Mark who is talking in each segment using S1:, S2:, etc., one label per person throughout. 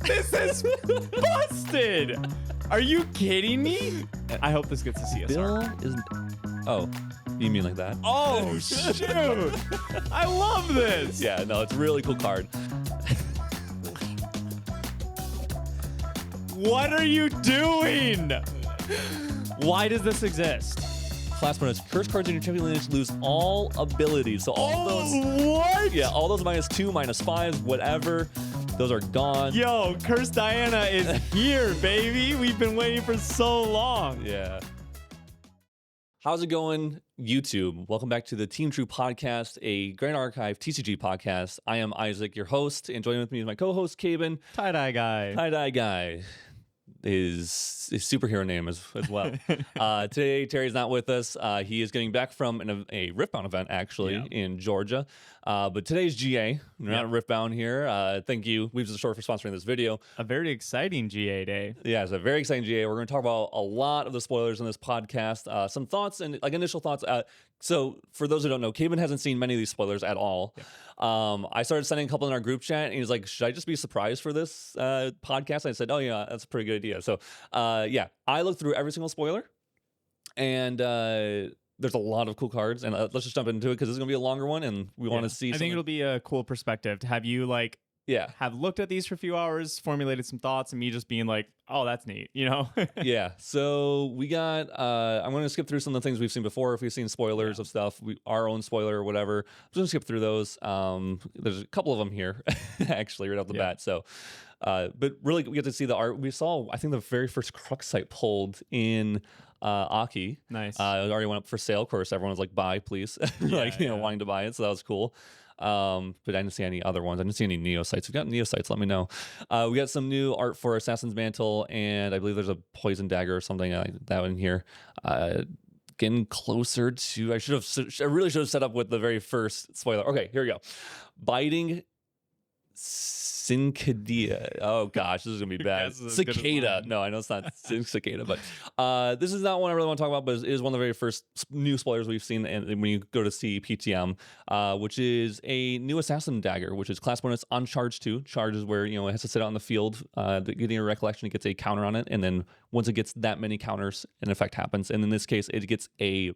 S1: This is busted. Are you kidding me? I hope this gets a CSR.
S2: Bill is. Oh, you mean like that?
S1: Oh, shoot. I love this.
S2: Yeah, no, it's a really cool card.
S1: What are you doing? Why does this exist?
S2: Class bonus. Curse cards in your champion lineage lose all abilities. So all those.
S1: What?
S2: Yeah, all those -2, -5s, whatever. Those are gone.
S1: Yo, Curse Diana is here, baby. We've been waiting for so long.
S2: Yeah. How's it going, YouTube? Welcome back to the Team True podcast, a Grand Archive TCG podcast. I am Isaac, your host, and joining with me is my co-host, Caben.
S1: Tie-dye guy.
S2: Tie-dye guy. His superhero name as well. Today, Terry's not with us. He is getting back from a Riftbound event, actually, in Georgia. But today's GA. We're not Riftbound here. Thank you, Weaves of the Shore, for sponsoring this video.
S1: A very exciting GA day.
S2: Yeah, it's a very exciting GA. We're going to talk about a lot of the spoilers in this podcast. Some thoughts and initial thoughts. So for those who don't know, Caven hasn't seen many of these spoilers at all. Yeah. I started sending a couple in our group chat, and he's like, should I just be surprised for this podcast? And I said, oh yeah, that's a pretty good idea. So yeah, I looked through every single spoiler, and there's a lot of cool cards, and let's just jump into it because this is going to be a longer one, and we want to see
S1: I think it'll be a cool perspective to have you have looked at these for a few hours, formulated some thoughts, and me just being like, oh, that's neat, you know?
S2: Yeah. So we got, I'm going to skip through some of the things we've seen before. If we've seen spoilers of stuff, our own spoiler or whatever, I'm just going to skip through those. There's a couple of them here, actually, right off the bat. So, but really, we get to see the art. We saw, I think, the very first Crux site pulled in Aki.
S1: Nice.
S2: It already went up for sale. Of course, everyone was like, buy, please. Wanting to buy it. So that was cool. But I didn't see any other ones. I didn't see any Neo sites. If you got Neo sites, let me know. We got some new art for Assassin's Mantle, and I believe there's a Poison Dagger or something that one here. Getting closer to. I really should have set up with the very first spoiler. Okay, here we go. Biting Cincadilla. Oh gosh, this is gonna be bad. Cicada. No, I know it's not cicada, but this is not one I really want to talk about, but it is one of the very first new spoilers we've seen. And when you go to see PTM, which is a new Assassin dagger, which is class bonus on charge 2. Charge is where it has to sit out in the field. Getting a recollection, it gets a counter on it, and then once it gets that many counters, an effect happens. And in this case, it gets a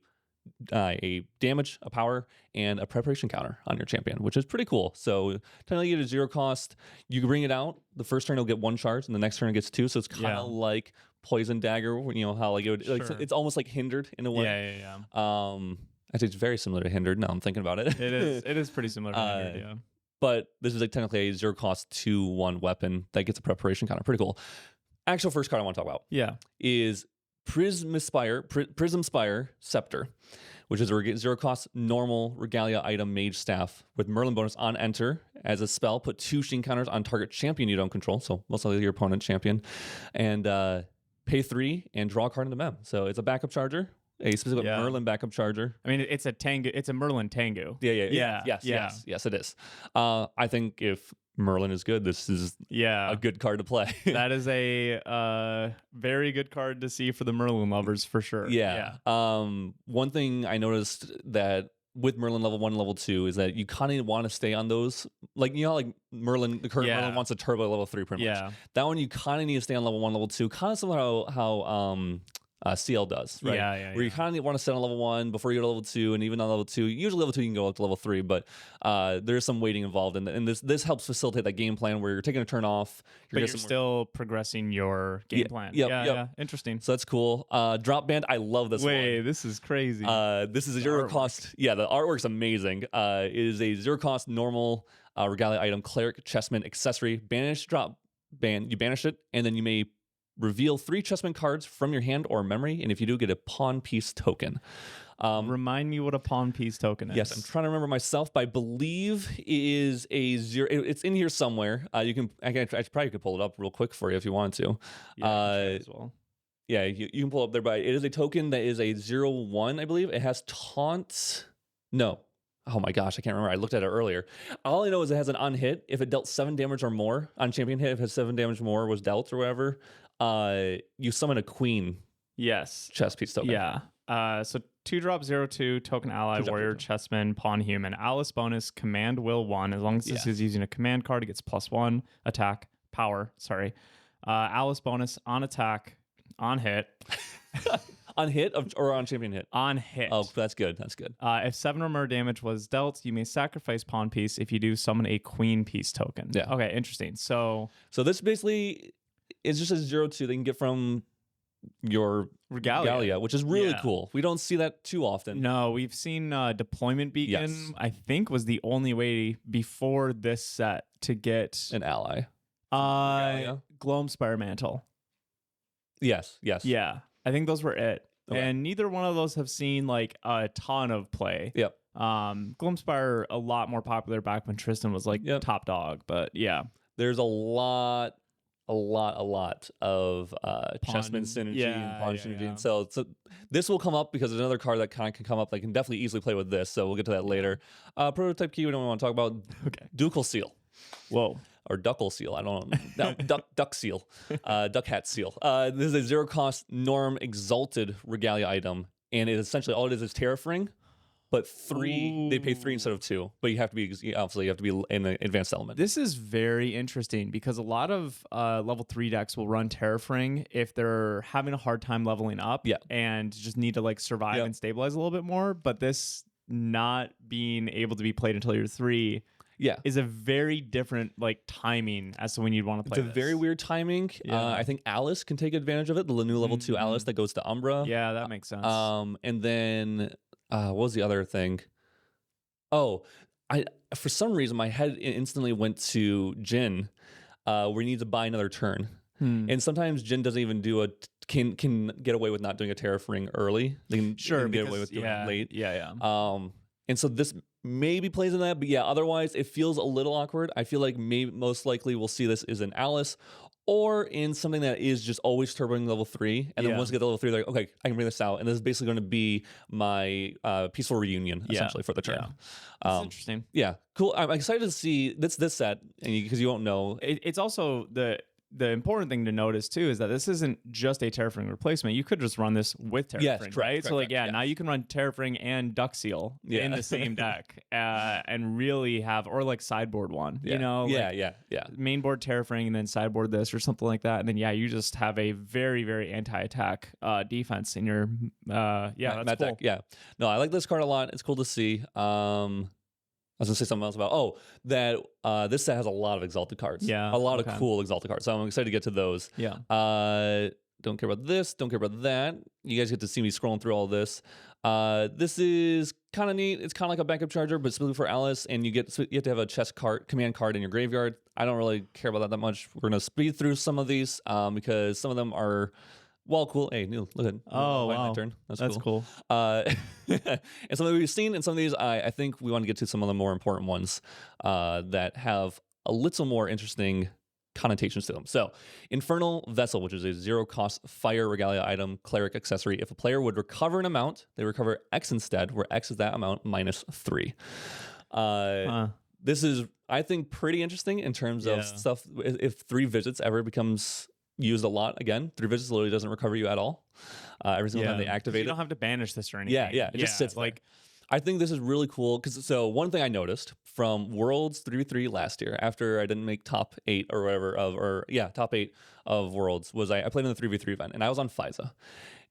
S2: damage, a power, and a preparation counter on your champion, which is pretty cool. So technically you get a 0 cost. You can bring it out. The first turn it'll get 1 charge, and the next turn it gets 2. So it's kind of like Poison Dagger. How it would, it's almost like Hindered in a way.
S1: Yeah.
S2: I think it's very similar to Hindered. Now I'm thinking about it.
S1: It is pretty similar to Hindered, yeah.
S2: But this is technically a 0 cost 2/1 weapon that gets a preparation counter. Pretty cool. Actual first card I want to talk about is Prism Spire Scepter, which is a 0 cost normal Regalia item mage staff with Merlin bonus on enter. As a spell, put 2 sheen counters on target champion you don't control, so most likely your opponent champion, and pay 3 and draw a card in the mem. So it's a backup charger, a specific Merlin backup charger.
S1: I mean, it's a Tango. It's a Merlin Tango.
S2: Yes, it is. I think if Merlin is good, this is a good card to play.
S1: That is a very good card to see for the Merlin lovers for sure.
S2: One thing I noticed that with Merlin level 1 and level 2 is that you kind of want to stay on those, like Merlin, the current Merlin wants a turbo level 3 pretty much. That one you kind of need to stay on level 1, level 2, kind of similar how CL does, right? Where you kind of want to set on level 1 before you go to level 2, and even on level 2, usually level 2 you can go up to level 3, but there's some waiting involved, and this helps facilitate that game plan where you're taking a turn off,
S1: but you're still progressing your game plan. Yeah, interesting.
S2: So that's cool. Drop band, I love this one.
S1: Wait, this is crazy.
S2: This is a 0 cost. Yeah, the artwork's amazing. It is a 0 cost normal Regalia item, Cleric, Chessman, accessory, banish, drop band. You banish it, and then you may reveal 3 Chessman cards from your hand or memory, and if you do, get a pawn piece token.
S1: Remind me what a pawn piece token is.
S2: Yes, I'm trying to remember myself, but I believe it is a 0. It's in here somewhere. I probably could pull it up real quick for you if you wanted to.
S1: As well.
S2: Yeah, you can pull it up there, but it is a token that is a 0/1, I believe. It has taunt. No. Oh my gosh, I can't remember. I looked at it earlier. All I know is it has an on hit. If it dealt 7 damage or more on champion hit, if it has 7 damage more was dealt or whatever, you summon a queen.
S1: Yes.
S2: Chess piece token.
S1: Yeah. So 2-drop 0/2 token ally warrior chessman pawn human Alice bonus command will 1. As long as this is using a command card, it gets +1 attack power. Sorry. Alice bonus on attack, on hit.
S2: On hit or on champion hit?
S1: On hit.
S2: Oh, that's good. That's good.
S1: If 7 or more damage was dealt, you may sacrifice pawn piece. If you do, summon a queen piece token.
S2: Yeah.
S1: Okay, interesting. So
S2: this basically is just a 0-2 they can get from your Regalia, which is really cool. We don't see that too often.
S1: No, we've seen Deployment Beacon, I think, was the only way before this set to get
S2: an ally.
S1: Gloamspire Mantle.
S2: Yes.
S1: Yeah. I think those were it.
S2: Okay.
S1: And neither one of those have seen like a ton of play.
S2: Yep.
S1: Gloamspire a lot more popular back when Tristan was like top dog, but yeah.
S2: There's a lot of Chessman synergy and pawn synergy. And so this will come up because there's another card that kind of can come up that can definitely easily play with this. So we'll get to that later. Prototype key we don't want to talk about.
S1: Okay.
S2: Ducal Seal.
S1: Whoa.
S2: Or Duckle Seal. I don't know. No, duck Seal. Duck Hat Seal. This is a 0-cost norm exalted Regalia item. And it essentially all it is terraforming. But 3, they pay 3 instead of 2. But you have to be, obviously, you have to be in an advanced element.
S1: This is very interesting because a lot of level 3 decks will run Terraforming if they're having a hard time leveling up and just need to like survive and stabilize a little bit more. But this not being able to be played until you're 3 is a very different like timing as to when you'd want to play.
S2: It's a very weird timing. I think Alice can take advantage of it. The new level 2 Alice that goes to Umbra.
S1: Yeah, that makes sense.
S2: And then... what was the other thing? Oh, for some reason my head instantly went to Jin, where you need to buy another turn. And sometimes Jin doesn't even do can get away with not doing a terraforming early. They can get away with doing it late. And so this maybe plays in that, but otherwise it feels a little awkward. I feel like most likely we'll see this as an Alice. Or in something that is just always turboing level 3. And then once you get to level 3, they're like, okay, I can bring this out. And this is basically going to be my peaceful reunion, essentially, for the turn.
S1: That's interesting.
S2: Yeah, cool. I'm excited to see this set, because you won't know.
S1: It's also the important thing to notice, too, is that this isn't just a Terraforming replacement. You could just run this with Terraforming, right? So, now you can run Terraforming and Duck Seal in the same deck and really have, or like sideboard one, you know? Main board Terraforming and then sideboard this or something like that. And then, you just have a very, very anti-attack defense in your, that's cool.
S2: Deck. Yeah. No, I like this card a lot. It's cool to see. I was gonna say something else about that this set has a lot of exalted cards.
S1: Yeah,
S2: a lot of cool exalted cards. So I'm excited to get to those.
S1: Yeah.
S2: Don't care about this. Don't care about that. You guys get to see me scrolling through all this. This is kind of neat. It's kind of like a backup charger, but specifically for Alice. And you have to have a command card in your graveyard. I don't really care about that much. We're gonna speed through some of these because some of them are. Well, cool. Hey, Neil, look at it.
S1: Wow.
S2: Turn.
S1: That's cool.
S2: And some of we've seen, and some of these, I think we want to get to some of the more important ones that have a little more interesting connotations to them. So, Infernal Vessel, which is a 0-cost fire Regalia item, Cleric accessory. If a player would recover an amount, they recover X instead, where X is that amount minus 3. This is, I think, pretty interesting in terms of stuff. If 3 visits ever becomes used a lot again, 3 visits literally doesn't recover you at all. Every single time they activate it.
S1: You don't have to banish this or anything.
S2: It just sits like. I think this is really cool because one thing I noticed from Worlds 3v3 last year, after I didn't make top 8 or whatever top 8 of Worlds, was I played in the 3v3 event and I was on FISA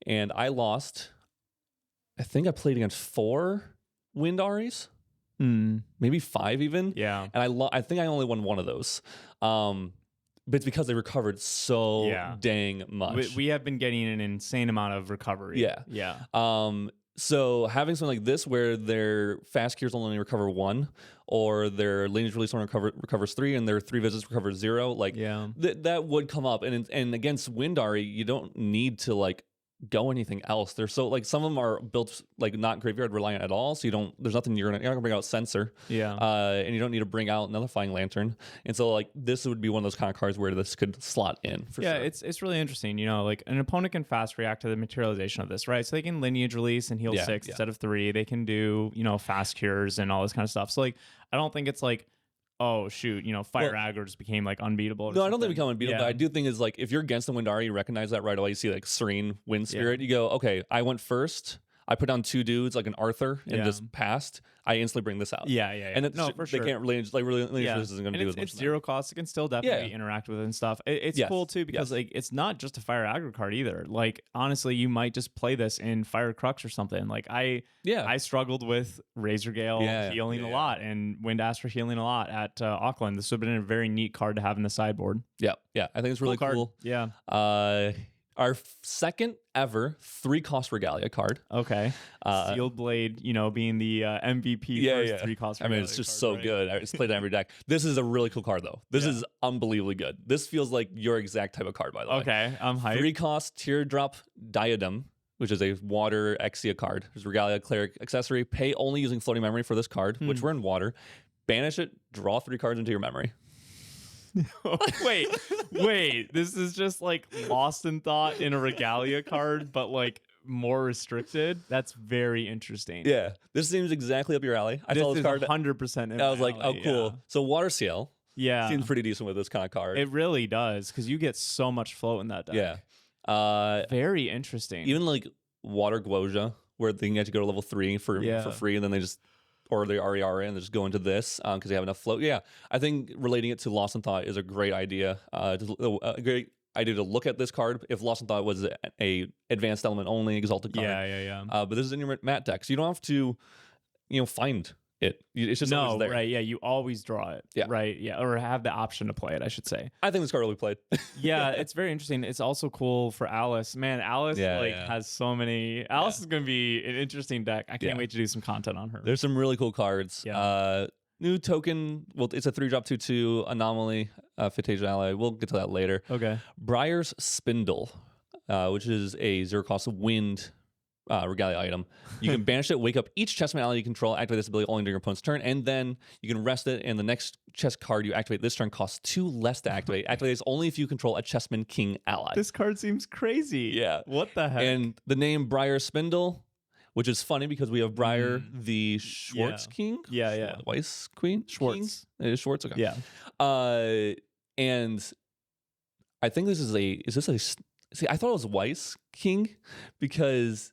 S2: and I lost. I think I played against 4 Wind Aries, maybe 5 even.
S1: Yeah,
S2: and I think I only won one of those. But it's because they recovered so dang much.
S1: We have been getting an insane amount of recovery.
S2: Yeah. So having something like this where their fast cures only recover 1, or their lineage release only recovers 3, and their 3 visits recover 0, that would come up. And against Windari, you don't need to go anything else. They're so some of them are built not graveyard reliant at all, so there's nothing you're not gonna bring out Censor, and you don't need to bring out Nullifying Lantern, and so this would be one of those kind of cards where this could slot in for sure.
S1: It's really interesting, an opponent can fast react to the materialization of this, right? So they can lineage release and heal 6 instead of 3. They can do fast cures and all this kind of stuff. So I don't think it's oh shoot, fire aggro just became unbeatable.
S2: No, I don't think become unbeatable, but I do think is if you're against the Windari, you recognize that right away. You see Serene Wind Spirit, you go, okay, I went first. I put down 2 dudes like an Arthur and just passed, I instantly bring this out.
S1: And
S2: it's,
S1: no, for sure.
S2: They can't really this isn't going to do as much.
S1: It's 0 cost. It can still definitely interact with it and stuff. It's cool too because like it's not just a fire aggro card either. Like honestly, you might just play this in Fire Crux or something. Like I struggled with Razor Gale healing a lot and Wind Astra healing a lot at Auckland. This would have been a very neat card to have in the sideboard.
S2: Yeah, I think it's really cool.
S1: Yeah.
S2: Our second ever 3-cost Regalia card.
S1: Okay. Sealed Blade, being the MVP first 3-cost Regalia
S2: I mean, it's just so good. It's played in every deck. This is a really cool card, though. This is unbelievably good. This feels like your exact type of card, by the way.
S1: Okay, I'm hyped.
S2: 3-cost Teardrop Diadem, which is a water Exia card. There's Regalia Cleric accessory. Pay only using floating memory for this card, which we're in water. Banish it, draw 3 cards into your memory.
S1: wait, this is just like Lost in Thought in a Regalia card, but like more restricted. That's very interesting.
S2: Yeah, this seems exactly up your alley. I saw this card
S1: 100%.
S2: I was like, oh, cool. So Water Seal, seems pretty decent with this kind of card.
S1: It really does because you get so much float in that deck. Very interesting.
S2: Even like Water Gwoja, where they can get to go to level 3 for free, and then they just. Or they already are in, they just go into this because they have enough float. Yeah, I think relating it to Lost in Thought is a great idea. A great idea to look at this card. If Lost in Thought was a advanced element only exalted card. But this is in your mat deck, so you don't have to, find it. It's just always there.
S1: Right? Yeah, you always draw it. Yeah, right. Yeah, or have the option to play it. I should say.
S2: I think this card will be played.
S1: Yeah, it's very interesting. It's also cool for Alice. Man, Alice has so many. Alice is going to be an interesting deck. I can't wait to do some content on her.
S2: There's some really cool cards. Yeah. New token. Well, it's a 3-drop 2/2 anomaly. Fantasia ally. We'll get to that later.
S1: Okay.
S2: Briar's Spindle, which is a 0-cost wind. Regalia item. You can banish it, wake up each Chessman ally you control, activate this ability only during your opponent's turn, and then you can rest it, and the next chess card you activate this turn costs 2 less to activate. Activate this only if you control a Chessman King ally.
S1: This card seems crazy.
S2: Yeah.
S1: What the heck?
S2: And the name Briar Spindle, which is funny because we have Briar the Schwartz King. Weiss Queen?
S1: Schwartz.
S2: King? It is Schwartz? Okay.
S1: Yeah.
S2: And I think this is see, I thought it was Weiss King because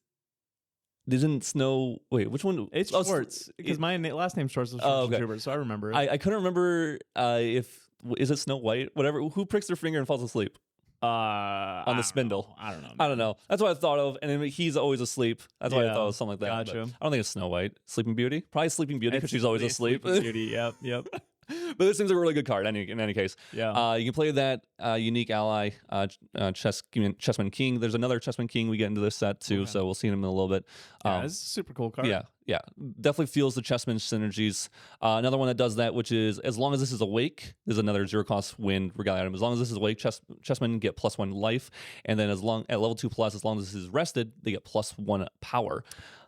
S2: didn't Snow which one?
S1: It's Schwartz because my last name Schwartz was Schwartz, so I remember it.
S2: I couldn't remember is it Snow White, whatever, who pricks their finger and falls asleep on the spindle.
S1: I don't know.
S2: I don't know. That's what I thought of, and then he's always asleep. That's why I thought it was something like that.
S1: Gotcha.
S2: I don't think it's Snow White. Sleeping Beauty, probably Sleeping Beauty because she's always asleep.
S1: Sleeping Beauty. Yep.
S2: But this seems like a really good card in any case.
S1: Yeah.
S2: You can play that unique ally, Chessman King. There's another Chessman King we get into this set too, so we'll see him in a little bit.
S1: This is a super cool card.
S2: Yeah. Definitely feels the Chessman synergies. Another one that does that, which is as long as this is awake, there's another 0-cost wind Regalia item. As long as this is awake, Chessmen get +1 life, and then at level 2+, as long as this is rested, they get +1 power.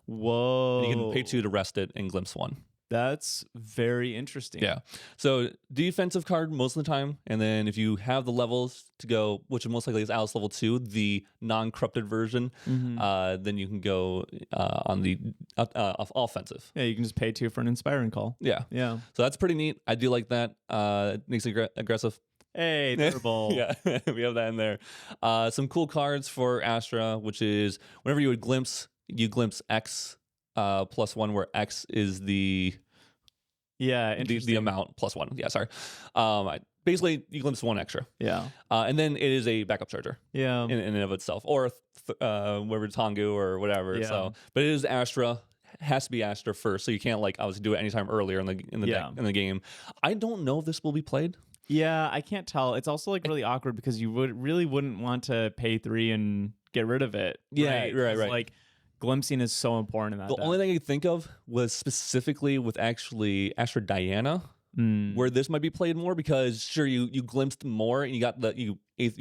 S1: Whoa.
S2: And you can pay 2 to rest it and glimpse 1.
S1: That's very interesting.
S2: Yeah. So defensive card most of the time, and then if you have the levels to go, which most likely is Alice level 2, the non-corrupted version, then you can go on the offensive.
S1: Yeah, you can just pay 2 for an inspiring call.
S2: Yeah. So that's pretty neat. I do like that. It makes it aggressive.
S1: Hey, Turbo.
S2: Yeah, we have that in there. Some cool cards for Astra, which is whenever you would glimpse X. +1, where X is the amount +1. Yeah, sorry. Basically, you glimpse 1 extra.
S1: Yeah.
S2: And then it is a backup charger.
S1: Yeah.
S2: In and of itself, or whatever Tongu or whatever.
S1: Yeah.
S2: So, but it is Astra. Has to be Astra first, so you can't obviously do it anytime earlier in the in the game. I don't know if this will be played.
S1: Yeah, I can't tell. It's also really awkward because you wouldn't want to pay 3 and get rid of it.
S2: Yeah, right.
S1: Glimpsing is so important in that.
S2: The only thing I could think of was specifically with actually Astra Diana, where this might be played more because sure you glimpsed more and you got you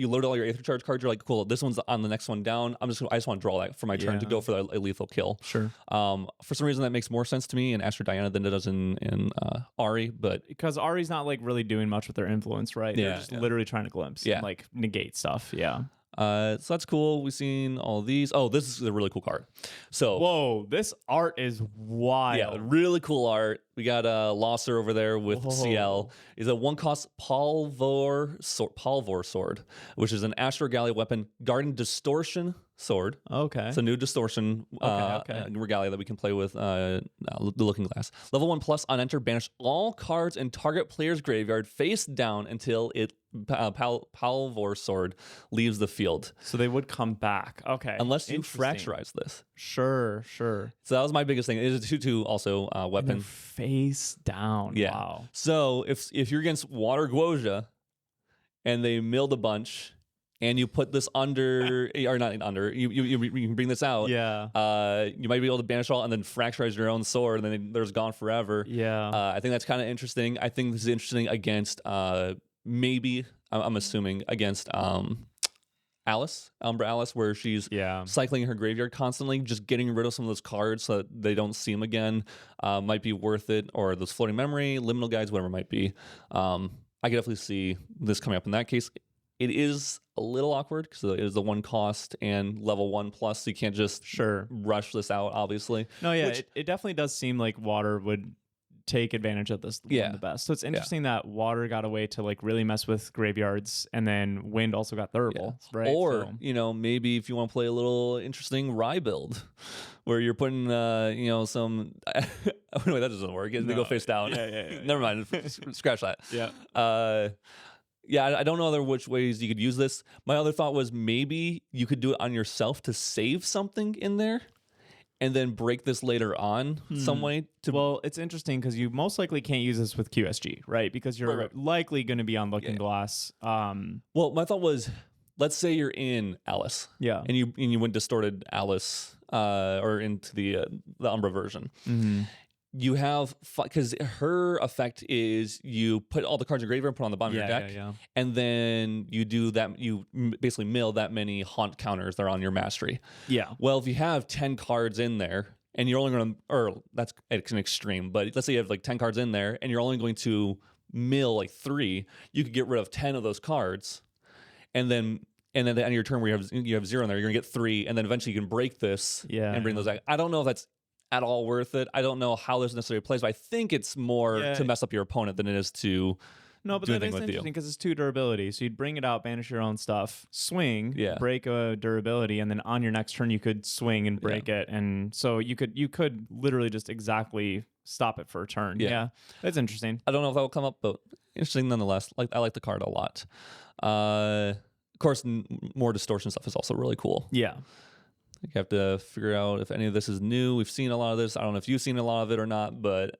S2: load all your Aether Charge cards. You're like, cool, this one's on the next one down. I just want to draw that for my turn to go for a lethal kill.
S1: Sure.
S2: For some reason that makes more sense to me in Astra Diana than it does in Ari, but
S1: because Ari's not really doing much with their influence, right? They're just literally trying to glimpse, and negate stuff. Yeah.
S2: So that's cool. We've seen all these. Oh, this is a really cool card. So
S1: whoa, this art is wild.
S2: Yeah, really cool art. We got Losser over there with CL. Is a 1-cost Palvor Sword, which is an Astra Regalia weapon. Garden Distortion sword.
S1: Okay.
S2: It's a new distortion regalia that we can play with the Looking Glass. Level 1+, on enter, banish all cards in target player's graveyard face down until it Palvor sword leaves the field.
S1: So they would come back. Okay.
S2: Unless you fracturize this.
S1: Sure.
S2: So that was my biggest thing. It is a 2/2 also weapon.
S1: Face down.
S2: Yeah.
S1: Wow.
S2: So if you're against Water Guoja and they milled a bunch and you put this under, or not under, you can bring this out.
S1: Yeah.
S2: You might be able to banish all and then fracturize your own sword and then there's gone forever.
S1: Yeah.
S2: I think that's kind of interesting. I think this is interesting against maybe, I'm assuming, against Alice, Umbra Alice, where she's cycling her graveyard constantly, just getting rid of some of those cards so that they don't see them again might be worth it, or those floating memory, liminal guides, whatever it might be. I can definitely see this coming up in that case. It is a little awkward because it is the 1 cost and level 1+, so you can't just rush this out, obviously.
S1: No, yeah, it definitely does seem like Water would take advantage of this one the best. So it's interesting that Water got away to like really mess with graveyards, and then Wind also got Thurible, right?
S2: Or maybe if you want to play a little interesting Rye build, where you're putting some. Anyway, that doesn't work. They go face down.
S1: Yeah.
S2: Never mind. Scratch that.
S1: Yeah.
S2: I don't know which ways you could use this. My other thought was maybe you could do it on yourself to save something in there, and then break this later on some way.
S1: Well, it's interesting because you most likely can't use this with QSG, right? Because you're likely going to be on Looking Glass.
S2: Well, my thought was, let's say you're in Alice, and you went distorted Alice, or into the Umbra version.
S1: Mm-hmm.
S2: You have, because her effect is you put all the cards in your graveyard and put on the bottom of your deck, and then you do that. You basically mill that many haunt counters that are on your mastery.
S1: Yeah.
S2: Well, if you have 10 cards in there, and you're only going to, or that's an extreme, but let's say you have like 10 cards in there, and you're only going to mill like 3, you could get rid of 10 of those cards, and then at the end of your turn where you have 0 in there, you're gonna get 3, and then eventually you can break this and bring those back. I don't know if that's at all worth it. I don't know how this necessarily plays, but I think it's more to mess up your opponent than it is to
S1: but that is interesting because it's 2 durability. So you'd bring it out, banish your own stuff, swing, break a durability, and then on your next turn you could swing and break it, and so you could literally just exactly stop it for a turn. Yeah, that's interesting.
S2: I don't know if that will come up, but interesting nonetheless. I like the card a lot. Of course, more distortion stuff is also really cool.
S1: Yeah.
S2: You have to figure out if any of this is new. We've seen a lot of this. I don't know if you've seen a lot of it or not, but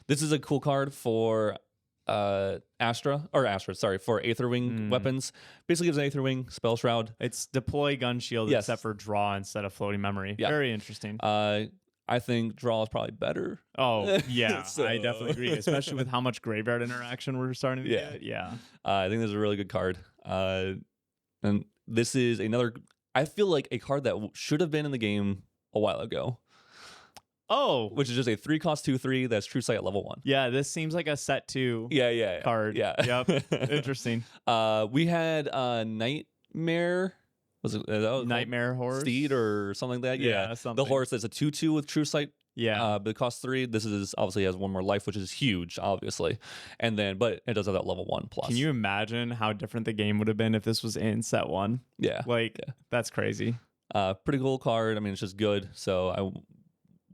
S2: this is a cool card for for Aetherwing weapons. Basically gives an Aetherwing, Spell Shroud.
S1: It's deploy Gun Shield except for draw instead of floating memory. Very interesting.
S2: I think draw is probably better.
S1: Oh, yeah. So. I definitely agree, especially with how much graveyard interaction we're starting to get. Yeah.
S2: I think this is a really good card. And this is another, I feel like a card that should have been in the game a while ago.
S1: Oh.
S2: Which is just a 3-cost 2/3 that's True Sight at level 1.
S1: Yeah, this seems like a set 2 card.
S2: Yeah.
S1: Yep. Interesting.
S2: We had Nightmare. Was it
S1: Nightmare Horse?
S2: Steed or something like that? Yeah.
S1: Something.
S2: The horse that's a 2/2 with True Sight.
S1: Yeah.
S2: But it costs 3. This is obviously has 1 more life, which is huge, obviously. And then, but it does have that level 1+.
S1: Can you imagine how different the game would have been if this was in set 1?
S2: Yeah.
S1: That's crazy.
S2: Pretty cool card. I mean, it's just good. So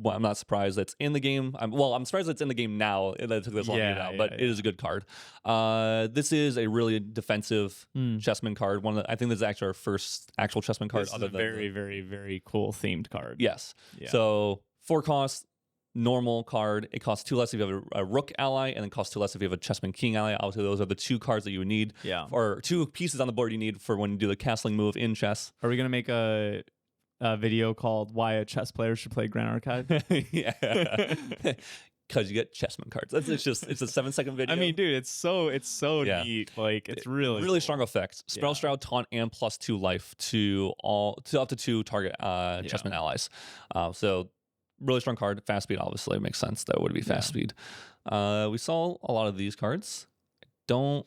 S2: I'm not surprised that's in the game. I'm surprised it's in the game now. That it took this long to get out, but it is a good card. This is a really defensive Chessman card. I think this is actually our first actual Chessman card.
S1: This is a very, very, very cool themed card.
S2: Yes. Yeah. So 4 cost, normal card. It costs 2 less if you have a Rook ally, and then costs 2 less if you have a Chessman King ally. Obviously, those are the 2 cards that you would need.
S1: Yeah.
S2: Or 2 pieces on the board you need for when you do the castling move in chess.
S1: Are we gonna make a video called "Why a Chess Player Should Play Grand Archive"?
S2: Yeah. Because you get Chessman cards. It's a 7-second video.
S1: I mean, dude, it's so neat. Like, it's really
S2: cool. Strong effects. Spell Shroud, taunt, and +2 life to up to 2 target Chessman allies. So really strong card. Fast speed, obviously, makes sense. That would be fast speed. We saw a lot of these cards. Don't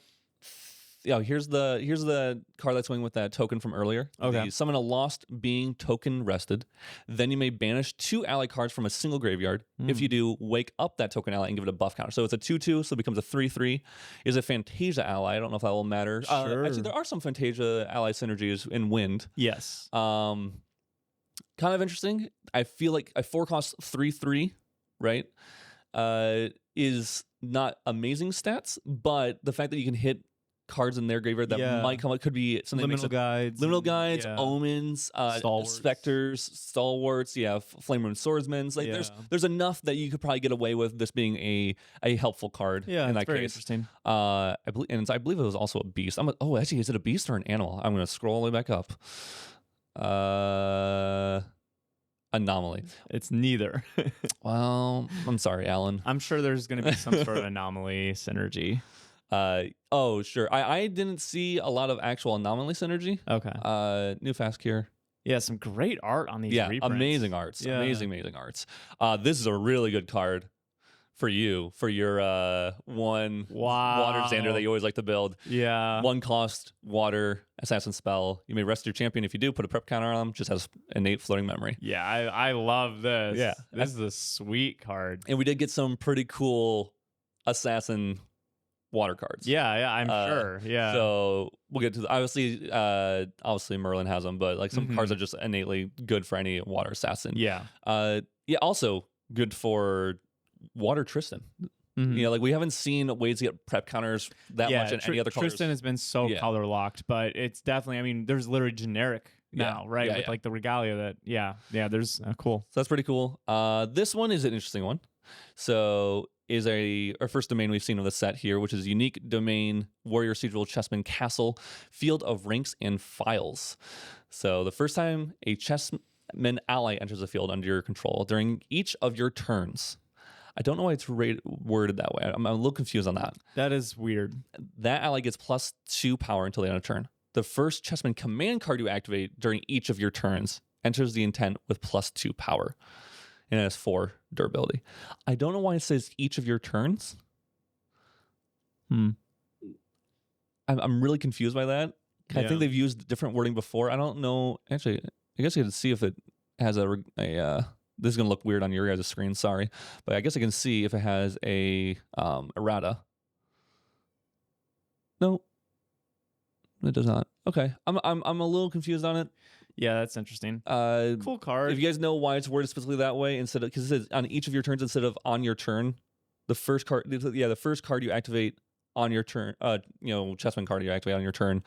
S2: here's the card that's going with that token from earlier.
S1: Okay.
S2: Summon a lost being token rested. Then you may banish 2 ally cards from a single graveyard. If you do, wake up that token ally and give it a buff counter. So it's a 2/2, so it becomes a 3/3. Is a Fantasia ally. I don't know if that will matter.
S1: Sure.
S2: Actually, there are some Fantasia ally synergies in Wind.
S1: Yes.
S2: Kind of interesting. I feel like a 4-cost 3/3, right? Is not amazing stats, but the fact that you can hit cards in their graveyard that might come up could be something. Liminal guides, omens, specters, stalwarts, flame-rune swordsmen. Like there's enough that you could probably get away with this being a helpful card.
S1: Yeah,
S2: in that
S1: very
S2: case.
S1: Interesting.
S2: I believe it was also a beast. Actually, is it a beast or an animal? I'm gonna scroll all the way back up. Anomaly.
S1: It's neither.
S2: Well, I'm sorry, Alan.
S1: I'm sure there's going to be some sort of anomaly synergy.
S2: Sure. I didn't see a lot of actual anomaly synergy.
S1: Okay.
S2: New fast cure.
S1: Yeah, some great art on these reprints.
S2: Amazing arts. Yeah. Amazing arts. This is a really good card for you, for your one water Xander that you always like to build.
S1: Yeah.
S2: 1-cost water assassin spell. You may rest your champion. If you do, put a prep counter on them. Just has innate floating memory.
S1: Yeah, I love this. Yeah. This is a sweet card.
S2: And we did get some pretty cool assassin water cards.
S1: Yeah, I'm sure. Yeah.
S2: So we'll get to obviously Merlin has them, but like some cards are just innately good for any water assassin.
S1: Yeah.
S2: Also good for Water Tristan. Like we haven't seen ways to get prep counters that much in any other colors.
S1: Tristan has been so color locked, but it's definitely, I mean, there's literally generic now, right? With like the Regalia there's cool.
S2: So that's pretty cool. This one is an interesting one. So is our first domain we've seen of the set here, which is unique domain, Warrior Siegel, Chessman, Castle, Field of Ranks and Files. So the first time a Chessman ally enters the field under your control during each of your turns. I don't know why it's worded that way. I'm a little confused on that.
S1: That is weird.
S2: That ally gets +2 power until the end of turn. The first Chessman command card you activate during each of your turns enters the intent with +2 power. And it has 4 durability. I don't know why it says each of your turns. I'm really confused by that. I think they've used different wording before. I don't know. Actually, I guess I could see if it has this is going to look weird on your guys' screen, sorry. But I guess I can see if it has a errata. No. It does not. Okay. I'm a little confused on it.
S1: Yeah, that's interesting. Cool card.
S2: If you guys know why it's worded specifically that way, because it says on each of your turns instead of on your turn, the first card you activate on your turn, Chessman card you activate on your turn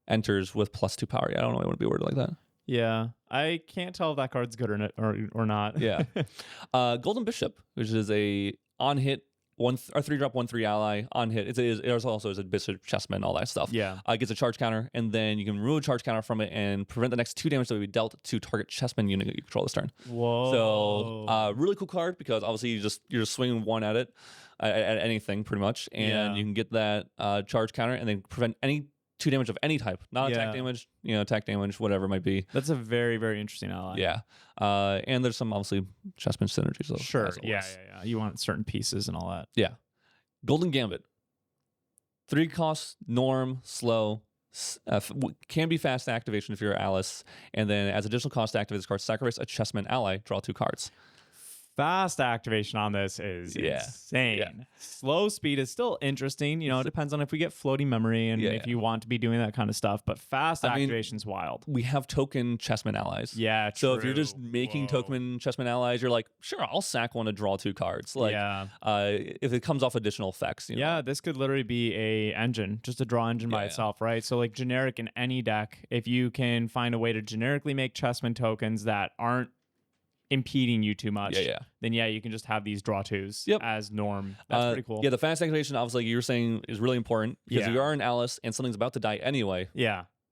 S2: enters with +2 power. Yeah, I don't know why it would be worded like that.
S1: Yeah, I can't tell if that card's good or not.
S2: Yeah. Golden Bishop, which is a on hit 3-drop 1/3 ally on hit. It also is a Bishop, Chessman, all that stuff.
S1: Yeah.
S2: Gets a charge counter, and then you can remove a charge counter from it and prevent the next 2 damage that will be dealt to target Chessman unit you control this turn.
S1: Whoa.
S2: So really cool card because obviously you're just swinging one at it at anything pretty much, and you can get that charge counter and then prevent any 2 damage of any type, not attack damage, attack damage, whatever it might be.
S1: That's a very, very interesting ally.
S2: Yeah. And there's some obviously Chessman synergies.
S1: Sure. Yeah. You want certain pieces and all that.
S2: Yeah. Golden Gambit. 3 costs, norm, slow, can be fast activation if you're Alice. And then as additional cost to activate this card, sacrifice a Chessman ally, draw 2 cards.
S1: Fast activation on this is insane. Yeah. Slow speed is still interesting. It depends on if we get floating memory and if you want to be doing that kind of stuff. But fast activation's wild.
S2: We have token Chessman allies.
S1: Yeah, true.
S2: So if you're just making token Chessman allies, you're like, sure, I'll sack one to draw 2 cards. Like, if it comes off additional effects.
S1: Yeah, this could literally be a engine, just a draw engine by itself, right? So like generic in any deck, if you can find a way to generically make Chessman tokens that aren't impeding you too much, then you can just have these draw 2s as norm. That's pretty cool.
S2: Yeah, the fast activation, obviously, like you were saying, is really important because if you are an Alice and something's about to die anyway,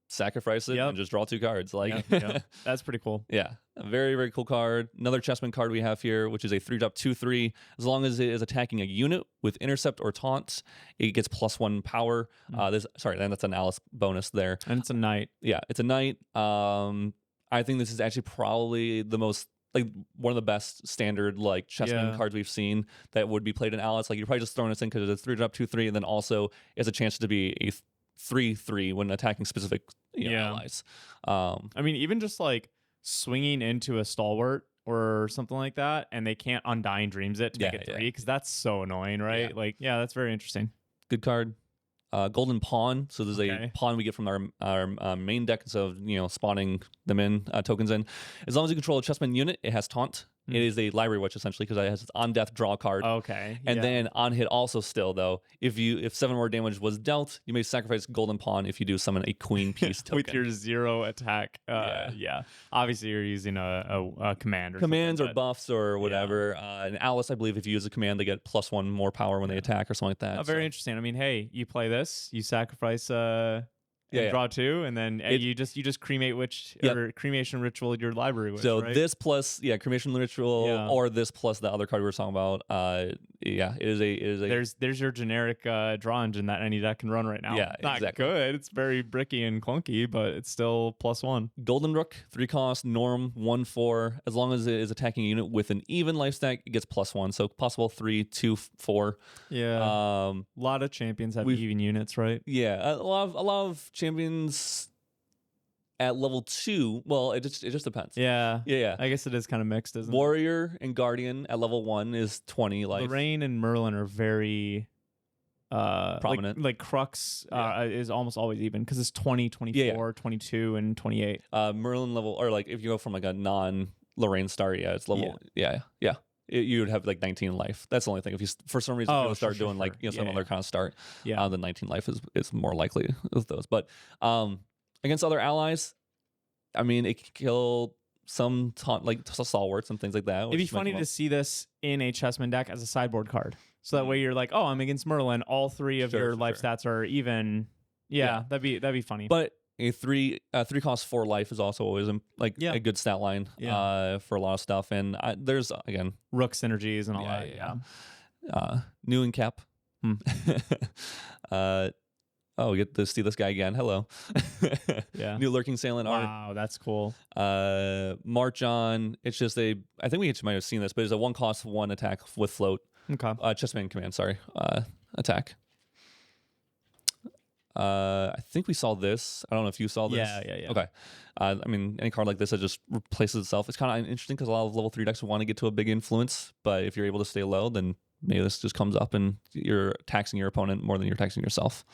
S2: sacrifice it and just draw 2 cards. Like,
S1: that's pretty cool.
S2: Yeah, a very, very cool card. Another Chessman card we have here, which is a 3-drop 2/3. As long as it is attacking a unit with intercept or taunt, it gets +1 power. That's an Alice bonus there.
S1: And it's a knight.
S2: Yeah, it's a knight. I think this is actually probably the most like one of the best standard like Chessman cards we've seen that would be played in Alice. Like you're probably just throwing this in because it's a 3-drop 2/3, and then also it's a chance to be a 3/3 when attacking specific allies.
S1: I mean, even just like swinging into a stalwart or something like that, and they can't Undying Dreams it to make it 3 because that's so annoying, right?
S2: Yeah.
S1: Like, that's very interesting.
S2: Good card. Golden Pawn. So there's a pawn we get from our main deck instead of spawning them in tokens in. As long as you control a Chessman unit, it has taunt. It is a library witch essentially because it has on death draw card.
S1: Okay.
S2: And then on hit also still though, if 7 more damage was dealt, you may sacrifice Golden Pawn if you do summon a queen piece token.
S1: With your 0 attack. Obviously you're using a command or
S2: commands or buffs or whatever. And Alice, I believe if you use a command, they get +1 more power when they attack or something like that.
S1: Very interesting. I mean, hey, you play this, you sacrifice draw 2, and then you just cremate or cremation ritual your library witch.
S2: So
S1: right?
S2: this plus cremation ritual or this plus the other card we were talking about. It is a
S1: there's your generic draw engine that any deck can run right now.
S2: Yeah,
S1: not
S2: exactly.
S1: good. It's very bricky and clunky, but it's still +1.
S2: Golden Rook, 3 cost, norm 1/4. As long as it is attacking a unit with an even life stack, it gets +1. So possible 3, 2, 4.
S1: Yeah. A lot of champions have even units, right?
S2: Yeah, a lot of champions at level 2. Well, it just depends.
S1: Yeah. I guess it is kind of mixed, isn't it?
S2: Warrior and Guardian at level 1 is 20 life.
S1: Lorraine and Merlin are very
S2: prominent.
S1: Like Crux is almost always even because it's 20, 24, 22, and 28.
S2: Merlin level, or like if you go from like a non-Lorraine star, it's level. You would have like 19 life. That's the only thing. If you for some reason you start doing like some other kind of start, the 19 life is more likely with those. But against other allies, I mean, it can kill some stalwarts and things like that.
S1: It'd be funny to see this in a Chessman deck as a sideboard card. So that way you're like, oh, I'm against Merlin. All 3 of your life stats are even. Yeah, that'd be funny.
S2: But a 3 cost 4 life is also always a good stat line for a lot of stuff. And there's again
S1: rook synergies and all that.
S2: New in cap. We get to see this guy again. Hello. New Lurking Salient art.
S1: Wow, that's cool.
S2: March on. It's just I think we might have seen this, but it's a 1 cost 1 attack with float.
S1: Okay.
S2: Chessman command, sorry. Attack. I think we saw this. I don't know if you saw this.
S1: Yeah.
S2: Okay. I mean, any card like this that just replaces itself. It's kind of interesting because a lot of level 3 decks want to get to a big influence, but if you're able to stay low, then maybe this just comes up and you're taxing your opponent more than you're taxing yourself.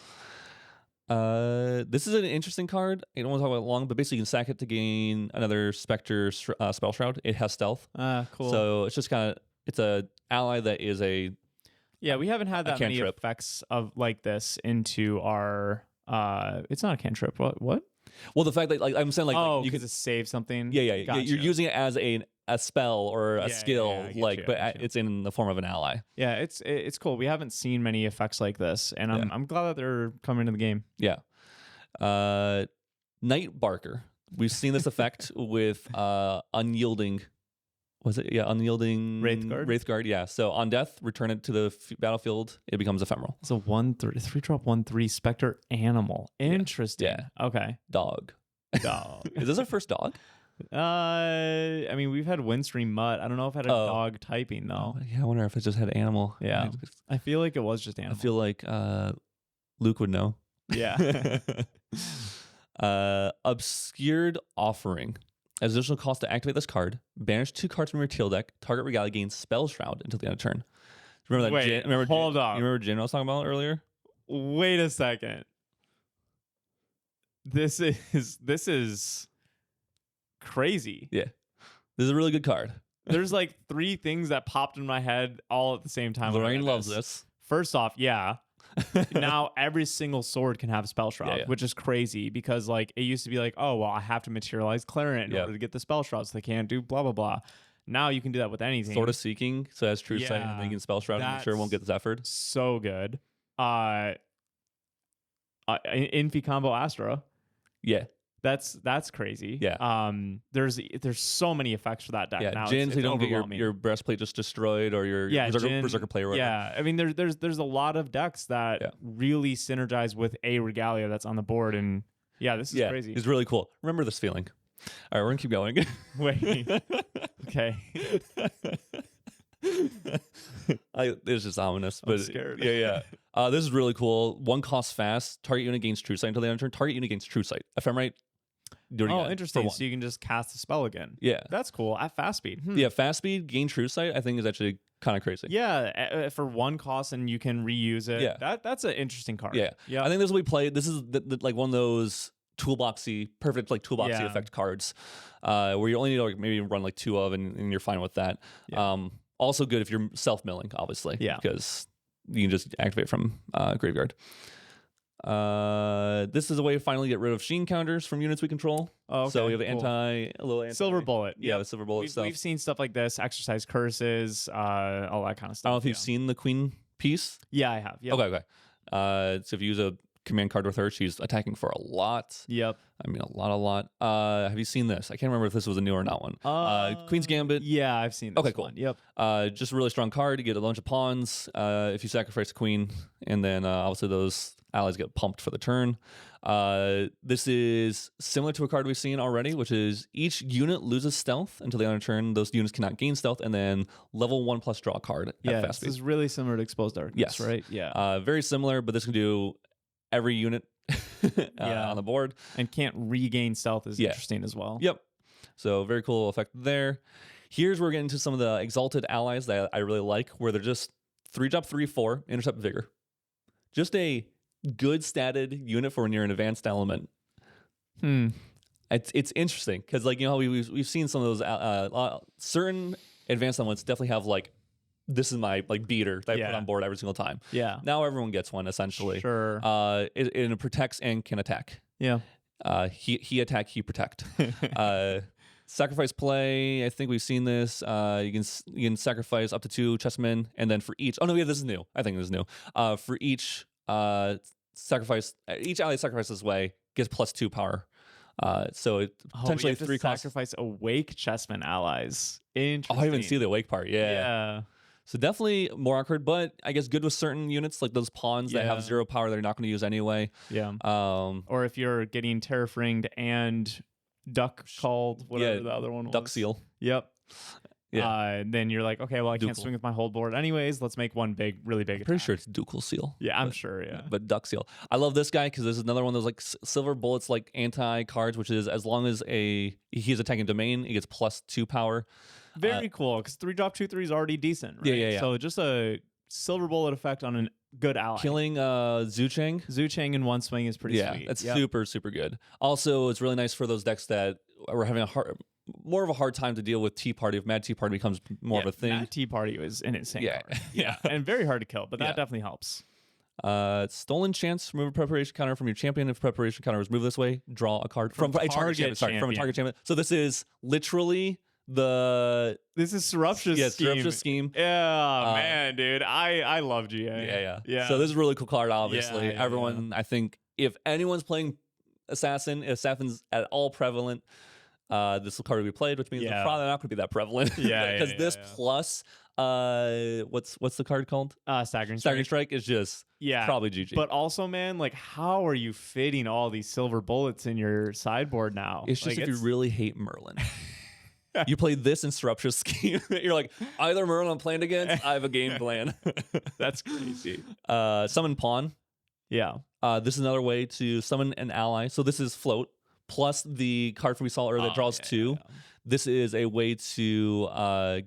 S2: This is an interesting card. I don't want to talk about it long, but basically you can sack it to gain another Spectre Spell Shroud. It has stealth.
S1: Cool.
S2: So it's just it's a ally that is a...
S1: Yeah, we haven't had that many effects of like this into our... it's not a cantrip. What?
S2: Well, the fact that I'm saying
S1: you can just save something.
S2: Yeah.
S1: Gotcha.
S2: You're using it as a spell or a skill, it's in the form of an ally.
S1: Yeah, it's cool. We haven't seen many effects like this, and I'm glad that they're coming into the game.
S2: Yeah. Night Barker. We've seen this effect with unyielding. Was it? Yeah, unyielding Wraithguard. Yeah. So on death, return it to the battlefield. It becomes ephemeral.
S1: It's a 3-drop 1/3 Spectre animal. Interesting.
S2: Yeah.
S1: Okay.
S2: Dog. Is this our first dog?
S1: I mean, we've had Windstream Mutt. I don't know if it had a dog typing though.
S2: Yeah, I wonder if it just had animal.
S1: Yeah. I feel like it was just animal.
S2: I feel like Luke would know.
S1: Yeah.
S2: Obscured Offering. As additional cost to activate this card, banish 2 cards from your teal deck. Target Regalia gains Spell Shroud until the end of turn. Remember that?
S1: Hold on.
S2: You remember Jin I was talking about earlier?
S1: Wait a second. This is crazy.
S2: Yeah. This is a really good card.
S1: There's like 3 things that popped in my head all at the same time.
S2: Lorraine loves this.
S1: First off, now every single sword can have Spell Shroud, which is crazy because like it used to be like, oh well, I have to materialize Cleric in order to get the Spell Shroud, so they can't do blah blah blah. Now you can do that with anything.
S2: Sword of Seeking, so that's True Sight and making Spell Shroud. I'm sure it won't get Zephyred.
S1: So good. Infi combo Astra.
S2: Yeah.
S1: That's crazy.
S2: Yeah.
S1: There's so many effects for that deck now.
S2: Jin, so you don't get your breastplate just destroyed or your Berserker player.
S1: Yeah. I mean, there's a lot of decks that really synergize with a Regalia that's on the board, and this is crazy.
S2: It's really cool. Remember this feeling. All right, we're gonna keep going.
S1: Wait. Okay.
S2: It's just ominous, but
S1: I'm scared.
S2: Yeah. This is really cool. 1 cost fast. Target unit gains true sight until the end of turn. Target unit gains true sight. If I'm right, do it again.
S1: Oh, interesting. So you can just cast the spell again.
S2: Yeah,
S1: that's cool. At fast speed.
S2: Yeah, fast speed gain true sight. I think is actually kind of crazy.
S1: Yeah, for 1 cost and you can reuse it.
S2: Yeah,
S1: that's an interesting card.
S2: Yeah. I think this is what we played. This is like one of those toolboxy, perfect like toolboxy effect cards, where you only need to like maybe run like 2 of, and you're fine with that. Yeah. Also good if you're self-milling, obviously. Yeah. Because you can just activate from graveyard. This is a way to finally get rid of sheen counters from units we control. Oh, okay, so we have a little anti
S1: silver bullet.
S2: Yeah, the silver bullet stuff.
S1: We've seen stuff like this, exercise curses, all that kind of stuff.
S2: I don't know if you've seen the queen piece.
S1: Yeah, I have.
S2: Yep. Okay. So if you use a command card with her, she's attacking for a lot.
S1: Yep.
S2: I mean, a lot. Have you seen this? I can't remember if this was a new or not one. Queen's Gambit.
S1: Yeah, I've seen this.
S2: Okay, cool.
S1: One. Yep.
S2: Just a really strong card. You get a bunch of pawns if you sacrifice a queen, and then obviously those allies get pumped for the turn. This is similar to a card we've seen already, which is each unit loses stealth until the end of turn. Those units cannot gain stealth, and then level 1+ draw a card.
S1: Yeah, this is really similar to Exposed Darkness, right? Yeah.
S2: Very similar, but this can do every unit on the board, and
S1: can't regain stealth is interesting as well.
S2: Yep. So very cool effect there. Here's where we're getting into some of the exalted allies that I really like, where they're just 3-drop 3/4 intercept vigor. Just a good statted unit for when you're an advanced element. It's interesting because like how we've seen some of those certain advanced elements definitely have like, this is my like beater that I put on board every single time. Yeah. Now everyone gets one essentially. Sure. It protects and can attack. Yeah. He attack, he protect. Sacrifice play. I think we've seen this. You can sacrifice up to 2 chessmen, and then for each. Oh no, yeah, this is new. I think this is new. For each sacrifice, each ally sacrifices this way gets +2 power. So it potentially 3 costs.
S1: Sacrifice awake chessmen allies. Interesting.
S2: Oh, I didn't see the awake part. Yeah. So definitely more awkward, but I guess good with certain units like those pawns that have 0 power that you're not going to use anyway.
S1: Yeah. Or if you're getting terrafringed and duck called, whatever the other one was.
S2: Duck seal.
S1: Yep. Yeah. Then you're like, okay, well, I can't swing with my whole board anyways. Let's make one really big attack.
S2: Pretty sure it's Ducal Seal.
S1: Yeah, I'm sure, yeah.
S2: But Duck Seal. I love this guy because this is another one of those like silver bullets, like anti-cards, which is as long as he's attacking domain, he gets +2 power.
S1: Very cool, because 3-drop 2/3 is already decent, right?
S2: Yeah.
S1: So just a silver bullet effect on a good ally.
S2: Killing
S1: Zhucheng in 1 swing is pretty sweet.
S2: That's super good. Also, it's really nice for those decks that are having more of a hard time to deal with Tea Party. If Mad Tea Party becomes more of a thing.
S1: Mad Tea Party is an insane card. Yeah. And very hard to kill, but that definitely helps.
S2: Stolen chance, remove a preparation counter from your champion. If preparation counter was moved this way, draw a card from a target champion. Sorry, from a target champion. So this is literally
S1: this is Surruptious scheme.
S2: Surruptious scheme.
S1: Yeah, man, dude. I love GA.
S2: Yeah. So this is a really cool card, obviously. Everyone, I think if anyone's playing Assassin, if Assassin's at all prevalent, this card will be played, which means they're probably not going to be that prevalent. Because this plus what's the card called?
S1: Staggering
S2: Strike is just probably GG.
S1: But also, man, like how are you fitting all these silver bullets in your sideboard now?
S2: It's just if you really hate Merlin. You play this in Surruptious Scheme. You're like, either Merlin I'm playing against, I have a game plan.
S1: That's crazy.
S2: Summon Pawn.
S1: Yeah.
S2: This is another way to summon an ally. So this is Float, plus the card from we saw earlier that draws 2. Yeah. This is a way to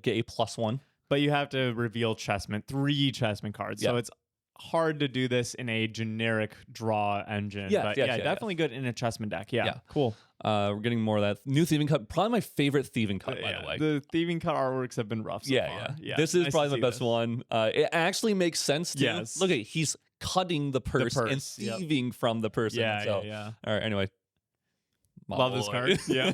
S2: get a +1.
S1: But you have to reveal Chessman, 3 Chessman cards. So it's hard to do this in a generic draw engine. But definitely good in a Chessman deck. Yeah. Cool.
S2: We're getting more of that. New Thieving Cut. Probably my favorite Thieving Cut, by the way.
S1: The Thieving Cut artworks have been rough so far.
S2: Yeah. This is probably my best one. It actually makes sense, too.
S1: Yes.
S2: Look at it. He's cutting the purse and thieving from the person.
S1: Yeah.
S2: All right, anyway.
S1: Love this card. Yeah.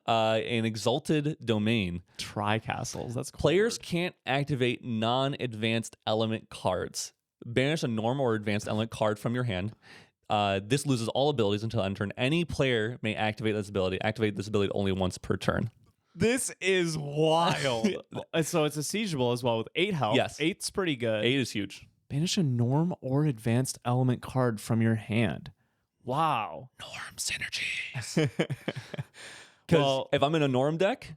S2: An Exalted Domain.
S1: Tri-Castles. That's cool.
S2: Players can't activate non-advanced element cards. Banish a normal or advanced element card from your hand. This loses all abilities until end turn. Any player may activate this ability. Activate this ability only once per turn.
S1: This is wild. So it's a siegeable as well with 8 health.
S2: Yes.
S1: 8's pretty good.
S2: 8 is huge.
S1: Banish a norm or advanced element card from your hand. Wow.
S2: Norm synergies. Because if I'm in a Norm deck,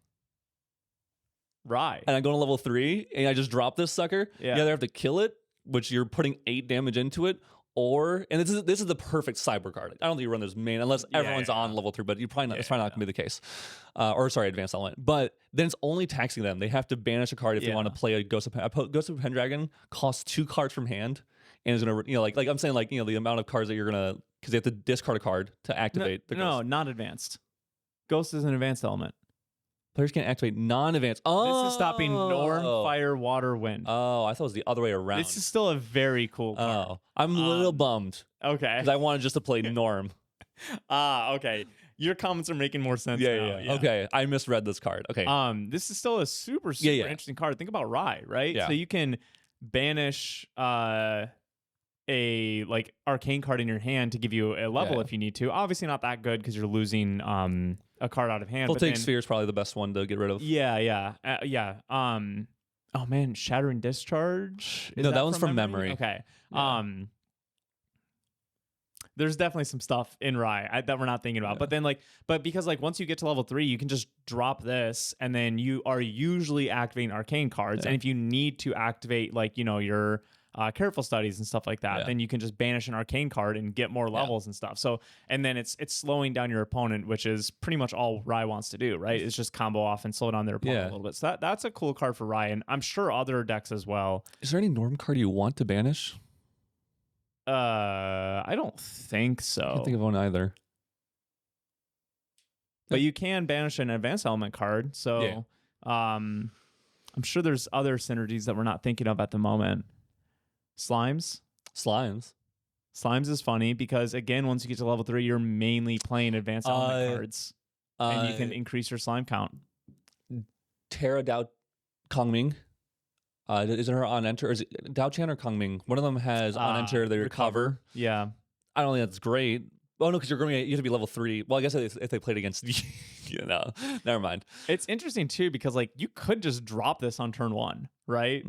S1: Rye,
S2: and I go to level 3 and I just drop this sucker, you either have to kill it, which you're putting 8 damage into it, and this is the perfect cyber card. I don't think you run this main unless everyone's on level 3, but you're probably not. It's probably not gonna be the case. Advanced element. But then it's only taxing them. They have to banish a card if they want to play a Ghost of Pendragon. Costs 2 cards from hand, and is gonna like I'm saying the amount of cards that you're gonna, because they have to discard a card to activate.
S1: No, not advanced. Ghost is an advanced element.
S2: Players can't activate non-advanced. Oh,
S1: this is stopping Norm, Fire, Water, Wind.
S2: Oh, I thought it was the other way around.
S1: This is still a very cool card.
S2: Oh, I'm a little bummed.
S1: Okay.
S2: Because I wanted just to play Norm.
S1: Okay. Your comments are making more sense now. Yeah.
S2: Okay, I misread this card. Okay.
S1: This is still a super interesting card. Think about Rye, right?
S2: Yeah.
S1: So you can banish a arcane card in your hand to give you a level if you need to. Obviously not that good because you're losing a card out of hand.
S2: Voltaic Sphere is probably the best one to get rid of.
S1: Yeah. Oh man, Shattering Discharge.
S2: No, that one's from memory.
S1: Okay. Yeah. There's definitely some stuff in Rye that we're not thinking about. Yeah. But because once you get to level 3, you can just drop this, and then you are usually activating arcane cards. Yeah. And if you need to activate your careful studies and stuff like that, then you can just banish an arcane card and get more levels and stuff. So, and then it's slowing down your opponent, which is pretty much all Rye wants to do, right? It's just combo off and slow down their opponent a little bit. So that's a cool card for Rye, and I'm sure other decks as well.
S2: Is there any Norm card you want to banish?
S1: I don't think so.
S2: I can't think of one either.
S1: But you can banish an advanced element card. So, I'm sure there's other synergies that we're not thinking of at the moment. Slimes is funny because, again, once you get to level 3, you're mainly playing advanced element cards, and you can increase your slime count.
S2: Terra Dao Kongming. Isn't her on enter? Or is it Dao Chan or Kongming? One of them has on enter, they recover.
S1: Yeah.
S2: I don't think that's great. Oh, no, because you have to be level 3. Well, I guess if they played against no, never mind.
S1: It's interesting, too, because you could just drop this on turn 1, right?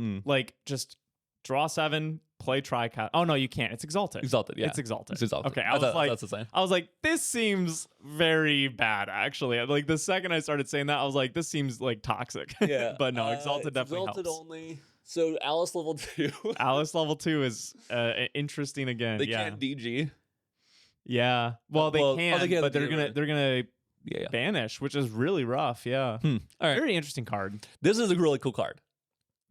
S1: Just draw 7, play Tricast. Oh, no, you can't. It's Exalted.
S2: Exalted, yeah.
S1: It's Exalted.
S2: It's Exalted.
S1: Okay,
S2: that's the same.
S1: I was like, this seems very bad, actually. The second I started saying that, I was like, this seems toxic. Yeah. But no, Exalted definitely
S2: Exalted
S1: helps.
S2: Only. So Alice level 2.
S1: Alice level 2 is interesting again.
S2: They can't DG.
S1: Yeah. Well, they can, but they're gonna banish, which is really rough. Yeah.
S2: All right.
S1: Very interesting card.
S2: This is a really cool card.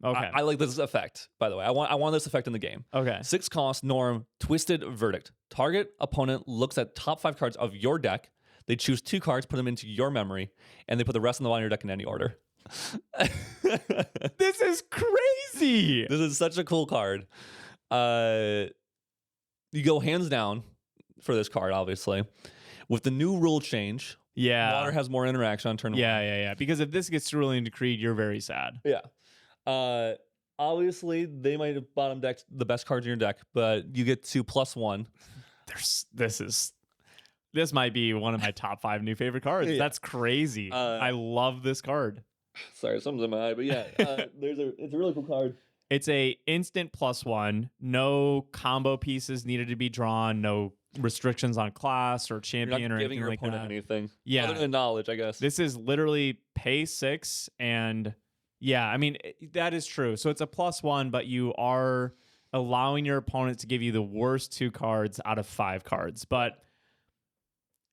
S1: Okay.
S2: I like this effect, by the way. I want this effect in the game.
S1: Okay.
S2: 6 cost, Norm, Twisted Verdict. Target opponent looks at top 5 cards of your deck. They choose 2 cards, put them into your memory, and they put the rest of the line of your deck in any order.
S1: This is crazy.
S2: This is such a cool card. You go hands down for this card, obviously. With the new rule change, Water has more interaction on turn 1.
S1: Yeah. Because if this gets ruling decreed, you're very sad.
S2: Yeah. Obviously, they might have bottom decked the best cards in your deck, but you get to +1.
S1: This might be one of my top 5 new favorite cards. Yeah. That's crazy. I love this card.
S2: Sorry, something's in my eye, but yeah, it's a really cool card.
S1: It's a instant +1. No combo pieces needed to be drawn. No restrictions on class or champion or anything like that.
S2: Anything.
S1: Yeah,
S2: other than knowledge, I guess.
S1: This is literally pay 6 and. Yeah, I mean, that is true. So it's a +1, but you are allowing your opponent to give you the worst 2 cards out of 5 cards. But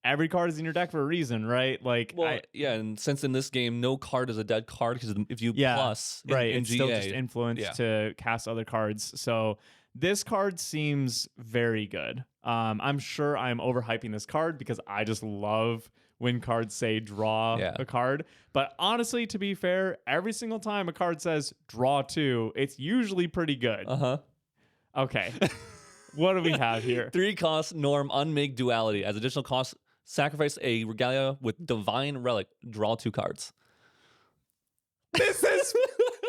S1: every card is in your deck for a reason, right?
S2: And since in this game, no card is a dead card, because if you plus in
S1: it's
S2: GA,
S1: still just influence to cast other cards. So this card seems very good. I'm sure I'm overhyping this card because I just love when cards say draw a card. But honestly, to be fair, every single time a card says draw 2, it's usually pretty good. Okay. What do we have here?
S2: 3 cost, Norm, Unmake Duality. As additional cost, sacrifice a Regalia with Divine Relic. Draw 2 cards.
S1: This is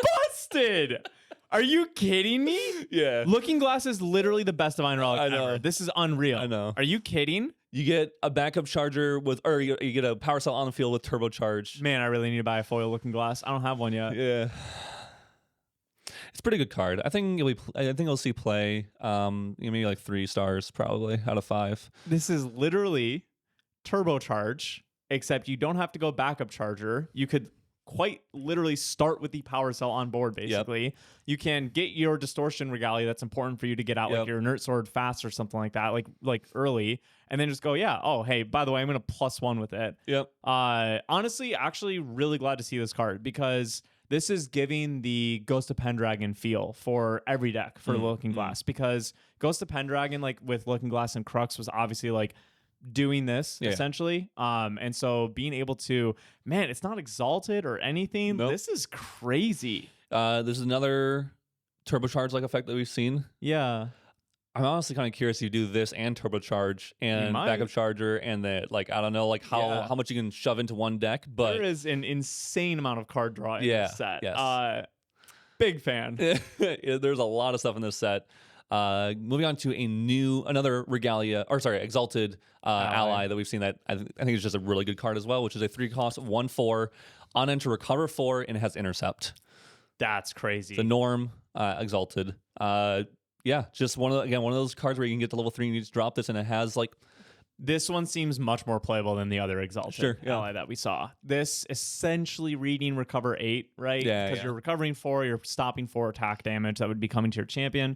S1: busted! Are you kidding me?
S2: Yeah.
S1: Looking Glass is literally the best Divine Relic
S2: I know.
S1: ever. This is unreal.
S2: I know.
S1: Are you kidding?
S2: You get a backup charger or you get a power cell on the field with Turbocharge.
S1: Man, I really need to buy a foil Looking Glass. I don't have one yet.
S2: Yeah. It's a pretty good card. I think you'll see play. Maybe 3 stars probably out of 5.
S1: This is literally Turbocharge except you don't have to go backup charger. You could quite literally start with the power cell on board, basically. Yep. You can get your distortion regalia that's important for you to get out like your inert sword fast or something like that, like early, and then just go, oh, hey, by the way, I'm going to +1 with it.
S2: Yep.
S1: Honestly, actually really glad to see this card because this is giving the Ghost of Pendragon feel for every deck for Looking Glass, because Ghost of Pendragon, like with Looking Glass and Crux, was obviously like doing this essentially. And so being able to, man, it's not exalted or anything. Nope. This is crazy.
S2: There's another turbocharge like effect that we've seen.
S1: Yeah.
S2: I'm honestly kind of curious if you do this and turbocharge and backup charger and the I don't know how much you can shove into one deck, but
S1: there is an insane amount of card draw in this set.
S2: Yes.
S1: Big fan.
S2: There's a lot of stuff in this set. Moving on to another Regalia, or sorry, Exalted ally that we've seen that I think is just a really good card as well, which is a 3-cost 1/4 on enter recover 4 and it has intercept.
S1: That's crazy.
S2: The norm Exalted. Just one of those cards where you can get to level 3 and you just drop this and it has
S1: this one seems much more playable than the other Exalted ally that we saw. This essentially reading recover 8, right?
S2: Yeah,
S1: because you're recovering 4, you're stopping 4 attack damage that would be coming to your champion.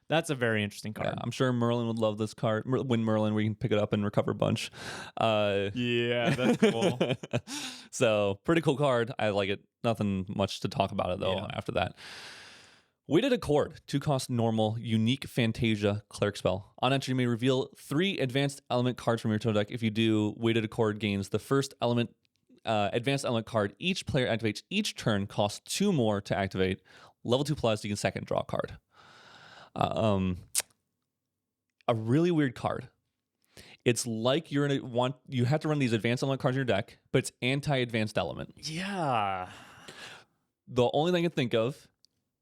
S1: That's a very interesting card.
S2: Yeah, I'm sure Merlin would love this card. When Merlin, where you can pick it up and recover a bunch.
S1: Yeah, that's cool.
S2: So, pretty cool card. I like it. Nothing much to talk about it, though, after that. Weighted Accord, 2-cost normal, unique Fantasia cleric spell. On entry, you may reveal 3 advanced element cards from your total deck. If you do, Weighted Accord gains the first element advanced element card each player activates each turn, costs 2 more to activate. Level 2+, you can second draw a card. A really weird card. It's like you have to run these advanced element cards in your deck, but it's anti-advanced element.
S1: Yeah.
S2: The only thing I can think of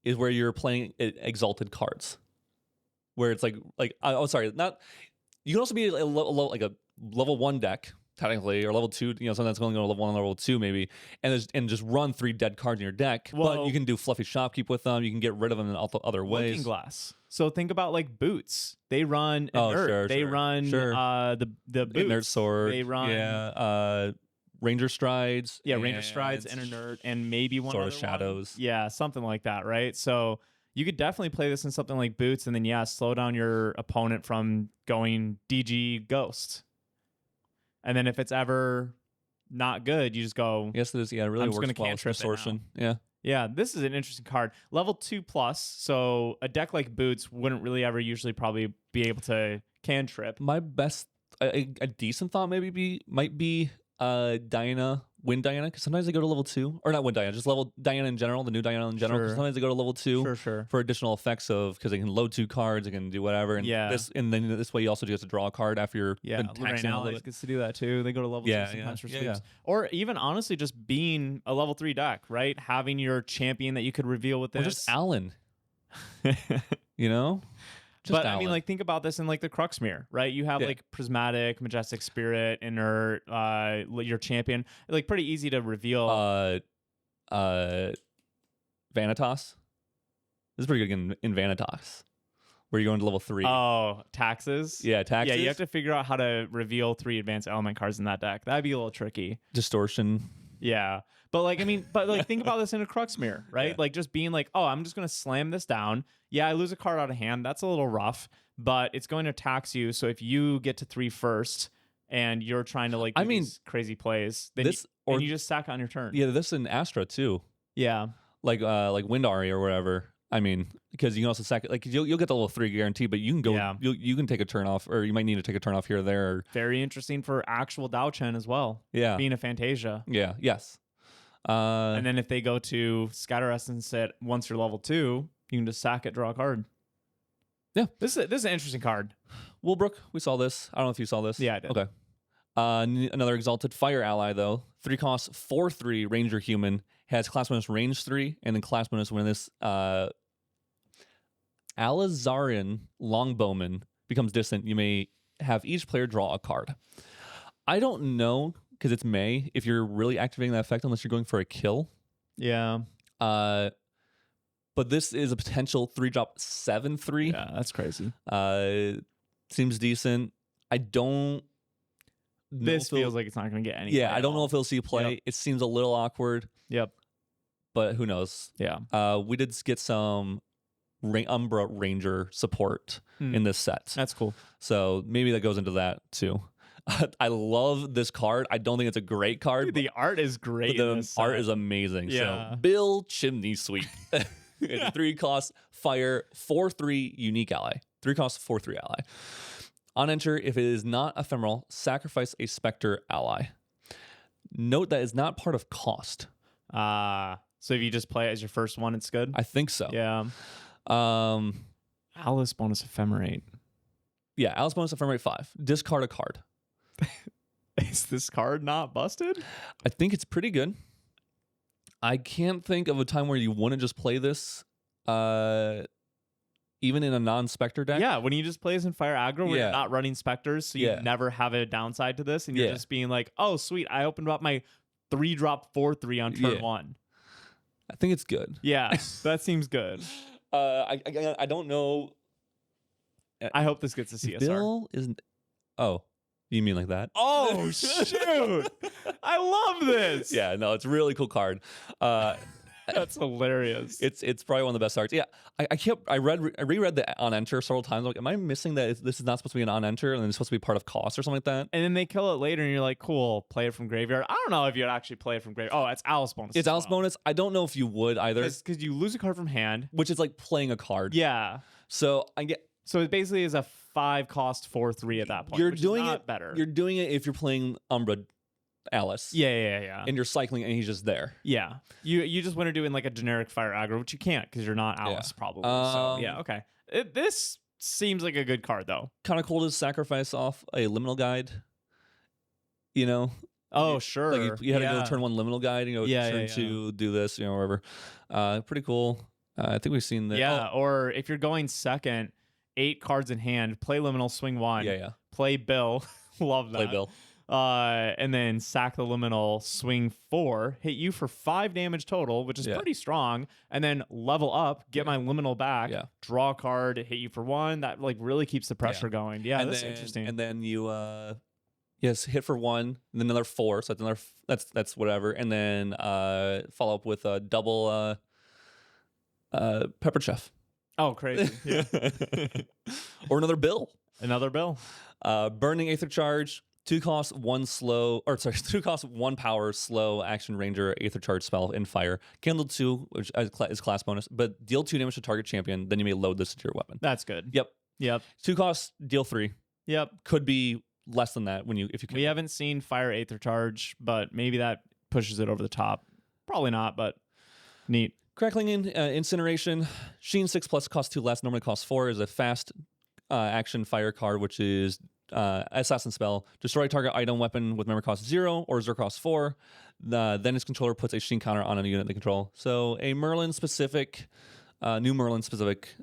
S2: is where you're playing exalted cards, where it's not. You can also be a level 1 deck technically, or level 2. Sometimes it's going to go to level 1 and level 2 maybe, and just run 3 dead cards in your deck. Well, but you can do fluffy shopkeep with them. You can get rid of them in other ways.
S1: Looking Glass. So think about boots. They run inert. They run the boots.
S2: Inert sword.
S1: They run
S2: Ranger Strides.
S1: Yeah, Ranger Strides and inert, and maybe one
S2: Sword
S1: other
S2: of Shadows.
S1: One. Yeah, something like that, right? So you could definitely play this in something like boots, and then slow down your opponent from going DG Ghost. And then if it's ever not good, you just go.
S2: Yes, it is. Yeah, it really works well with distortion.
S1: Yeah, this is an interesting card. Level 2+. So a deck like boots wouldn't really ever usually probably be able to cantrip.
S2: My best, a decent thought might be Diana, Wind Diana, because sometimes they go to level 2, or not Wind Diana, just level Diana in general, the new Diana in general. Because sometimes they go to level 2 for additional effects because they can load 2 cards, they can do whatever. And then this way you also just have to draw a card after you're taxing a little bit.
S1: Gets to do that too. They go to level 2 sometimes for sweeps. Or even honestly just being a level 3 deck, right? Having your champion that you could reveal with this.
S2: Or just Alan.
S1: But Alan. I mean, think about this in the Cruxmere, right? You have Prismatic, Majestic Spirit, Inert, your champion. Pretty easy to reveal.
S2: Vanitas. This is pretty good in Vanitas, where you're going to level 3.
S1: Oh, taxes?
S2: Yeah, taxes.
S1: Yeah, you have to figure out how to reveal 3 advanced element cards in that deck. That'd be a little tricky.
S2: Distortion.
S1: Yeah. But think about this in a Cruxmere, right? Just being I'm just going to slam this down. Yeah, I lose a card out of hand. That's a little rough, but it's going to tax you. So if you get to 3 first and you're trying to these crazy plays, then you just sack on your turn.
S2: Yeah, this in Astra too.
S1: Yeah.
S2: Like Windari or whatever. I mean, because you can also sack you'll get the level 3 guarantee, but you can go you can take a turn off, or you might need to take a turn off here or there.
S1: Very interesting for actual Dao Chen as well. Yeah. Being a Fantasia.
S2: Yeah, yes.
S1: And then if they go to Scatter Essence at once you're level 2, you can just sack it, draw a card.
S2: Yeah.
S1: This is an interesting card.
S2: Willbrook, we saw this. I don't know if you saw this.
S1: Yeah, I did.
S2: Okay. Another Exalted Fire ally, though. 3 costs, 4/3 Ranger Human. Has class bonus range 3, and then class bonus when this Alazarian Longbowman becomes distant, you may have each player draw a card. I don't know, because it's May, if you're really activating that effect unless you're going for a kill.
S1: Yeah.
S2: But this is a potential 3-drop 7/3.
S1: Yeah, that's crazy.
S2: Seems decent. I don't.
S1: this feels like it's not going to get any.
S2: Yeah, I don't know if it'll see play. Yep. It seems a little awkward.
S1: Yep.
S2: But who knows?
S1: Yeah.
S2: We did get some Umbra Ranger support in this set.
S1: That's cool.
S2: So maybe that goes into that too. I love this card. I don't think it's a great card.
S1: Dude, the art is great.
S2: The art is amazing.
S1: Yeah.
S2: So Bill Chimney Sweep. It's a 3-cost fire 4/3 unique ally. 3-cost 4/3 ally. On enter, if it is not ephemeral, sacrifice a specter ally. Note that it's not part of cost.
S1: So if you just play it as your first one, it's good?
S2: I think so.
S1: Yeah. Alice bonus ephemerate.
S2: Yeah, Alice bonus ephemerate 5. Discard a card.
S1: Is this card not busted?
S2: I think it's pretty good. I can't think of a time where you wouldn't just play this, even in a non-specter deck.
S1: Yeah, when you just play this in Fire Aggro, where you're not running specters, so you never have a downside to this, and you're just being like, oh, sweet, I opened up my 3-drop 4/3 on turn 1.
S2: I think it's good.
S1: Yeah, that seems good.
S2: I don't know.
S1: I hope this gets a CSR.
S2: Bill isn't. Oh, you mean like that?
S1: Oh shoot! I love this.
S2: Yeah, no, it's a really cool card.
S1: That's hilarious.
S2: It's probably one of the best cards. Yeah, I reread the on enter several times. I'm like, am I missing that? This is not supposed to be an on enter, and then it's supposed to be part of cost or something like that.
S1: And then they kill it later, and you're like, cool, play it from graveyard. I don't know if you'd actually play it from graveyard. Oh, it's Alice bonus.
S2: It's Alice bonus. I don't know if you would either,
S1: because you lose a card from hand,
S2: which is like playing a card.
S1: Yeah.
S2: So I get.
S1: So it basically is a 5-cost 4/3 at that point.
S2: You're
S1: which
S2: doing
S1: is not
S2: it
S1: better.
S2: You're doing it if you're playing Umbra Alice.
S1: Yeah.
S2: And you're cycling, and he's just there.
S1: Yeah. You just want to do it in like a generic Fire Aggro, which you can't because you're not Alice probably. So yeah, okay. This seems like a good card though.
S2: Kind of cool to sacrifice off a liminal guide. You know.
S1: Oh sure.
S2: Like you had to go turn 1 liminal guide and go turn 2 do this, wherever. Pretty cool. I think we've seen that.
S1: Yeah. Or if you're going second, 8 cards in hand, play liminal, swing 1.
S2: Yeah.
S1: Play Bill. Love that.
S2: Play Bill.
S1: And then sack the liminal, swing 4, hit you for 5 damage total, which is pretty strong, and then level up, get my liminal back, draw a card, hit you for 1. That like really keeps the pressure going. Yeah, that's interesting.
S2: And then you hit for 1, and then another 4, so that's another that's whatever, and then follow up with a double Pepper Chef.
S1: Oh, crazy. Yeah.
S2: Or another Bill.
S1: Another Bill.
S2: Burning Aether Charge. 2 cost 1 power slow action ranger Aether Charge spell in fire. Candle 2, which is class bonus, but deal 2 damage to target champion. Then you may load this into your weapon.
S1: That's good.
S2: Yep. 2 costs, deal 3.
S1: Yep.
S2: Could be less than that if you can.
S1: We haven't seen fire Aether Charge, but maybe that pushes it over the top. Probably not, but neat.
S2: Crackling Incineration. Sheen 6+ costs 2 less. Normally costs 4. Is a fast action fire card, which is Assassin spell. Destroy target item weapon with memory cost 0 or 0 cost 4. Then its controller puts a Sheen counter on a unit they control. So a Merlin specific, new Merlin specific,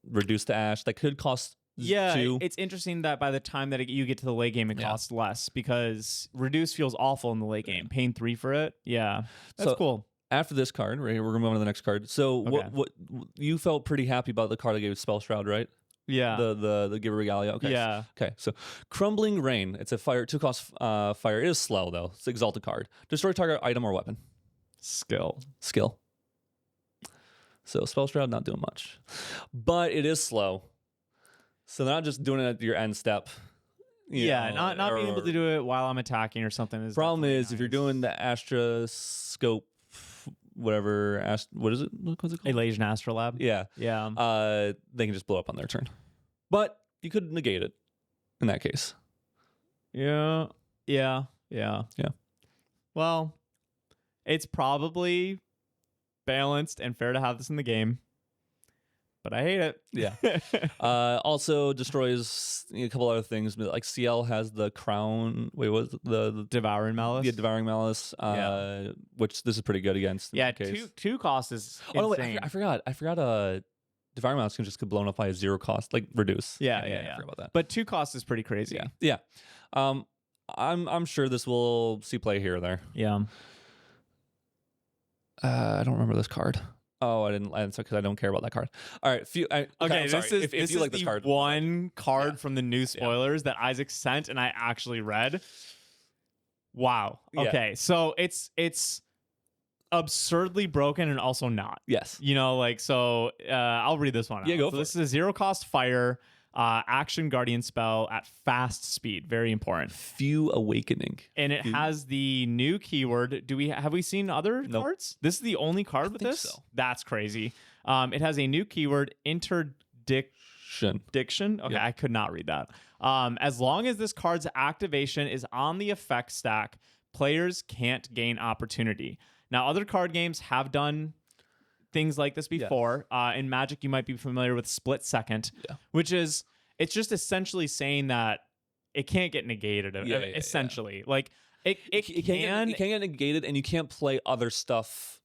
S2: reduced to ash that could cost 2.
S1: It's interesting that by the time that you get to the late game, it costs less because reduce feels awful in the late game. Paying 3 for it, that's cool.
S2: After this card, right here, we're going to move on to the next card. So what you felt pretty happy about the card I gave Spell Shroud, right?
S1: Yeah.
S2: The give Regalia. Okay.
S1: Yeah.
S2: Okay. So Crumbling Rain. It's a fire 2 cost fire. It is slow though. It's an exalted card. Destroy target item or weapon.
S1: Skill.
S2: So Spell Shroud not doing much, but it is slow. So they're not just doing it at your end step.
S1: Not being able to do it while I'm attacking or something.
S2: Problem is nice. If you're doing the Astra Scope. Whatever, what is it? What's it called?
S1: Elasian Astrolab.
S2: Yeah. They can just blow up on their turn, but you could negate it in that case.
S1: Yeah. Well, it's probably balanced and fair to have this in the game, but I hate it.
S2: Yeah. Also destroys a couple other things. Like CL has the crown. Wait, what was it? The
S1: Devouring Malice?
S2: Yeah, Devouring Malice. Which this is pretty good against.
S1: Yeah, two cost is insane.
S2: Oh, no, wait, I forgot. Devouring Malice can just get blown up by a 0 cost, like reduce.
S1: Yeah.
S2: I forgot about that.
S1: But 2 cost is pretty crazy.
S2: Yeah. I'm sure this will see play here or there.
S1: Yeah.
S2: I don't remember this card. Oh, I didn't because I don't care about that card. All right,
S1: okay.
S2: This is if you like this card,
S1: one card from the new spoilers that Isaac sent, and I actually read. Wow. Okay, so it's absurdly broken and also not.
S2: Yes.
S1: You know, like so. I'll read this one.
S2: Yeah,
S1: out.
S2: go
S1: so
S2: for
S1: this
S2: it.
S1: is a 0-cost fire. Action guardian spell at fast speed, very important.
S2: Few Awakening,
S1: and it has the new keyword. Have we seen other cards? This is the only card with this. So. That's crazy. It has a new keyword, Interdiction. Okay, I could not read that. As long as this card's activation is on the effect stack, players can't gain opportunity. Now, other card games have done things like this before. In Magic, you might be familiar with Split Second, which is it's just essentially saying that it can't get negated. Essentially, like it can't
S2: get negated, and you can't play other stuff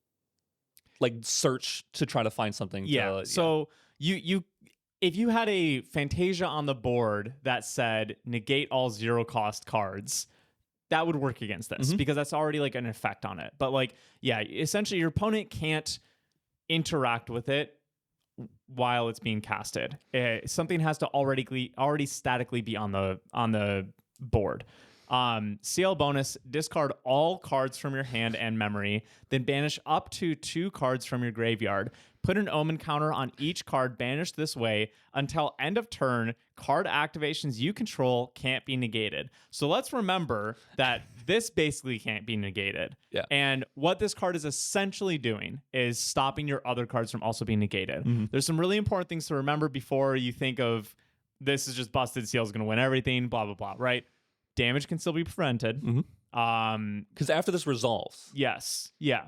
S2: like search to try to find something.
S1: So you if you had a Fantasia on the board that said negate all 0-cost cards, that would work against this because that's already like an effect on it. But like, essentially your opponent can't interact with it while it's being casted. Something has to already statically be on the board. CL bonus, discard all cards from your hand and memory, then banish up to 2 cards from your graveyard. Put an omen counter on each card banished this way until end of turn. Card activations you control can't be negated. So let's remember that this basically can't be negated.
S2: Yeah.
S1: And what this card is essentially doing is stopping your other cards from also being negated. There's some really important things to remember before you think of this is just busted. CL is going to win everything, blah, blah, blah, right? Damage can still be prevented.
S2: Because after this resolves.
S1: Yes. Yeah.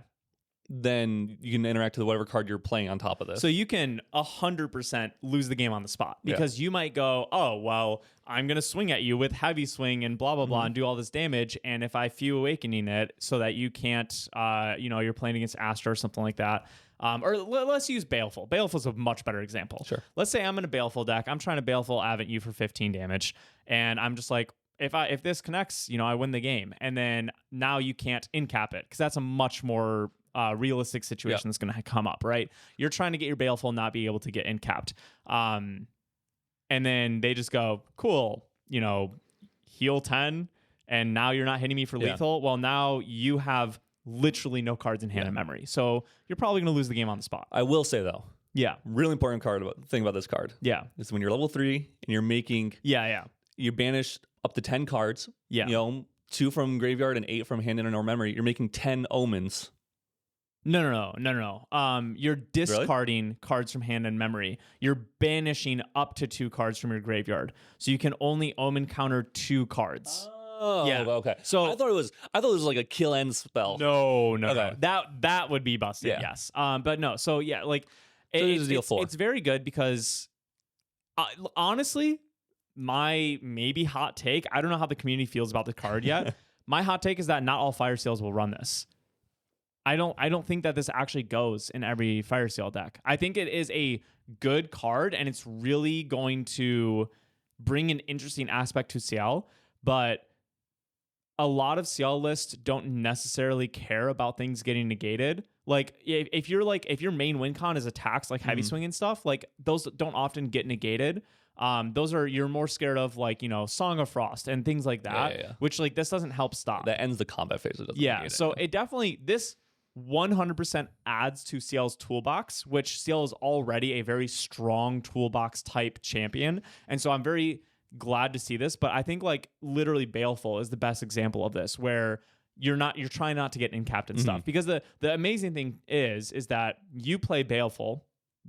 S2: Then you can interact with whatever card you're playing on top of this.
S1: So you can 100% lose the game on the spot because you might go, oh, well, I'm going to swing at you with heavy swing and blah, blah, blah and do all this damage. And if I Few Awakening it so that you can't, you're playing against Astra or something like that. Or let's use Baleful. Baleful is a much better example.
S2: Sure.
S1: Let's say I'm in a Baleful deck. I'm trying to Baleful Avent you for 15 damage. And I'm just like, if this connects, I win the game. And then now you can't incap it because that's a much more realistic situation that's going to come up, right? You're trying to get your Baleful, not be able to get incapped. And then they just go, cool, heal 10, and now you're not hitting me for lethal. Well, now you have literally no cards in hand and memory. So you're probably going to lose the game on the spot.
S2: I will say, though,
S1: yeah,
S2: really important thing about this card.
S1: Yeah.
S2: Is when you're level 3 and you're making... You banish up to 10 cards. Yeah. 2 from graveyard and 8 from hand and or memory. You're making 10 omens.
S1: No. You're discarding cards from hand and memory. You're banishing up to 2 cards from your graveyard, so you can only omen counter 2 cards.
S2: Oh, yeah. Okay. So I thought it was like a kill end spell.
S1: No. Okay. That would be busted. Yeah. Yes. But no. So yeah, like it's very good because honestly, my maybe hot take. I don't know how the community feels about the card yet. My hot take is that not all Fire Seals will run this. I don't think that this actually goes in every Fire Seal deck. I think it is a good card and it's really going to bring an interesting aspect to CL, but a lot of CL lists don't necessarily care about things getting negated. Like if your main win con is attacks like heavy swing and stuff, like those don't often get negated. Those are you're more scared of like Song of Frost and things like that, which like this doesn't help stop.
S2: That ends the combat phase.
S1: So it definitely this 100% adds to CL's toolbox, which CL is already a very strong toolbox type champion, and so I'm very glad to see this. But I think like literally Baleful is the best example of this, where you're trying not to get incapped and stuff, because the amazing thing is that you play Baleful,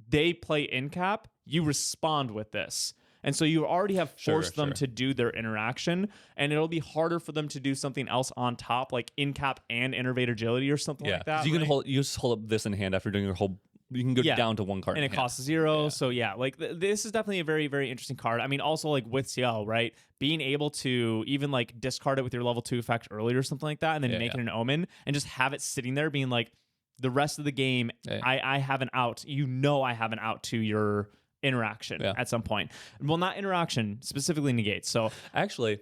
S1: they play incap, you respond with this. And so you already have forced them to do their interaction, and it'll be harder for them to do something else on top, like incap and Innervate Agility or something like that.
S2: You can just hold up this in hand after doing your whole. You can go down to 1 card,
S1: and it costs 0. Yeah. So like this is definitely a very, very interesting card. I mean, also like with CL, right? Being able to even like discard it with your level 2 effect early or something like that, and then make it an omen, and just have it sitting there, being like, the rest of the game, I have an out. I have an out to your interaction at some point. Well, not interaction, specifically negate. So
S2: actually,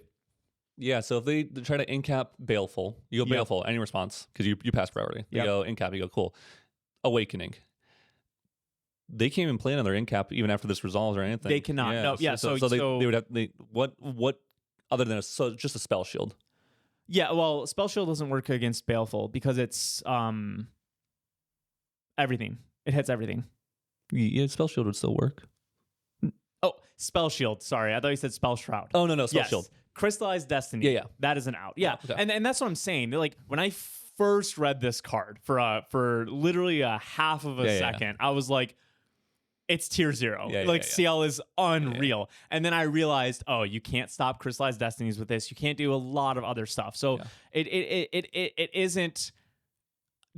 S2: so if they try to incap Baleful, you go Baleful, any response, because you pass priority. You go incap, you go cool. Awakening. they can't even play another incap even after this resolves or anything.
S1: They cannot.
S2: Yeah.
S1: No, yeah.
S2: So they would have what other than just a spell shield.
S1: Yeah, well, spell shield doesn't work against Baleful because it's everything. It hits everything.
S2: Yeah, spell shield would still work.
S1: Oh, spell shield. Sorry, I thought you said spell shroud.
S2: Oh no, spell shield.
S1: Crystallized Destiny.
S2: Yeah.
S1: That is an out. Yeah,
S2: okay.
S1: and that's what I'm saying. Like when I first read this card for literally a half of a second, I was like, it's tier 0. CL is unreal. And then I realized, oh, you can't stop Crystallized Destinies with this. You can't do a lot of other stuff. So it isn't.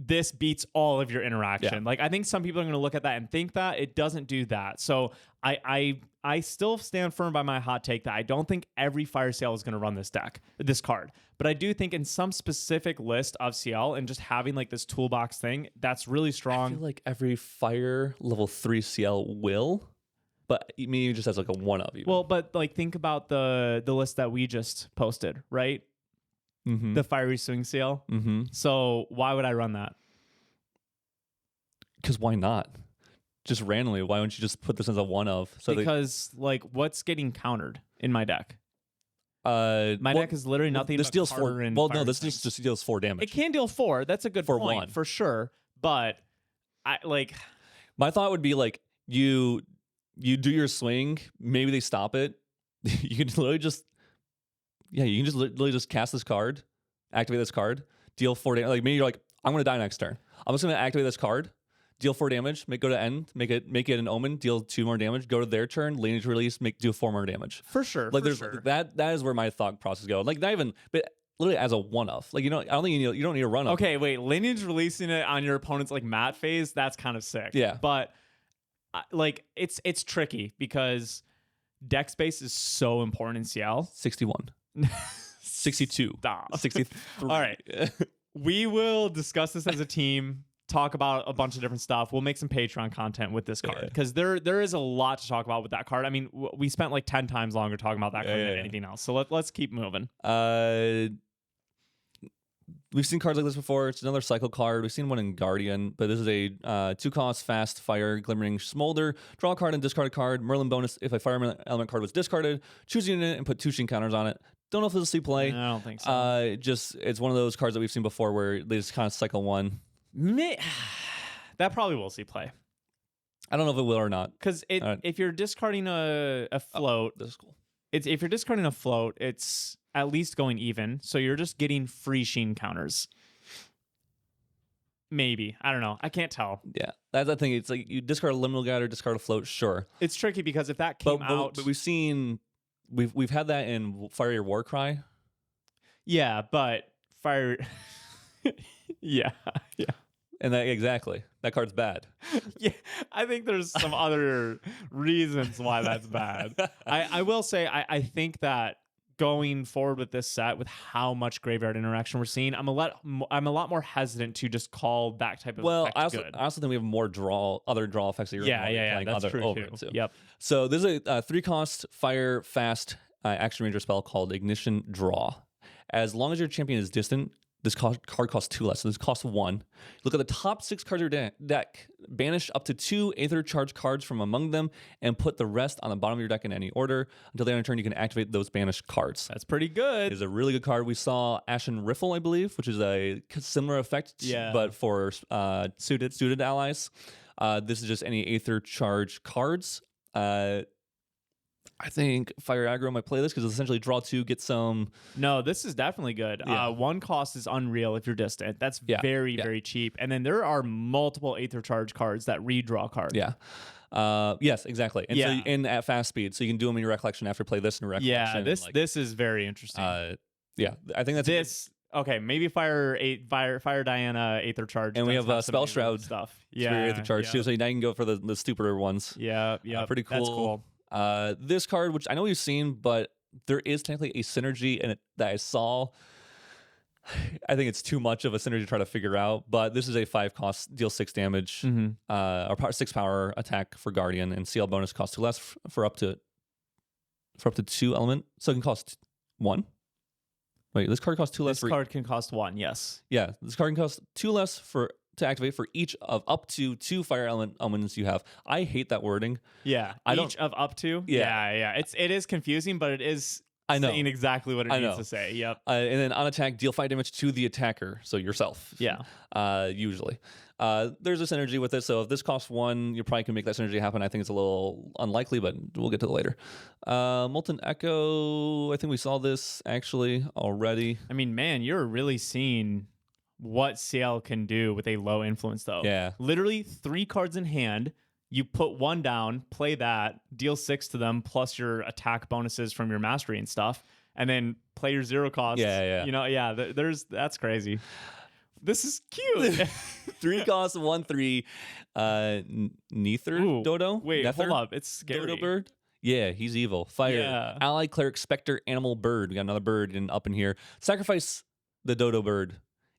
S1: This beats all of your interaction.
S2: Yeah.
S1: Like I think some people are going to look at that and think that it doesn't do that. So I still stand firm by my hot take that I don't think every Fire CL is going to run this card. But I do think in some specific list of CL and just having like this toolbox thing, that's really strong.
S2: I feel like every Fire level 3 CL will, but maybe just as like a one of you.
S1: Well, but like think about the list that we just posted, right?
S2: Mm-hmm.
S1: The Fiery Swing CL.
S2: Mm-hmm.
S1: So why would I run that?
S2: Because why not? Just randomly, why don't you just put this as a one of? So
S1: because like what's getting countered in my deck? My deck is literally nothing.
S2: This
S1: but
S2: deals
S1: Carter
S2: 4.
S1: And
S2: well,
S1: Fire
S2: no, this
S1: Swings.
S2: just deals 4 damage.
S1: It can deal 4. That's a good
S2: for
S1: point
S2: 1
S1: for sure. But I like.
S2: My thought would be like you do your swing. Maybe they stop it. You can literally just. Yeah, you can just literally just cast this card, activate this card, deal 4 damage. Like maybe you're like, I'm gonna die next turn. I'm just gonna activate this card, deal 4 damage, go to end, make it an omen, deal 2 more damage, go to their turn, lineage release, do 4 more damage.
S1: For sure.
S2: Like
S1: sure.
S2: that is where my thought process goes. Like not even, but literally as a one of. Like I don't think you don't need a run of.
S1: Okay, wait, lineage releasing it on your opponent's like mat phase, that's kind of sick.
S2: Yeah,
S1: but like it's tricky because deck space is so important in CL.
S2: 61. 62.
S1: Stop.
S2: 63.
S1: All right. We will discuss this as a team, talk about a bunch of different stuff. We'll make some Patreon content with this card because there is a lot to talk about with that card. I mean, we spent like 10 times longer talking about that card than anything else. So let's keep moving.
S2: We've seen cards like this before. It's another cycle card. We've seen one in Guardian, but this is a 2-cost fast fire glimmering smolder. Draw a card and discard a card. Merlin bonus if a fire element card was discarded. Choose a unit and put 2 sheen counters on it. Don't know if this will see play.
S1: I don't think so.
S2: It's one of those cards that we've seen before where they just kind of cycle one.
S1: That probably will see play.
S2: I don't know if it will or not.
S1: Because if you're discarding a float,
S2: this is cool.
S1: If you're discarding a float, it's at least going even. So you're just getting free sheen counters. Maybe. I don't know. I can't tell.
S2: Yeah. That's the thing. It's like you discard a liminal guide or discard a float, sure.
S1: It's tricky because if that came out...
S2: But we've seen... We've had that in Fire Your Warcry.
S1: Yeah, but Fire... yeah.
S2: And exactly. That card's bad.
S1: Yeah, I think there's some other reasons why that's bad. I will say, I think that going forward with this set, with how much graveyard interaction we're seeing, I'm a lot more hesitant to just call that type of effect good.
S2: I also think we have more other draw effects that you're
S1: playing that's
S2: other
S1: true
S2: over
S1: too.
S2: too.
S1: Yep.
S2: So there's a 3-cost fire fast action ranger spell called Ignition Draw. As long as your champion is distant, this card costs 2 less. So this costs 1. Look at the top 6 cards of your deck. Banish up to 2 Aether Charge cards from among them and put the rest on the bottom of your deck in any order. Until the end of turn, you can activate those banished cards.
S1: That's pretty good.
S2: It's a really good card. We saw Ashen Riffle, I believe, which is a similar effect, but for suited allies. This is just any Aether Charge cards. I think Fire Aggro might play this because essentially draw 2, get some.
S1: No, this is definitely good.
S2: Yeah.
S1: 1 cost is unreal if you're distant. That's very cheap. And then there are multiple Aether Charge cards that redraw cards.
S2: Yeah. Yes, exactly. And so at fast speed, so you can do them in your recollection after play this in your recollection.
S1: Yeah, this is very interesting.
S2: Yeah, I think that's
S1: this. Okay, maybe Fire Diana Aether Charge,
S2: and we have Spell Shroud
S1: stuff.
S2: Yeah, Aether Charge too. So now you can go for the stupider ones.
S1: Yeah,
S2: pretty cool.
S1: That's cool.
S2: This card, which I know you've seen, but there is technically a synergy in it that I saw. I think it's too much of a synergy to try to figure out, but this is a 5-cost, deal 6 damage, or 6 power attack for Guardian, and CL bonus costs 2 less for up to 2 element, so it can cost 1. Wait, this card costs 2 less.
S1: This card can cost 1, yes.
S2: Yeah, this card can cost 2 less to activate for each of up to 2 fire element elements you have. I hate that wording.
S1: Yeah, each of up to. Yeah. It is confusing, but it is saying exactly what it needs to say. Yep.
S2: And then on attack, deal 5 damage to the attacker, so yourself.
S1: Yeah.
S2: Usually. There's a synergy with it, so if this costs 1, you probably can make that synergy happen. I think it's a little unlikely, but we'll get to it later. Molten Echo, I think we saw this actually already.
S1: I mean, man, you're really seeing what CL can do with a low influence, though.
S2: Yeah.
S1: Literally 3 cards in hand. You put 1 down, play that, deal 6 to them, plus your attack bonuses from your mastery and stuff, and then play your 0 costs.
S2: Yeah.
S1: You know, that's crazy. This is cute.
S2: 3 costs, 1/3. Neither Dodo.
S1: Wait,
S2: Nether?
S1: hold up. It's scary.
S2: Dodo bird. Yeah, he's evil. Fire.
S1: Yeah.
S2: Ally, cleric, specter, animal, bird. We got another bird up in here. Sacrifice the Dodo bird.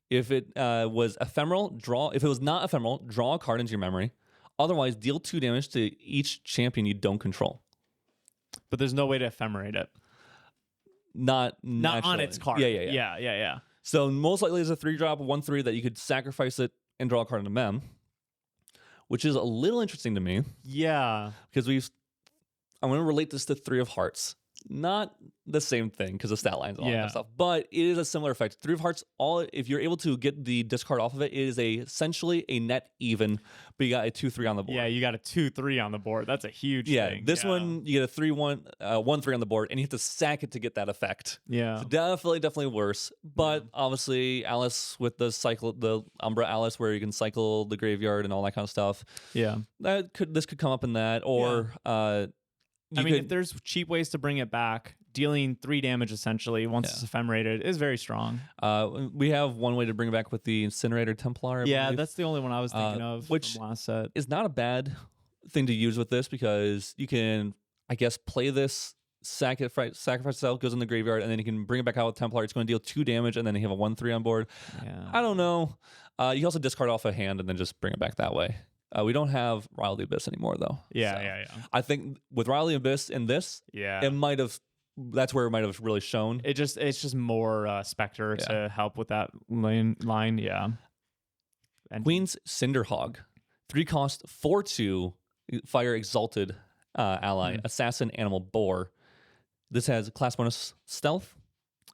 S2: If it was ephemeral, draw. If it was not ephemeral, draw a card into your memory. Otherwise, deal 2 damage to each champion you don't control.
S1: But there's no way to ephemerate it.
S2: Not
S1: on its card.
S2: Yeah. So most likely it's a 3-drop, 1/3 that you could sacrifice it and draw a card into mem, which is a little interesting to me.
S1: Yeah.
S2: Because I'm going to relate this to 3 of Hearts. Not the same thing because of stat lines and all that stuff, but it is a similar effect. 3 of Hearts, if you're able to get the discard off of it, it is essentially a net even, but you got a 2/3 on the board.
S1: Yeah, you got a 2/3 on the board. That's a huge thing.
S2: This one, you get a 3/1, 1/3 on the board, and you have to sack it to get that effect.
S1: Yeah.
S2: So definitely worse. But obviously, Alice with the Umbra Alice, where you can cycle the graveyard and all that kind of stuff.
S1: Yeah.
S2: This could come up in that, or
S1: if there's cheap ways to bring it back, dealing 3 damage essentially once it's ephemerated is very strong.
S2: We have one way to bring it back with the Incinerator Templar. I believe.
S1: That's the only one I was thinking of,
S2: which
S1: from last set.
S2: Is not a bad thing to use with this because you can, I guess, play this, sacrifice itself, goes in the graveyard, and then you can bring it back out with Templar. It's going to deal 2 damage, and then you have a 1/3 on board.
S1: Yeah.
S2: I don't know. You can also discard off a hand and then just bring it back that way. We don't have Rile the Abyss anymore, though.
S1: Yeah.
S2: I think with Rile the Abyss in this, it might have. That's where it might have really shown.
S1: It's just more Spectre to help with that line. Yeah.
S2: And Queen's Cinderhog, 3 cost, 4/2, fire exalted ally, assassin, animal, boar. This has class bonus stealth,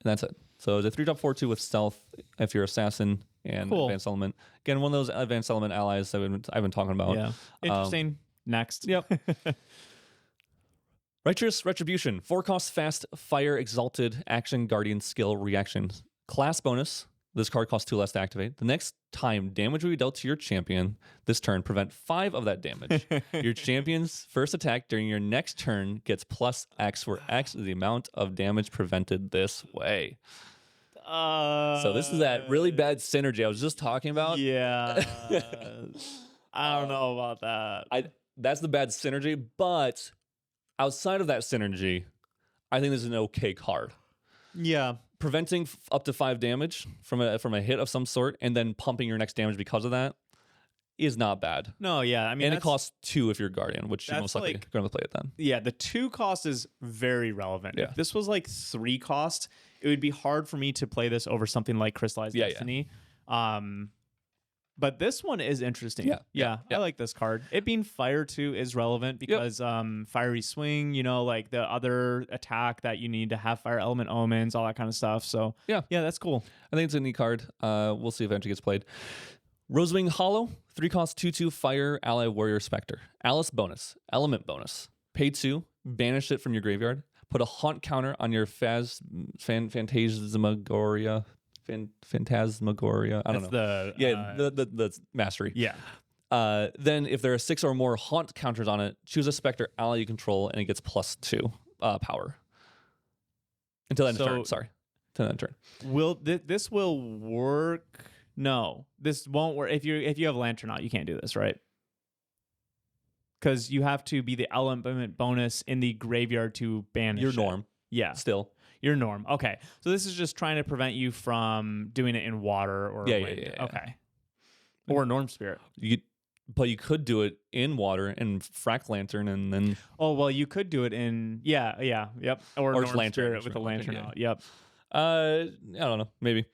S2: and that's it. So it's a 3-drop 4/2 with stealth if you're assassin and advanced element. Again, one of those advanced element allies that I've been talking about.
S1: Yeah. Interesting. Next.
S2: Yep. Righteous Retribution, 4 cost fast, fire exalted, action, guardian, skill, reaction. Class bonus. This card costs 2 less to activate. The next time damage will be dealt to your champion this turn, prevent 5 of that damage. Your champion's first attack during your next turn gets plus X, where X is the amount of damage prevented this way. So this is that really bad synergy I was just talking about.
S1: Yeah. I don't know about that.
S2: That's the bad synergy, but outside of that synergy, I think this is an okay card.
S1: Yeah.
S2: Preventing up to 5 damage from a hit of some sort, and then pumping your next damage because of that is not bad.
S1: No, yeah. I mean,
S2: and it costs 2 if you're Guardian, which you're most likely going to play it then.
S1: Yeah, the 2 cost is very relevant. If this was like 3 cost, it would be hard for me to play this over something like Crystallized Destiny. But this one is interesting. Yeah. I like this card. It being fire too is relevant because fiery swing, like the other attack that you need to have fire element omens, all that kind of stuff. So yeah, that's cool.
S2: I think it's a neat card. We'll see if it eventually gets played. Rosewing Hollow, 3 cost 2/2 fire ally warrior specter. Alice bonus, element bonus. Pay 2, banish it from your graveyard. Put a haunt counter on your Phantasmagoria. Phantasmagoria. I don't know. The mastery.
S1: Yeah.
S2: Then if there are 6 or more haunt counters on it, choose a specter ally you control, and it gets +2 power until end of turn. Sorry, until end of turn.
S1: Will this will work? No, this won't work. If you have Lantern out, you can't do this, right? Because you have to be the element bonus in the graveyard to banish
S2: your norm.
S1: Yeah,
S2: still.
S1: Your norm. Okay. So this is just trying to prevent you from doing it in water or wind. Okay. Or Norm Spirit.
S2: But you could do it in water and Frack Lantern and then...
S1: Oh, well, you could do it in... Yeah. Yep. Or Norm
S2: Lantern,
S1: Spirit with the lantern out. Yep.
S2: I don't know. Maybe.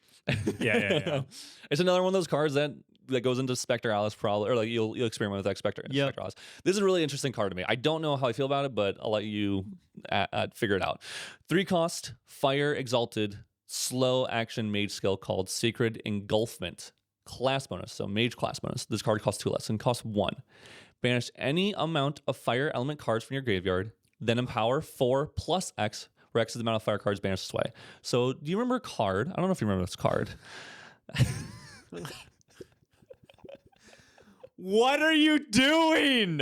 S1: Yeah.
S2: It's another one of those cards that that goes into Spectralis probably, or like you'll experiment with Spectralis. This is a really interesting card to me. I don't know how I feel about it, but I'll let you figure it out. 3 cost, Fire Exalted, slow action mage skill called Sacred Engulfment. Class bonus, so mage class bonus. This card costs 2 less and costs 1. Banish any amount of fire element cards from your graveyard, then empower 4 plus X, where X is the amount of fire cards banished this way. So do you remember a card? I don't know if you remember this card.
S1: What are you doing?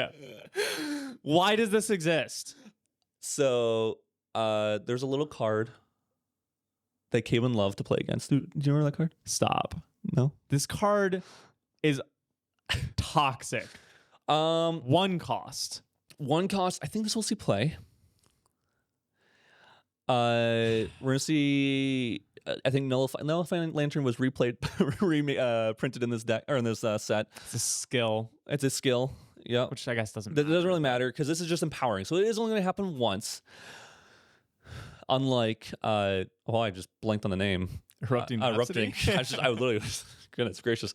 S1: Why does this exist?
S2: So there's a little card that Caitlin loved to play against. Do you remember that card?
S1: Stop.
S2: No.
S1: This card is toxic. 1 cost.
S2: 1 cost. I think this will see play. We're gonna see. I think Nullifying Lantern was printed in this deck or in this set.
S1: It's a skill.
S2: It's a skill. Yeah,
S1: which I guess doesn't.
S2: That doesn't really matter because this is just empowering. So it is only going to happen once. Unlike, I just blanked on the name.
S1: Erupting.
S2: I literally, goodness gracious.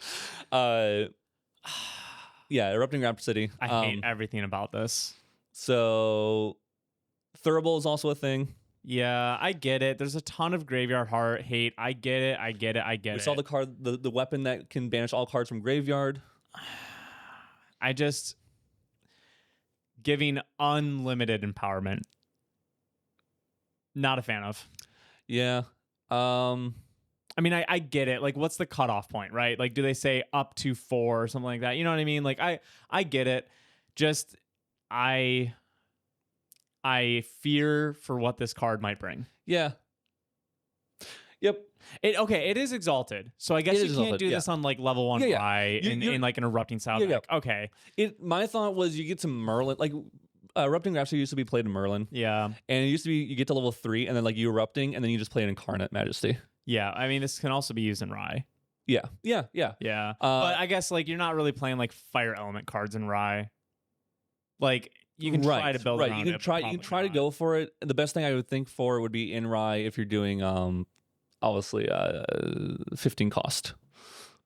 S2: Yeah, Erupting Rhapsody.
S1: I hate everything about this.
S2: So, Thurible is also a thing.
S1: Yeah, I get it. There's a ton of graveyard hate. I get it.
S2: We saw the card, the weapon that can banish all cards from graveyard.
S1: I just giving unlimited empowerment. Not a fan of.
S2: Yeah.
S1: I mean, I get it. Like, what's the cutoff point, right? Like, do they say up to 4 or something like that? You know what I mean? Like, I get it. Just I fear for what this card might bring.
S2: Yeah. Yep.
S1: It is exalted. So I guess you can't do this on like level 1 Rye in like an erupting style deck. Okay.
S2: My thought was you get to Merlin, like Erupting Rhapsody used to be played in Merlin.
S1: Yeah.
S2: And it used to be you get to level 3 and then like you erupting and then you just play an Incarnate Majesty.
S1: Yeah. I mean, this can also be used in Rye.
S2: Yeah.
S1: But I guess like you're not really playing like fire element cards in Rye. Like you can try to build around
S2: it. You can try to go for it. The best thing I would think for would be in Rye if you're doing obviously 15 cost.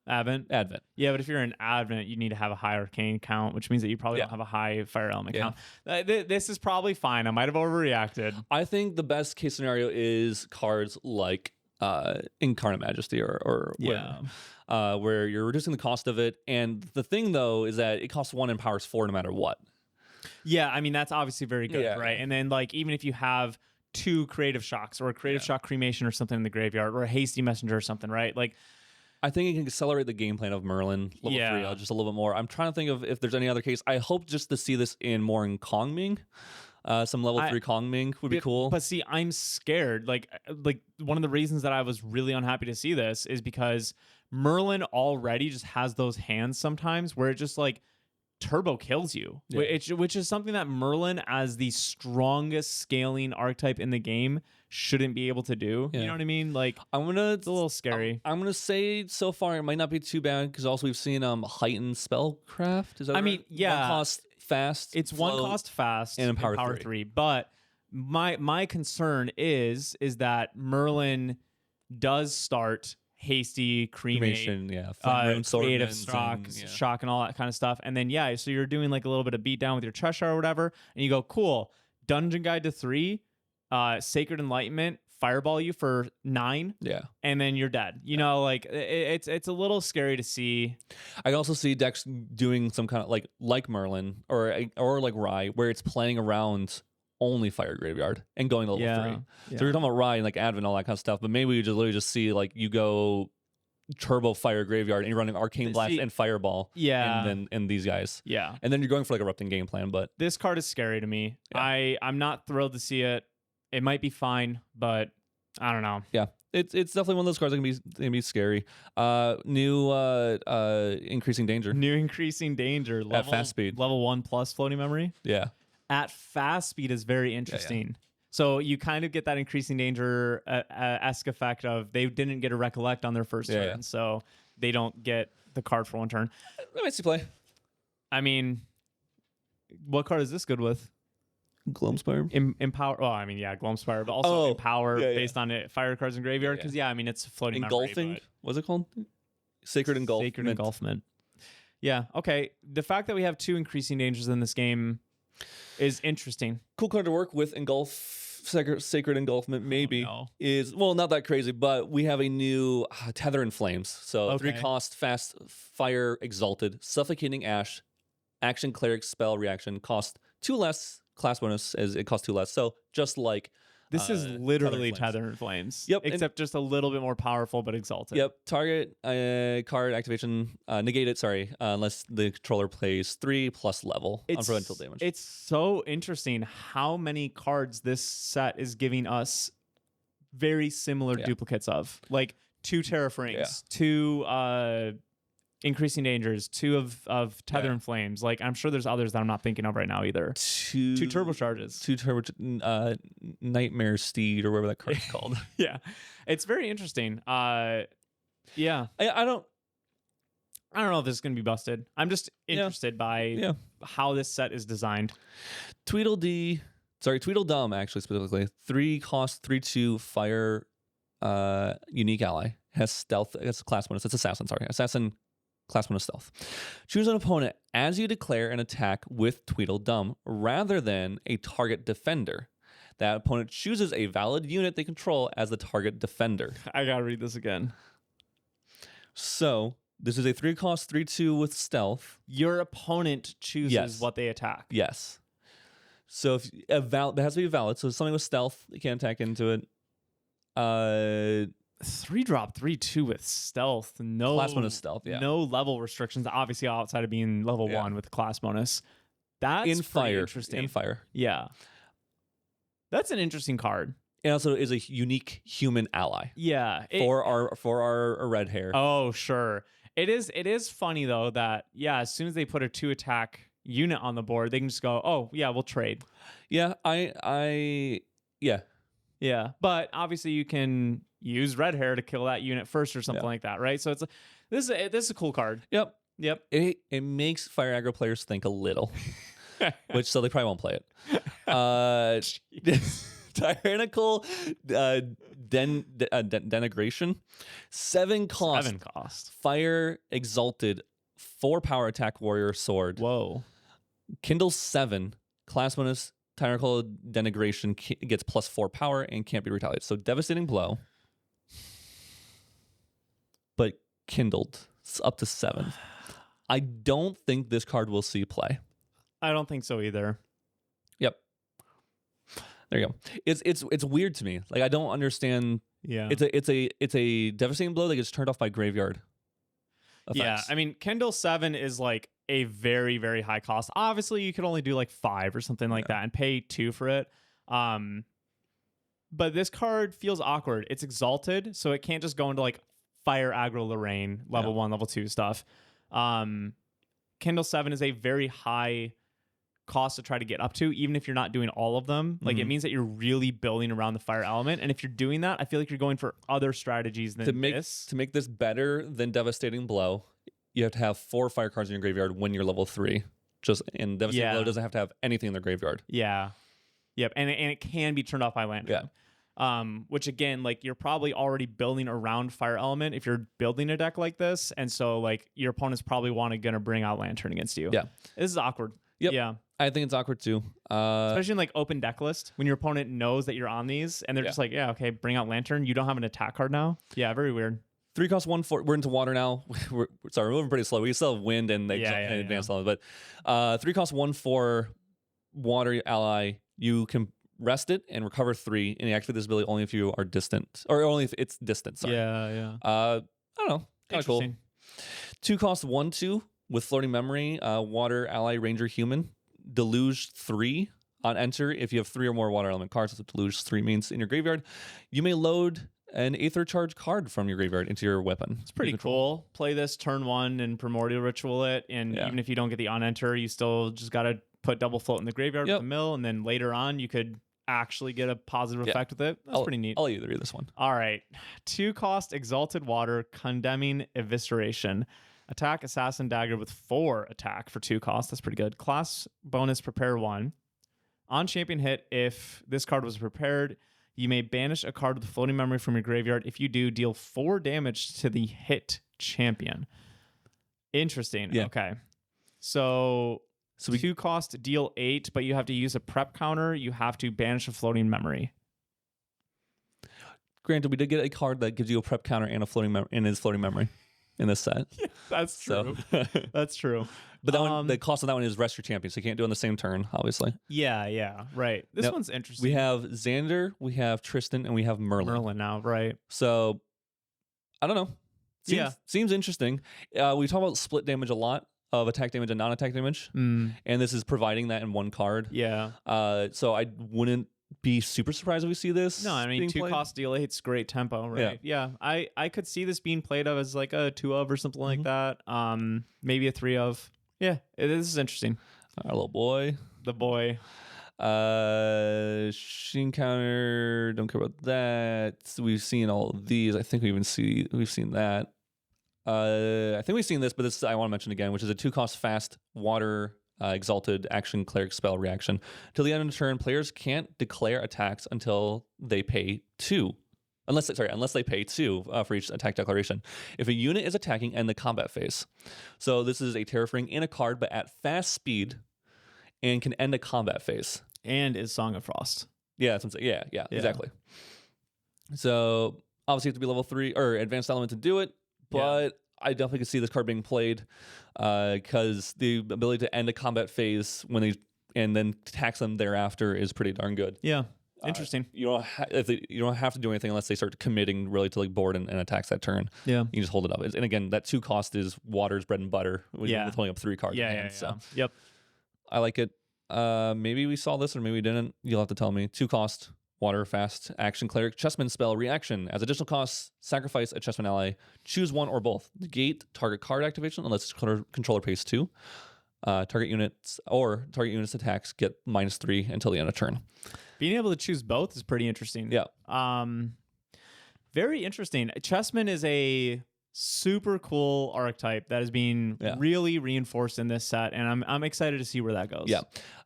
S1: Advent. Yeah, but if you're an Advent, you need to have a high arcane count, which means that you probably don't have a high fire element count. This is probably fine. I might have overreacted.
S2: I think the best case scenario is cards like Incarnate Majesty or where you're reducing the cost of it. And the thing though is that it costs 1 and powers 4 no matter what.
S1: Yeah, I mean that's obviously very good, right? And then like even if you have 2 creative shocks or a creative shock cremation or something in the graveyard or a hasty messenger or something, right? Like
S2: I think it can accelerate the game plan of Merlin level 3 just a little bit more. I'm trying to think of if there's any other case. I hope just to see this in more in Kongming. Some level 3 Kongming would be cool.
S1: But see, I'm scared. Like one of the reasons that I was really unhappy to see this is because Merlin already just has those hands sometimes where it just like turbo kills you, which is something that Merlin, as the strongest scaling archetype in the game, shouldn't be able to do. You know what I mean? Like, it's a little scary.
S2: I'm gonna say so far it might not be too bad because also we've seen heightened spellcraft. Is that right?
S1: mean, yeah,
S2: 1 cost fast.
S1: It's 1 cost fast
S2: and power
S1: 3. But my concern is that Merlin does start hasty cremation, creative shock and all that kind of stuff, and then so you're doing like a little bit of beatdown with your Cheshire or whatever, and you go cool dungeon guide to 3, sacred enlightenment, fireball you for 9, and then you're dead. You know, like it's a little scary to see.
S2: I also see decks doing some kind of like Merlin or like Rye where it's playing around only fire graveyard and going to level 3. So you're talking about Rye and like Advent and all that kind of stuff, but maybe we just literally just see like you go turbo fire graveyard and you're running Arcane Blast and Fireball. And these guys. And then you're going for like erupting game plan. But
S1: this card is scary to me. I'm not thrilled to see it. It might be fine, but I don't know.
S2: It's definitely one of those cards that can be scary. New increasing danger.
S1: Level,
S2: at fast speed.
S1: Level 1 plus floating memory. At fast speed is very interesting. So you kind of get that increasing danger esque effect of they didn't get a recollect on their first turn, so they don't get the card for 1 turn.
S2: That makes you play.
S1: I mean, what card is this good with?
S2: Gloamspire?
S1: Empower. Well, I mean, Gloamspire, but also Empower based on it, fire cards in graveyard. Because I mean, it's floating
S2: Engulfing.
S1: memory,
S2: What's it called? Sacred Engulfment.
S1: Sacred Engulfment. Yeah. Okay. The fact that we have 2 increasing dangers in this game is interesting.
S2: Cool card to work with. Sacred Engulfment maybe is, well, not that crazy, but we have a new Tether in Flames. So 3 cost, fast, fire, exalted, suffocating ash, action, cleric, spell, reaction, cost 2 less, class bonus as it costs 2 less. So just like
S1: this is literally Tether in Flames.
S2: Yep.
S1: Except just a little bit more powerful, but exalted.
S2: Yep. Target card activation, negate it, unless the controller plays 3 plus level on preventable damage.
S1: It's so interesting how many cards this set is giving us very similar duplicates of. Like 2 Terra Frames, 2 increasing dangers, 2 of Tether and Flames. Like, I'm sure there's others that I'm not thinking of right now either. 2 turbocharges.
S2: 2 Nightmare Steed or whatever that card's called.
S1: Yeah. It's very interesting. Yeah.
S2: I don't
S1: know if this is going to be busted. I'm just interested by how this set is designed.
S2: Tweedledum, actually, specifically. 3 cost, 3/2 fire, unique ally. Has stealth. It's a class bonus. It's Assassin, Assassin, class bonus stealth. Choose an opponent as you declare an attack with Tweedledum rather than a target defender. That opponent chooses a valid unit they control as the target defender.
S1: I gotta read this again.
S2: So this is a 3 cost, 3/2 with stealth.
S1: Your opponent chooses what they attack.
S2: Yes. So if it has to be valid. So something with stealth, you can't attack into it.
S1: 3-drop 3/2 with stealth. No
S2: class bonus stealth. Yeah.
S1: No level restrictions. Obviously, outside of being level 1 with the class bonus. That's
S2: in fire.
S1: Interesting.
S2: In fire.
S1: Yeah. That's an interesting card.
S2: It also is a unique human ally.
S1: Yeah.
S2: For our red hair.
S1: Oh, sure. It is funny though that as soon as they put a 2 attack unit on the board, they can just go, oh yeah, we'll trade.
S2: Yeah.
S1: Yeah. But obviously you can use red hair to kill that unit first or something like that, right? So this is a cool card.
S2: Yep. It makes fire aggro players think a little, so they probably won't play it. Tyrannical denigration, 7 cost.
S1: 7 cost.
S2: Fire exalted, 4 power attack warrior sword.
S1: Whoa.
S2: Kindle 7 class bonus. Tyrannical denigration gets +4 power and can't be retaliated. So devastating blow, but kindled. It's up to 7. I don't think this card will see play.
S1: I don't think so either.
S2: Yep. There you go. It's weird to me. Like, I don't understand.
S1: Yeah.
S2: It's a devastating blow that gets turned off by graveyard effects.
S1: Yeah. I mean, Kindle 7 is like a very, very high cost. Obviously, you could only do like 5 or something like that and pay 2 for it. But this card feels awkward. It's exalted, so it can't just go into like fire aggro Lorraine, level 1, level 2 stuff. Kindle 7 is a very high cost to try to get up to, even if you're not doing all of them. Like, it means that you're really building around the fire element. And if you're doing that, I feel like you're going for other strategies than this.
S2: To make this better than Devastating Blow, you have to have 4 fire cards in your graveyard when you're level 3. And Devastating Blow doesn't have to have anything in their graveyard.
S1: Yeah. Yep. And it can be turned off by Lantern. Yeah. Which again, like, you're probably already building around fire element if you're building a deck like this. And so like your opponent's probably gonna bring out Lantern against you.
S2: Yeah.
S1: This is awkward.
S2: Yep.
S1: Yeah.
S2: I think it's awkward too.
S1: Especially in like open deck list when your opponent knows that you're on these and they're just like, yeah, okay, bring out Lantern. You don't have an attack card now. Yeah, very weird.
S2: 3 cost 1 4. We're into water now. We're moving pretty slow. We still have wind and advanced level, but 3 cost 1 4 water ally. You can rest it and recover 3, and you activate this ability only if you are distant, or only if it's distant. Sorry.
S1: Yeah.
S2: I don't know. Kind of cool. 2 cost 1 2 with floating memory. Water ally ranger human. Deluge 3 on enter. If you have 3 or more water element cards, that's what Deluge 3 means in your graveyard. You may load an Aether Charge card from your graveyard into your weapon.
S1: It's pretty cool. Play this turn 1 and Primordial Ritual it, and even if you don't get the on enter, you still just got to put double float in the graveyard with the mill, and then later on you could actually get a positive effect with it. That's pretty neat.
S2: I'll let you read this one.
S1: All right. 2 cost Exalted Water, Condemning Evisceration. Attack Assassin Dagger with 4 attack for 2 cost. That's pretty good. Class bonus prepare 1. On champion hit, if this card was prepared, you may banish a card with floating memory from your graveyard. If you do, deal 4 damage to the hit champion. Interesting.
S2: Yeah.
S1: Okay. So 2 cost, deal 8, but you have to use a prep counter. You have to banish a floating memory.
S2: Granted, we did get a card that gives you a prep counter and a floating memory in this set.
S1: Yeah, that's true. That's true.
S2: But that one, the cost of that one is rest your champion, so you can't do it on the same turn, obviously.
S1: Yeah, right. This one's interesting.
S2: We have Xander, we have Tristan, and we have Merlin.
S1: Merlin now, right?
S2: So, I don't know. Seems interesting. We talk about split damage a lot of attack damage and non-attack damage, and this is providing that in one card.
S1: Yeah.
S2: So I wouldn't be super surprised if we see this.
S1: No, I mean 2 cost deal 8's great tempo, right? Yeah. I could see this being played of as like a 2 of or something like that. Maybe a 3 of. Yeah, this is interesting.
S2: Our little boy.
S1: The boy.
S2: Sheen counter, don't care about that. We've seen all of these. I think we've seen that. I think we've seen this, but this I want to mention again, which is a 2 cost fast water exalted action cleric spell reaction. Till the end of the turn, players can't declare attacks until they pay 2. Unless they pay 2 for each attack declaration. If a unit is attacking in the combat phase. So this is a terraforming in a card, but at fast speed and can end a combat phase.
S1: And is Song of Frost.
S2: Yeah, that's what I'm saying. Yeah, exactly. So obviously you have to be level 3 or advanced element to do it, but I definitely could see this card being played because the ability to end a combat phase and then tax them thereafter is pretty darn good.
S1: Yeah. Interesting.
S2: You don't have to do anything unless they start committing really to like board and attacks that turn.
S1: Yeah,
S2: you just hold it up. And again, that 2 cost is water's bread and butter. With holding up 3 cards.
S1: So yep,
S2: I like it. Maybe we saw this or maybe we didn't. You'll have to tell me. 2 cost water fast action cleric Chessman spell reaction. As additional costs, sacrifice a Chessman ally. Choose one or both. Negate target card activation unless controller pays 2. Target units attacks get -3 until the end of turn.
S1: Being able to choose both is pretty interesting.
S2: Yeah.
S1: Very interesting. Chessman is a super cool archetype that is being really reinforced in this set, and I'm excited to see where that goes.
S2: Yeah.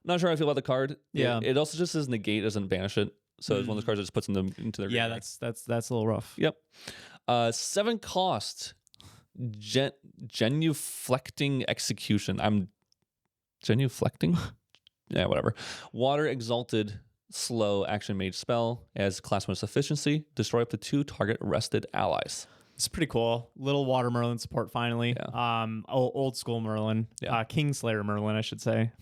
S2: Not sure how I feel about the card.
S1: Yeah.
S2: It also just says negate, doesn't banish it. So it's one of those cards that just puts them into their
S1: graveyard. That's a little rough.
S2: Yep. 7 cost genuflecting execution. I'm genuflecting? Yeah, whatever. Water exalted slow action mage spell as class 1 efficiency. Destroy up to 2 target rested allies.
S1: It's pretty cool. Little water Merlin support finally.
S2: Yeah.
S1: Old school Merlin.
S2: Yeah.
S1: Kingslayer Merlin, I should say.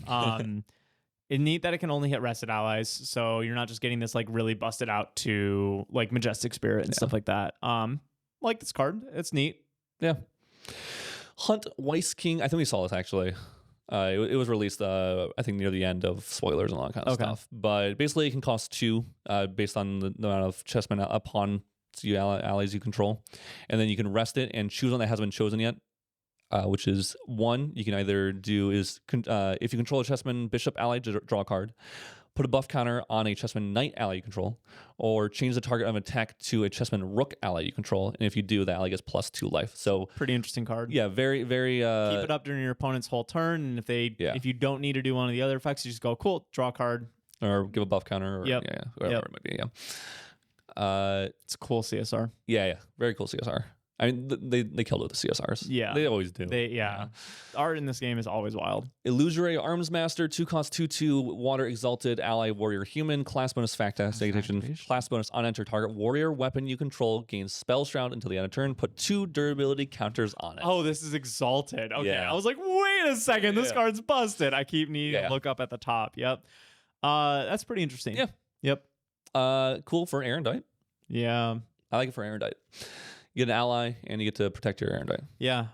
S1: It's neat that it can only hit rested allies, so you're not just getting this like really busted out to like Majestic Spirit and stuff like that. Like this card. It's neat.
S2: Yeah. Hunt Weiss King. I think we saw this actually. It was released, I think, near the end of spoilers and all that kind of stuff. But basically, it can cost 2 based on the amount of Chessman upon allies you control. And then you can rest it and choose one that hasn't been chosen yet, which is 1. You can either do is if you control a Chessman Bishop ally, draw a card. Put a buff counter on a Chessman Knight ally you control, or change the target of an attack to a Chessman Rook ally you control. And if you do, that ally gets +2 life. So
S1: pretty interesting card.
S2: Yeah, very, very.
S1: Keep it up during your opponent's whole turn, and if you don't need to do one of the other effects, you just go cool, draw a card,
S2: or give a buff counter. Or, whatever it might be. Yeah.
S1: It's a cool CSR.
S2: Yeah, very cool CSR. I mean, they killed it with the CSRs.
S1: Yeah.
S2: They always do.
S1: Art in this game is always wild.
S2: Illusory Arms Master, 2 cost 2/2, Water Exalted, Ally, Warrior Human, class bonus activation, class bonus on enter target warrior weapon you control gains Spell Shroud until the end of turn. Put 2 durability counters on it.
S1: Oh, this is Exalted. Okay. I was like, wait a second, this card's busted. I keep needing to look up at the top. Yep. That's pretty interesting.
S2: Yeah.
S1: Yep.
S2: Cool for Erendite.
S1: Yeah.
S2: I like it for Erendite. You get an ally, and you get to protect your Erendite.
S1: Yeah.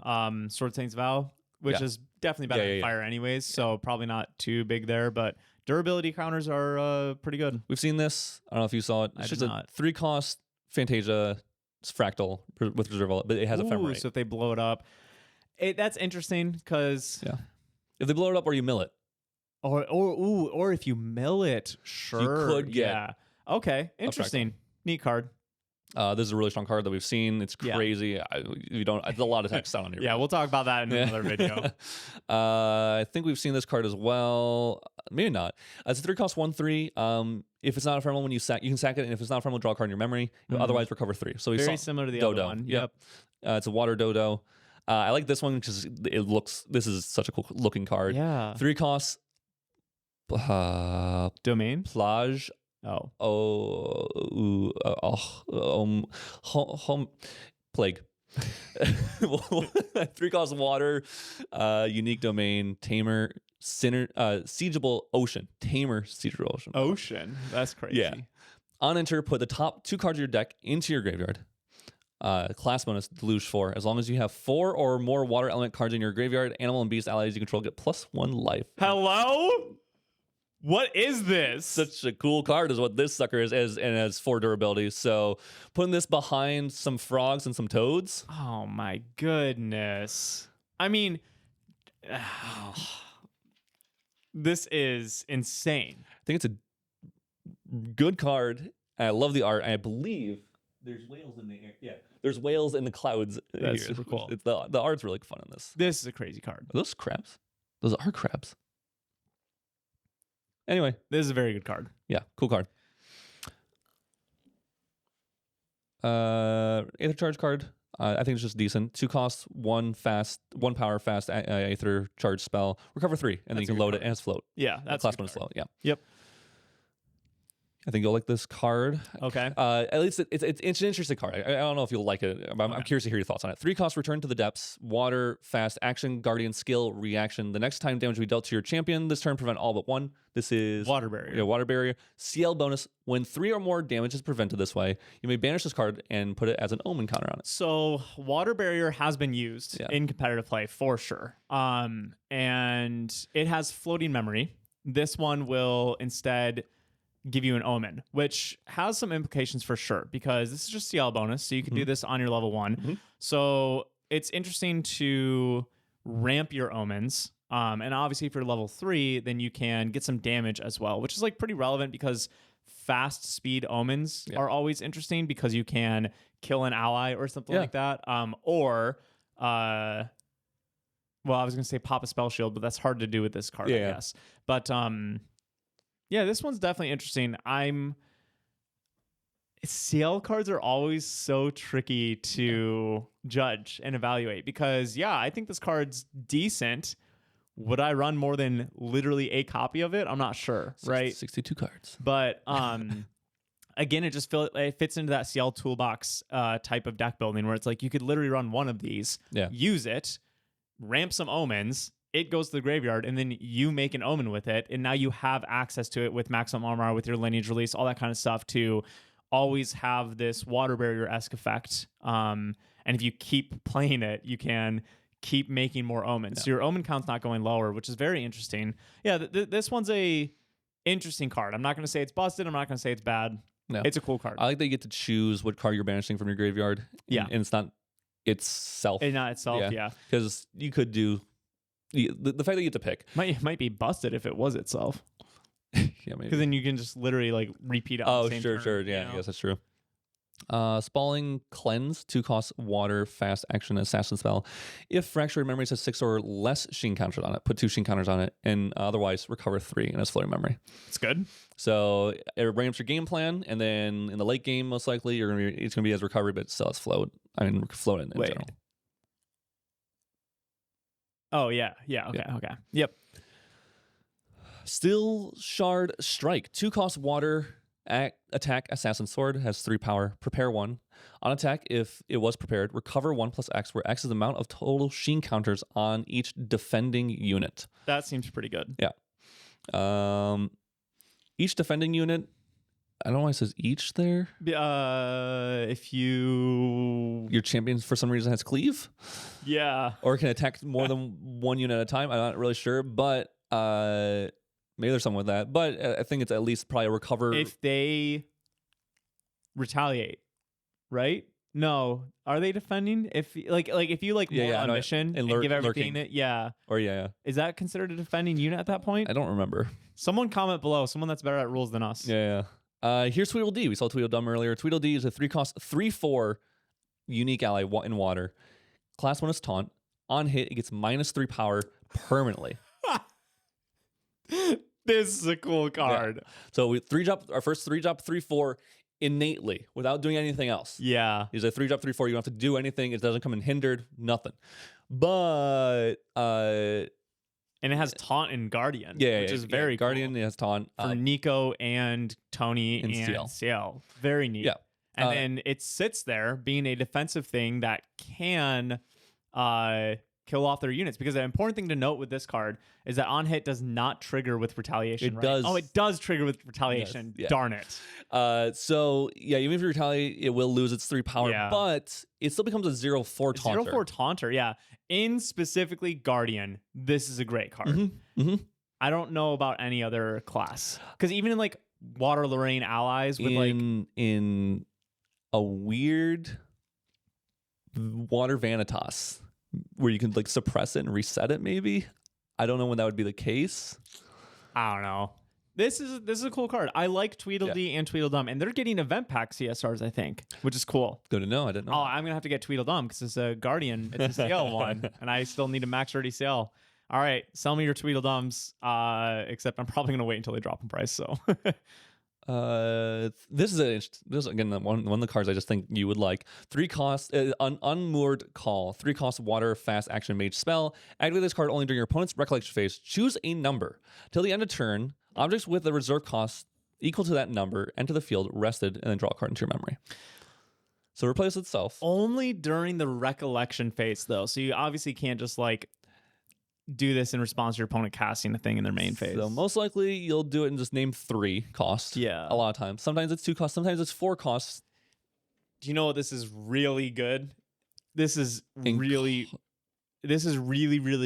S1: Sword Saint's Vow, which is definitely better than Fire anyways, so probably not too big there, but durability counters are pretty good.
S2: We've seen this. I don't know if you saw it. It's just a 3 cost Fantasia Fractal with Reserve, but it has ephemerate.
S1: So if they blow it up. That's interesting because...
S2: Yeah. If they blow it up or you mill it.
S1: Or if you mill it, sure.
S2: You could get...
S1: Yeah. Okay. Interesting. Neat card.
S2: This is a really strong card that we've seen. It's crazy. There's a lot of text on here.
S1: Yeah, we'll talk about that in another video.
S2: I think we've seen this card as well. Maybe not. It's a 3 cost 1/3. If it's not a ephemeral when you can sack it, and if it's not ephemeral, draw a card in your memory. Otherwise, recover 3. So
S1: very similar to the other one.
S2: Yep. It's a water dodo. I like this one because this is such a cool looking card.
S1: Yeah.
S2: 3 costs.
S1: Domain?
S2: Plage. Plague. 3 costs water, unique domain, tamer, siegeable ocean. Tamer, siegeable ocean.
S1: Ocean. That's crazy.
S2: Yeah. On enter, put the top 2 cards of your deck into your graveyard. Class bonus, Deluge 4. As long as you have 4 or more water element cards in your graveyard, animal and beast allies you control get +1 life.
S1: Hello? What is this?
S2: Such a cool card is what this sucker is, and has 4 durability. So putting this behind some frogs and some toads.
S1: Oh my goodness. I mean, this is insane.
S2: I think it's a good card. I love the art. I believe there's whales in the air. Yeah, there's whales in the clouds.
S1: That's super cool.
S2: It's the art's really fun on this.
S1: This is a crazy card.
S2: Are those crabs? Those are crabs. Anyway,
S1: this is a very good card.
S2: Yeah, cool card. Aether Charge card. I think it's just decent. 2 costs, 1 power, fast Aether Charge spell. Recover 3, and then you can load it and it's float.
S1: Yeah, that's
S2: class bonus float. Yeah.
S1: Yep.
S2: I think you'll like this card.
S1: Okay.
S2: At least it's an interesting card. I don't know if you'll like it. I'm curious to hear your thoughts on it. 3 costs, return to the depths. Water, fast, action, guardian, skill, reaction. The next time damage will be dealt to your champion this turn, prevent all but 1. This is
S1: water barrier.
S2: Yeah, water barrier. CL bonus. When 3 or more damage is prevented this way, you may banish this card and put it as an omen counter on it.
S1: So water barrier has been used in competitive play for sure. And it has floating memory. This one will instead give you an omen, which has some implications for sure, because this is just CL bonus, so you can do this on your level 1. So it's interesting to ramp your omens, and obviously if you're level 3, then you can get some damage as well, which is like pretty relevant because fast speed omens are always interesting because you can kill an ally or something like that, well, I was gonna say pop a spell shield, but that's hard to do with this card, I guess. But yeah, this one's definitely interesting. CL cards are always so tricky to judge and evaluate because, I think this card's decent. Would I run more than literally a copy of it? I'm not sure, right?
S2: 62 cards.
S1: But again, it just it fits into that CL toolbox type of deck building where it's like you could literally run one of these, use it, ramp some omens, it goes to the graveyard, and then you make an omen with it, and now you have access to it with maximum armor, with your lineage release, all that kind of stuff to always have this water barrier-esque effect. And if you keep playing it, you can keep making more omens. So your omen count's not going lower, which is very interesting. Yeah, this one's a interesting card. I'm not going to say it's busted. I'm not going to say it's bad. No. It's a cool card.
S2: I like that you get to choose what card you're banishing from your graveyard.
S1: Yeah.
S2: And it's not itself.
S1: It's not itself,
S2: Because you could do... The fact that you get to pick
S1: might be busted if it was itself.
S2: Yeah,
S1: because then you can just literally like repeat it. On the same turn,
S2: sure, yeah, I guess that's true. Spalling Cleanse, 2 costs, water, fast action, assassin spell. If Fractured Memories has 6 or less sheen counters on it, put 2 sheen counters on it, and otherwise recover 3 in its floating memory.
S1: It's good.
S2: So it ramps your game plan, and then in the late game, most likely it's gonna be as recovery, but still as float. I mean, float in general.
S1: Oh, yeah. Okay. Yep.
S2: Still Shard Strike. 2 costs, water, attack, Assassin Sword, has 3 power. Prepare 1. On attack, if it was prepared, recover 1 plus X, where X is the amount of total sheen counters on each defending unit.
S1: That seems pretty good.
S2: Yeah. Each defending unit, I don't know why it says each there.
S1: If your
S2: champion for some reason has cleave.
S1: Yeah.
S2: Or can attack more than 1 unit at a time. I'm not really sure, but maybe there's something with that. But I think it's at least probably a recover.
S1: If they retaliate, right? No. Are they defending? If if you on mission and give everything is that considered a defending unit at that point?
S2: I don't remember.
S1: Someone comment below. Someone that's better at rules than us.
S2: Yeah. Here's Tweedledee. We saw Tweedledum earlier. Tweedledee is a 3 cost, 3/4 unique ally in water. Class 1 is taunt. On hit, it gets -3 power permanently.
S1: This is a cool card.
S2: Yeah. So we our first 3-drop 3/4 innately without doing anything else.
S1: Yeah.
S2: He's a 3-drop 3/4. You don't have to do anything. It doesn't come in hindered, nothing. But
S1: and it has taunt and guardian, which is very
S2: Guardian.
S1: cool.
S2: It has taunt
S1: for Nico and Tony and CL. Very neat.
S2: Yeah.
S1: And then it sits there being a defensive thing that can kill off their units. Because the important thing to note with this card is that on hit does not trigger with retaliation.
S2: It does.
S1: Oh, it does trigger with retaliation.
S2: Yes, yeah.
S1: Darn it.
S2: So yeah, even if you retaliate, it will lose its 3 power, but it still becomes a 0/4 taunter.
S1: 0/4 taunter, yeah. In specifically Guardian, this is a great card. I don't know about any other class. Because even in like Water Lorraine allies with
S2: in a weird Water Vanitas where you can like suppress it and reset it, maybe. I don't know when that would be the case.
S1: I don't know. This is a cool card. I like Tweedledee and Tweedledum, and they're getting event pack CSRs, I think, which is cool.
S2: Good to know. I didn't know.
S1: Oh, I'm gonna have to get Tweedledum because it's a Guardian. It's a CL one, and I still need a max ready CL. All right, sell me your Tweedledums. Except I'm probably gonna wait until they drop in price. So.
S2: This is again one of the cards I just think you would like. 3 cost, unmoored call. 3 cost water fast action mage spell. Activate this card only during your opponent's recollection phase. Choose a number. Till the end of turn, objects with a reserve cost equal to that number enter the field rested and then draw a card into your memory. So replace itself.
S1: Only during the recollection phase though. So you obviously can't just like do this in response to your opponent casting a thing in their main phase.
S2: So most likely you'll do it and just name 3 cost.
S1: Yeah.
S2: A lot of times. Sometimes it's 2 costs. Sometimes it's 4 costs.
S1: Do you know what this is really good? This is really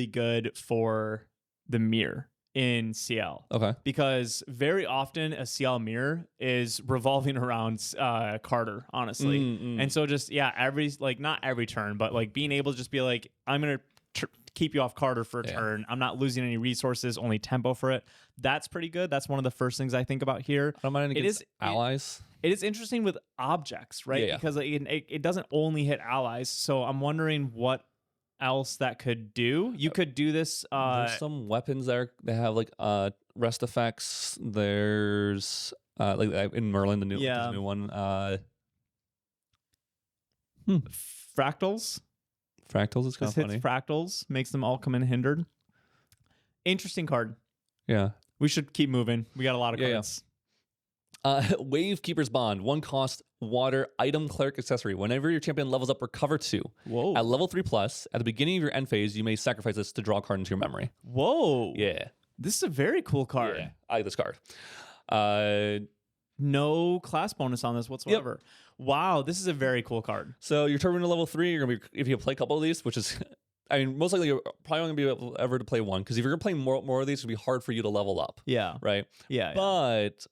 S1: good for the mirror in CL.
S2: Okay.
S1: Because very often a CL mirror is revolving around Carter, honestly. And so just, not every turn, but like being able to just be like, I'm going to keep you off Carter for a turn. I'm not losing any resources, only tempo for it. That's pretty good. That's one of the first things I think about here.
S2: I don't mind against allies.
S1: It is interesting with objects, right? Because it doesn't only hit allies. So I'm wondering what else that could do. You could do this.
S2: There's some weapons that have like rest effects. There's like in Merlin, the new one.
S1: Fractals.
S2: Fractals is kind of funny.
S1: Fractals makes them all come in hindered. Interesting card.
S2: Yeah.
S1: We should keep moving. We got a lot of cards.
S2: Wave Keeper's Bond. 1 cost water item cleric accessory. Whenever your champion levels up, recover 2.
S1: Whoa.
S2: At level 3+, at the beginning of your end phase, you may sacrifice this to draw a card into your memory.
S1: Whoa.
S2: Yeah.
S1: This is a very cool card.
S2: Yeah. I like this card.
S1: No class bonus on this whatsoever. Yep. Wow, this is a very cool card.
S2: So you're turning to level 3. You're gonna be, if you play a couple of these, which is, I mean, most likely you're probably only gonna be able ever to play 1, because if you're gonna play more of these, it'll be hard for you to level up.
S1: Yeah.
S2: Right.
S1: Yeah.
S2: But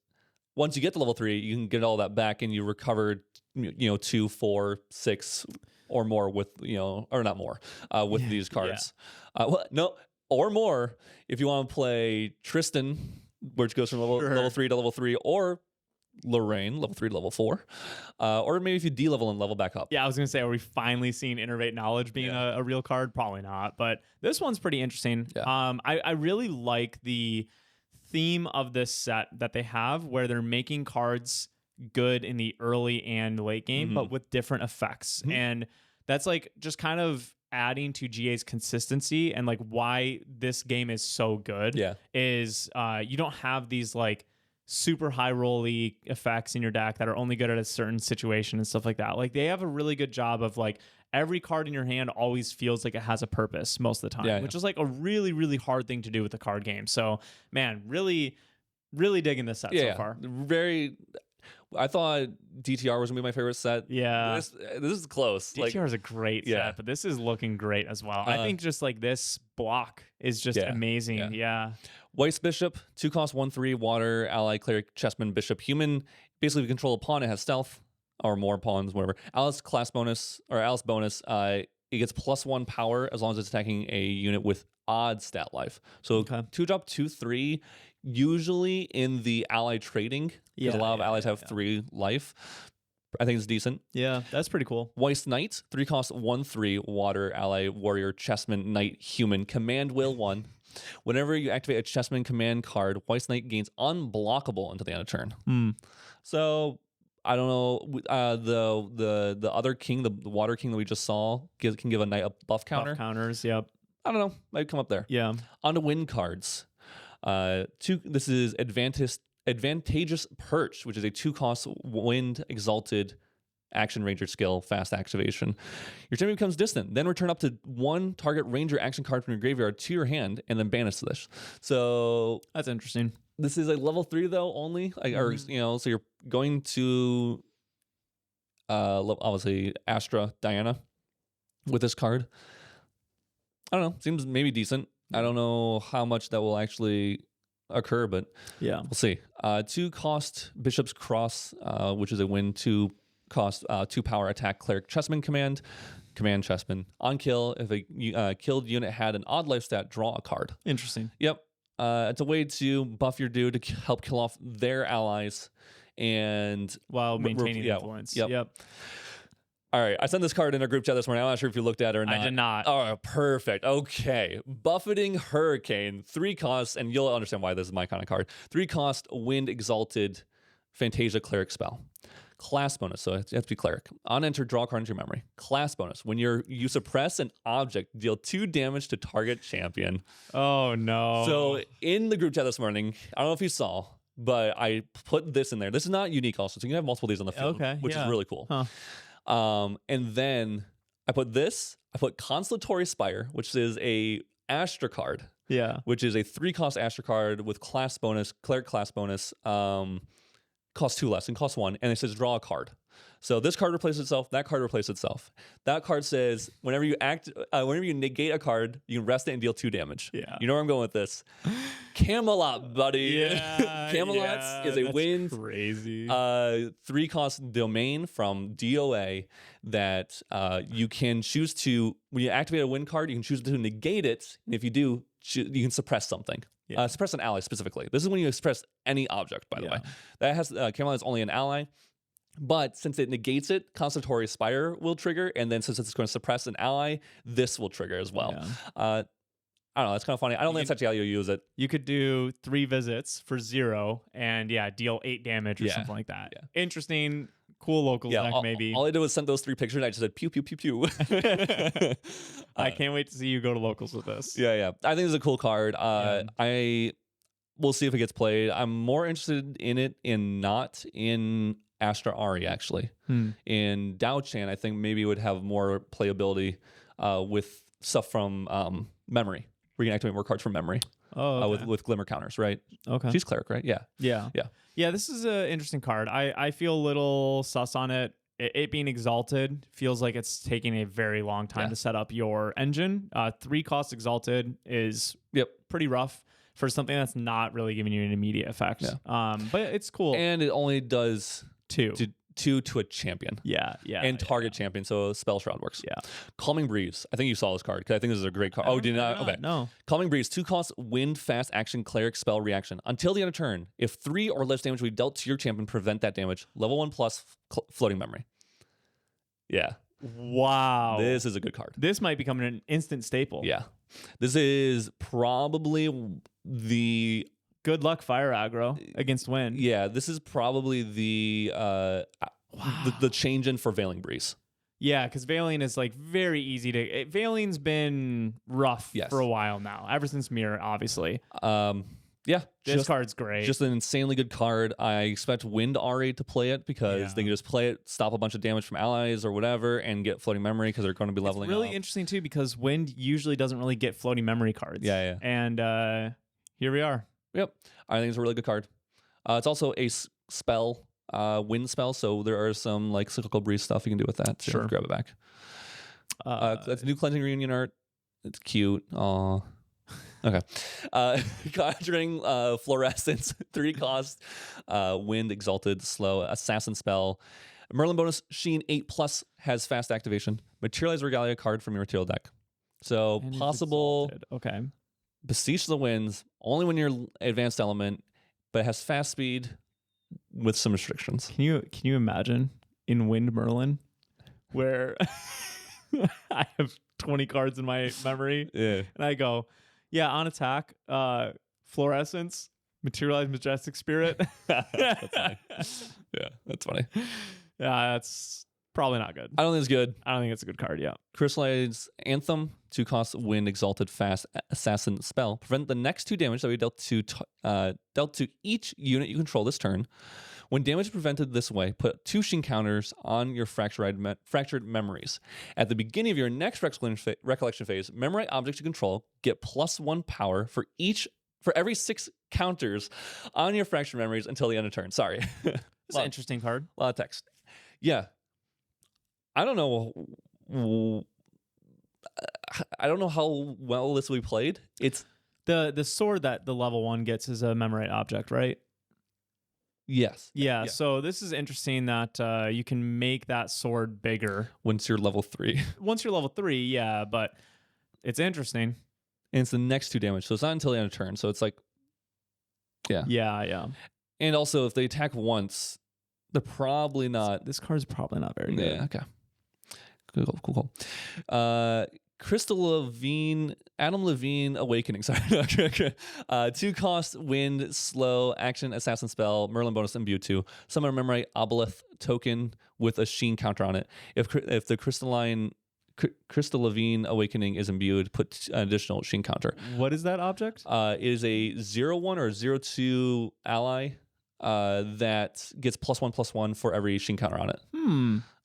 S2: once you get to level 3, you can get all that back, and you recovered 2, 4, 6 or more with or not more with these cards. Or more if you want to play Tristan, which goes from level 3 to level 3, or Lorraine, level 3 to level 4. Or maybe if you de-level and level back up.
S1: Yeah, I was going to say, are we finally seeing Innervate Knowledge being a real card? Probably not, but this one's pretty interesting. Yeah. I really like the theme of this set that they have, where they're making cards good in the early and late game, but with different effects. And that's like just kind of adding to GA's consistency, and like why this game is so good is you don't have these like super high rolly effects in your deck that are only good at a certain situation and stuff like that. Like they have a really good job of like every card in your hand always feels like it has a purpose most of the time, which is like a really, really hard thing to do with the card game. So man, really, really digging this set so far.
S2: I thought DTR was gonna be my favorite set.
S1: Yeah,
S2: this is close.
S1: DTR is a great set, but this is looking great as well. I think just like this block is just amazing. Yeah.
S2: Weiss Bishop, 2 cost 1/3 water ally cleric Chessman Bishop human. Basically, if you control a pawn, it has stealth or more pawns, whatever. Alice class bonus or Alice bonus. It gets +1 power as long as it's attacking a unit with odd stat life. So 2-drop 2/3. Usually in the ally trading, because a lot of allies have 3 life. I think it's decent.
S1: Yeah, that's pretty cool.
S2: Weiss Knight, 3 cost 1/3 water ally warrior Chessman Knight human command will 1. Whenever you activate a Chessman command card, Weiss Knight gains unblockable until the end of turn. So I don't know. The other king, the water king that we just saw, can give a knight a buff counter.
S1: Buff counters, yep.
S2: I don't know. Might come up there.
S1: Yeah.
S2: On to win cards. This is Advantageous Perch, which is a 2-cost wind exalted action ranger skill, fast activation. Your champion becomes distant. Then return up to 1 target ranger action card from your graveyard to your hand, and then banish this. So
S1: that's interesting.
S2: This is like level 3 though only, or so you're going to obviously Astra Diana with this card. I don't know. Seems maybe decent. I don't know how much that will actually occur, but
S1: yeah,
S2: we'll see. 2-cost Bishop's Cross, which is a win 2-cost 2-power attack cleric Chessman command Chessman. On kill, if a killed unit had an odd life stat, draw a card.
S1: Interesting.
S2: Yep. It's a way to buff your dude to help kill off their allies and
S1: while maintaining influence.
S2: Yep. All right, I sent this card in our group chat this morning. I'm not sure if you looked at it or not.
S1: I did not.
S2: Oh, perfect. Okay. Buffeting Hurricane, 3 costs, and you'll understand why this is my kind of card. 3-cost Wind Exalted Fantasia Cleric spell. Class bonus, so it has to be Cleric. On enter, draw a card into your memory. Class bonus, when you suppress an object, deal 2 damage to target champion.
S1: Oh, no.
S2: So in the group chat this morning, I don't know if you saw, but I put this in there. This is not unique also, so you can have multiple of these on the field, which is really cool.
S1: Huh.
S2: And then I put Constellatory Spire, which is a Astra card.
S1: Yeah.
S2: Which is a 3-cost Astra card with class bonus, cleric class bonus, costs 2 less and costs 1, and it says draw a card. So this card replaces itself, that card replaces itself. That card says whenever you negate a card, you can rest it and deal 2 damage.
S1: Yeah.
S2: You know where I'm going with this. Camelot, buddy.
S1: Yeah.
S2: Camelot is a wind.
S1: Crazy.
S2: 3-cost domain from DOA that you can choose to, when you activate a win card, you can choose to negate it. And if you do, you can suppress something. Yeah. Suppress an ally specifically. This is when you suppress any object, by the way. That has Camelot is only an ally. But since it negates it, Constellatory Spire will trigger, and then since it's going to suppress an ally, this will trigger as well. Yeah. I don't know. That's kind of funny. I don't think that's actually how you use it.
S1: You could do 3 visits for 0, and deal 8 damage or something like that. Yeah. Interesting, cool local deck maybe.
S2: All I did was send those 3 pictures, and I just said pew pew pew pew.
S1: I can't wait to see you go to locals with this.
S2: Yeah. I think it's a cool card. We'll see if it gets played. I'm more interested in it not in Astra Ari, actually. In Dao Chan, I think maybe it would have more playability with stuff from memory. We can activate more cards from memory. With Glimmer counters, right?
S1: Okay.
S2: She's Cleric, right? Yeah.
S1: This is an interesting card. I feel a little sus on it. It being exalted feels like it's taking a very long time to set up your engine. 3-cost exalted is pretty rough for something that's not really giving you an immediate effect. But it's cool.
S2: And it only does
S1: 2
S2: to a champion.
S1: And
S2: target champion, so Spell Shroud works.
S1: Yeah.
S2: Calming Breeze. I think you saw this card because I think this is a great card. Oh, did not? Okay.
S1: No.
S2: Calming Breeze, 2-cost wind fast action cleric spell reaction. Until the end of turn, if 3 or less damage we dealt to your champion, prevent that damage. Level 1 plus floating memory. Yeah.
S1: Wow.
S2: This is a good card.
S1: This might become an instant staple.
S2: Yeah. This is probably the
S1: good luck fire aggro against wind.
S2: Yeah, this is probably the change in for Veiling Breeze.
S1: Yeah, because Veiling is like very easy to. Veiling's been rough for a while now, ever since Mirror, obviously. This card's great.
S2: Just an insanely good card. I expect Wind RA to play it because they can just play it, stop a bunch of damage from allies or whatever, and get floating memory because they're going to be leveling
S1: up. It's really
S2: up.
S1: interesting too because Wind usually doesn't really get floating memory cards.
S2: Yeah.
S1: And here we are.
S2: Yep. I think it's a really good card. It's also a spell, wind spell, so there are some like cyclical breeze stuff you can do with that. So grab it back. That's new cleansing reunion art. It's cute. Aw. Okay. Conjuring Fluorescence, 3-cost, wind exalted, slow, assassin spell. Merlin bonus, Sheen 8+ has fast activation. Materialize Regalia card from your material deck. So
S1: and
S2: possible.
S1: Okay.
S2: Beseech the Winds, only when you're advanced element, but it has fast speed with some restrictions.
S1: Can you imagine in Wind Merlin where I have 20 cards in my memory and I go, on attack, Fluorescence, Materialize Majestic Spirit.
S2: That's funny. Yeah, that's funny.
S1: Yeah, that's probably not good.
S2: I don't think it's good.
S1: I don't think it's a good card, yeah.
S2: Crystallize Anthem, 2 cost, wind, exalted, fast, assassin spell. Prevent the next 2 damage that we dealt to each unit you control this turn. When damage is prevented this way, put 2 sheen counters on your fractured memories. At the beginning of your next recollection phase, memorize objects you control, get +1 power for every 6 counters on your fractured memories until the end of turn. Sorry.
S1: It's an interesting card.
S2: A lot of text. Yeah. I don't know how well this will be played. It's
S1: the sword that the level 1 gets is a memorate object, right?
S2: Yes.
S1: Yeah, so this is interesting that you can make that sword bigger.
S2: Once you're level 3.
S1: Once you're level 3, yeah, but it's interesting.
S2: And it's the next 2 damage, so it's not until the end of turn. So it's like, yeah.
S1: Yeah.
S2: And also, if they attack once, they're probably not...
S1: This card's probably not very good.
S2: Yeah, okay. Cool. Adam Levine Awakening. Sorry. 2 cost, wind, slow, action, assassin spell, Merlin bonus, imbue 2. Summon a memorite Obelith token with a sheen counter on it. If the Crystal Levine Awakening is imbued, put an additional sheen counter.
S1: What is that object?
S2: It is a 0/1 or 0/2 ally that gets +1/+1 for every sheen counter on it.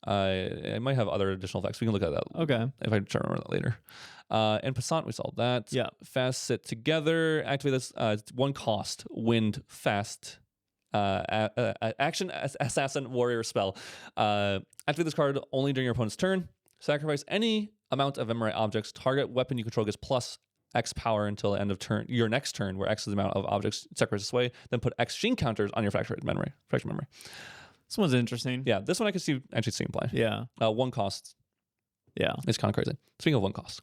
S2: It might have other additional effects. We can look at that.
S1: Okay.
S2: If I try to remember that later. And Passant, we saw that.
S1: Yeah.
S2: Fast sit together. Activate this. 1 cost. Wind fast. Action assassin warrior spell. Activate this card only during your opponent's turn. Sacrifice any amount of memorite objects. Target weapon you control gets +X power until the end of your next turn, where X is the amount of objects sacrificed this way. Then put X sheen counters on your fractured memory.
S1: This one's interesting.
S2: Yeah, this one I could actually see him play.
S1: Yeah.
S2: 1 cost.
S1: Yeah.
S2: It's kind of crazy. Speaking of 1 cost.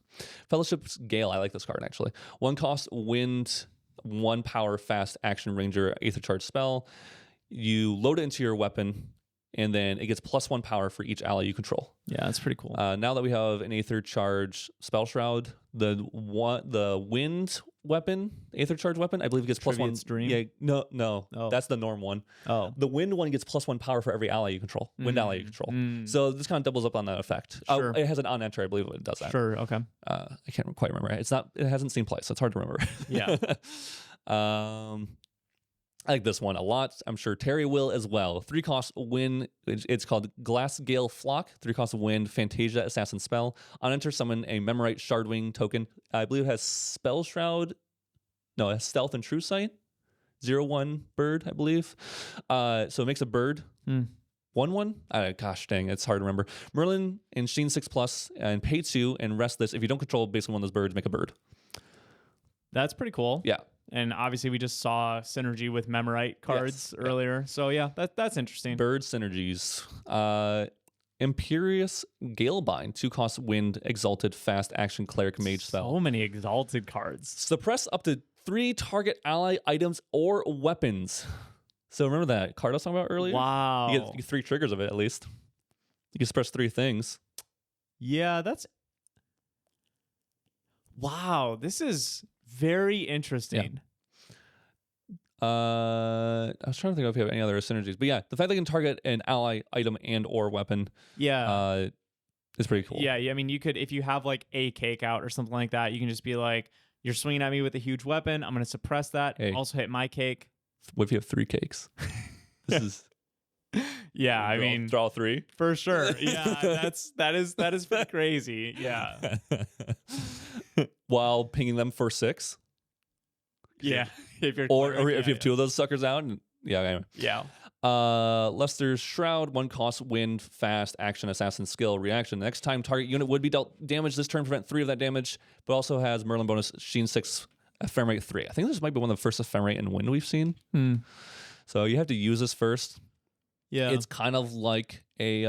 S2: Fellowship's Gale, I like this card actually. 1 cost, wind, 1 power, fast, action, ranger, Aether Charge spell. You load it into your weapon, and then it gets +1 power for each ally you control.
S1: Yeah, that's pretty cool.
S2: Now that we have an Aether Charge spell shroud, the wind weapon, Aether Charge weapon, I believe it gets +1.
S1: Stream?
S2: Yeah, no, that's the norm one.
S1: Oh,
S2: the wind one gets +1 power for every ally you control. Wind ally you control. So this kind of doubles up on that effect.
S1: Sure.
S2: It has an on-enter, I believe it does that.
S1: Sure. Okay.
S2: I can't quite remember. It hasn't seen play, so it's hard to remember.
S1: Yeah.
S2: I like this one a lot. I'm sure Terry will as well. 3 cost, wind. It's called Glass Gale Flock. 3 cost, wind, Fantasia, Assassin spell. On enter, summon a Memorite Shardwing token. I believe it has Spell Shroud. No, it has Stealth and True Sight. 0/1 bird, I believe. So it makes a bird. 1/1? Gosh dang, it's hard to remember. Merlin and Sheen 6+, and pay 2, and rest this. If you don't control basically one of those birds, make a bird.
S1: That's pretty cool.
S2: Yeah.
S1: And obviously, we just saw synergy with Memorite cards earlier. Yeah. So, yeah, that's interesting.
S2: Bird synergies. Imperious Galebind, 2 cost, wind, exalted, fast, action, cleric, mage spell.
S1: So many exalted cards. Suppress
S2: up to 3 target ally items or weapons. So remember that card I was talking about earlier?
S1: Wow.
S2: You get 3 triggers of it, at least. You can suppress 3 things.
S1: Yeah, that's... Wow, this is... very interesting.
S2: Yeah. I was trying to think if we have any other synergies, but yeah, the fact they can target an ally item and or weapon, is pretty cool.
S1: Yeah, I mean, you could, if you have like a cake out or something like that, you can just be like, you're swinging at me with a huge weapon. I'm going to suppress that.
S2: Hey.
S1: Also hit my cake.
S2: What if you have 3 cakes? This is.
S1: Yeah, I mean,
S2: draw 3
S1: for sure. Yeah, that is pretty crazy. Yeah.
S2: While pinging them for 6.
S1: Yeah,
S2: if you have 2 of those suckers out. Anyway.
S1: Yeah.
S2: Lester's Shroud, 1 cost, wind, fast, action, assassin, skill, reaction. The next time target unit would be dealt damage this turn, prevent 3 of that damage, but also has Merlin bonus, Sheen 6, ephemerate 3. I think this might be one of the first ephemerate and wind we've seen. So you have to use this first.
S1: Yeah.
S2: It's kind of like a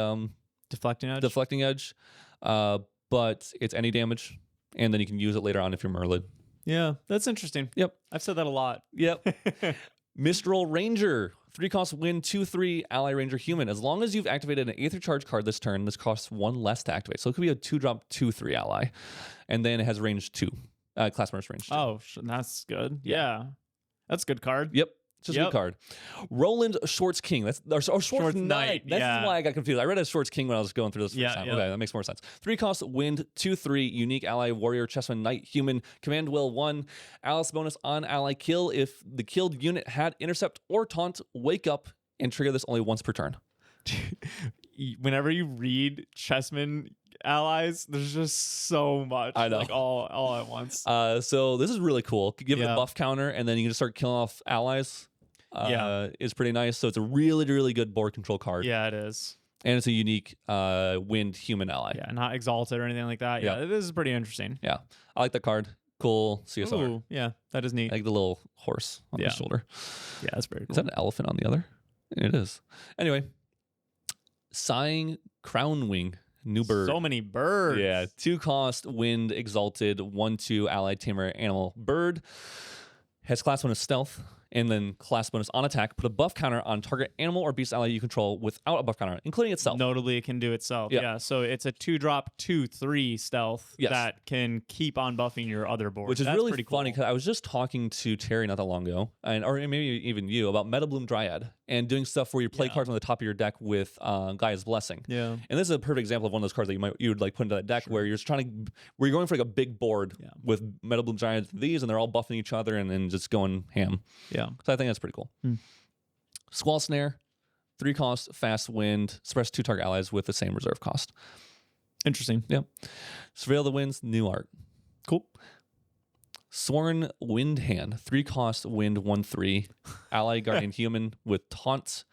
S1: deflecting
S2: edge, but it's any damage, and then you can use it later on if you're Merlin.
S1: Yeah, that's interesting.
S2: Yep.
S1: I've said that a lot.
S2: Yep. Mistral Ranger, 3 cost, wind, 2/3, ally ranger human. As long as you've activated an Aether Charge card this turn, this costs 1 less to activate. So it could be a 2-drop 2/3 ally, and then it has range 2, class bonus range 2.
S1: Oh, that's good. Yeah. That's a good card.
S2: Yep. Just a good card. Roland Short's King. That's Short's Knight. That's why I got confused. I read it as Short's King when I was going through this first time. Okay, that makes more sense. 3 cost, wind, 2/3, unique ally, warrior, Chessman, knight, human, command will 1. Alice bonus on ally kill. If the killed unit had intercept or taunt, wake up and trigger this only once per turn.
S1: Whenever you read Chessman allies, there's just so much.
S2: I know.
S1: Like all at once.
S2: So this is really cool. Give it a buff counter, and then you can just start killing off allies. Is pretty nice. So it's a really, really good board control card.
S1: Yeah, it is.
S2: And it's a unique wind human ally.
S1: Yeah, not exalted or anything like that. Yeah, this is pretty interesting.
S2: Yeah, I like that card. Cool CSR.
S1: Ooh, yeah, that is neat.
S2: I like the little horse on the shoulder.
S1: Yeah, that's very cool.
S2: Is that an elephant on the other? It is. Anyway, Sighing Crown Wing. New bird.
S1: So many birds.
S2: Yeah, 2 cost, wind, exalted, 1/2 allied tamer animal bird. Has class bonus stealth, and then class bonus on attack. Put a buff counter on target animal or beast ally you control without a buff counter, including itself.
S1: Notably, it can do itself. Yeah. So it's a 2-drop, 2/3 stealth that can keep on buffing your other board.
S2: Which is
S1: That's
S2: really
S1: pretty
S2: funny
S1: cool.
S2: because I was just talking to Terry not that long ago, or maybe even you, about Meta Bloom Dryad and doing stuff where you play cards on the top of your deck with Gaia's Blessing.
S1: Yeah.
S2: And this is a perfect example of one of those cards that you would like put into that deck where you're just where you're going for like a big board with Meta Bloom Dryad these, and they're all buffing each other and then just going ham.
S1: Yeah.
S2: So I think that's pretty cool. Squall Snare, 3 cost, fast wind, suppress 2 target allies with the same reserve cost.
S1: Interesting.
S2: Yep. Surveil the Winds, new art.
S1: Cool.
S2: Sworn Wind Hand, 3 cost, wind, 1/3, ally guardian human with taunts.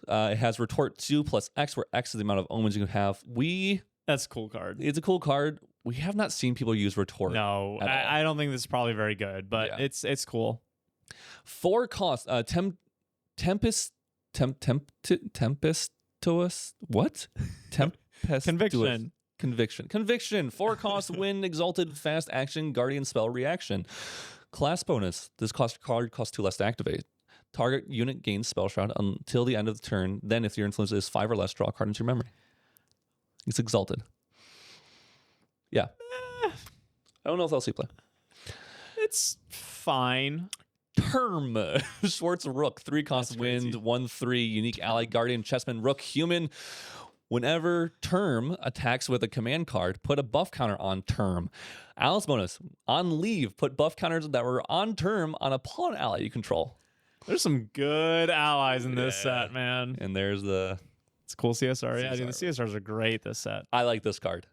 S2: It has retort 2 plus X, where X is the amount of omens you can have.
S1: That's a cool card.
S2: It's a cool card. We have not seen people use retort.
S1: No, I don't think this is probably very good, but it's cool.
S2: 4 cost, tempestuous. What? Tempestuous. Conviction. 4 cost, win, exalted, fast action, guardian spell reaction. Class bonus. This card costs 2 less to activate. Target unit gains spell shroud until the end of the turn. Then, if your influence is 5 or less, draw a card into your memory. It's exalted. Yeah. I don't know if LC play.
S1: It's fine.
S2: Term. Schwartz Rook. 3 cost, wind, 1/3, unique ally, guardian, Chessman, Rook, human. Whenever Term attacks with a command card, put a buff counter on Term. Alice bonus. On leave, put buff counters that were on Term on a pawn ally you control.
S1: There's some good allies in this set, man.
S2: And there's
S1: it's cool CSR. Yeah, dude, the CSRs are great this set.
S2: I like this card.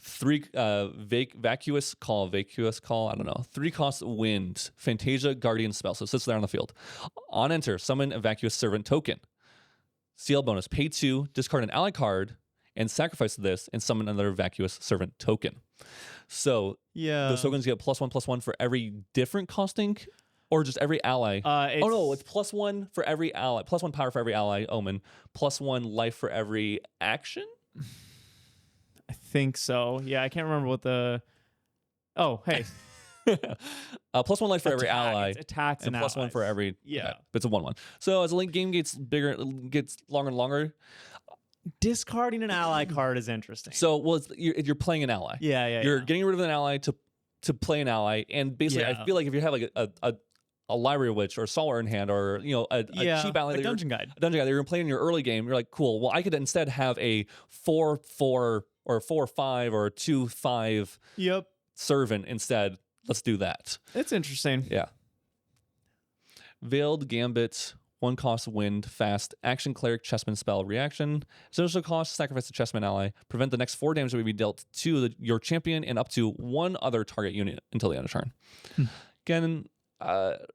S2: 3 vacuous call. I don't know. 3 cost, wind, Fantasia, guardian spell. So it sits there on the field. On enter, summon a vacuous servant token. CL bonus, pay 2, discard an ally card, and sacrifice this, and summon another vacuous servant token. So those tokens get +1/+1 for every different costing, or just every ally. It's +1 for every ally, +1 power for every ally omen, +1 life for every action.
S1: I think so. Yeah, I can't remember what the. Oh, hey.
S2: +1 life for every ally.
S1: It's attacks and
S2: +1 for every.
S1: Yeah.
S2: Okay, but it's a 1/1. So as the link game gets bigger, it gets longer and longer.
S1: Discarding an ally card is interesting.
S2: So, you're playing an ally. You're getting rid of an ally to play an ally, and basically, I feel like if you have like a library witch or Solar in hand, or a cheap ally,
S1: a dungeon guide
S2: that you're playing in your early game, you're like, cool. Well, I could instead have a 4/4 or 4/5 or 2/5 servant instead. Let's do that.
S1: It's interesting.
S2: Yeah. Veiled Gambit, 1 cost, wind, fast, action, cleric, Chessman spell, reaction. Social cost, sacrifice the Chessman ally. Prevent the next 4 damage that will be dealt to your champion and up to 1 other target unit until the end of turn.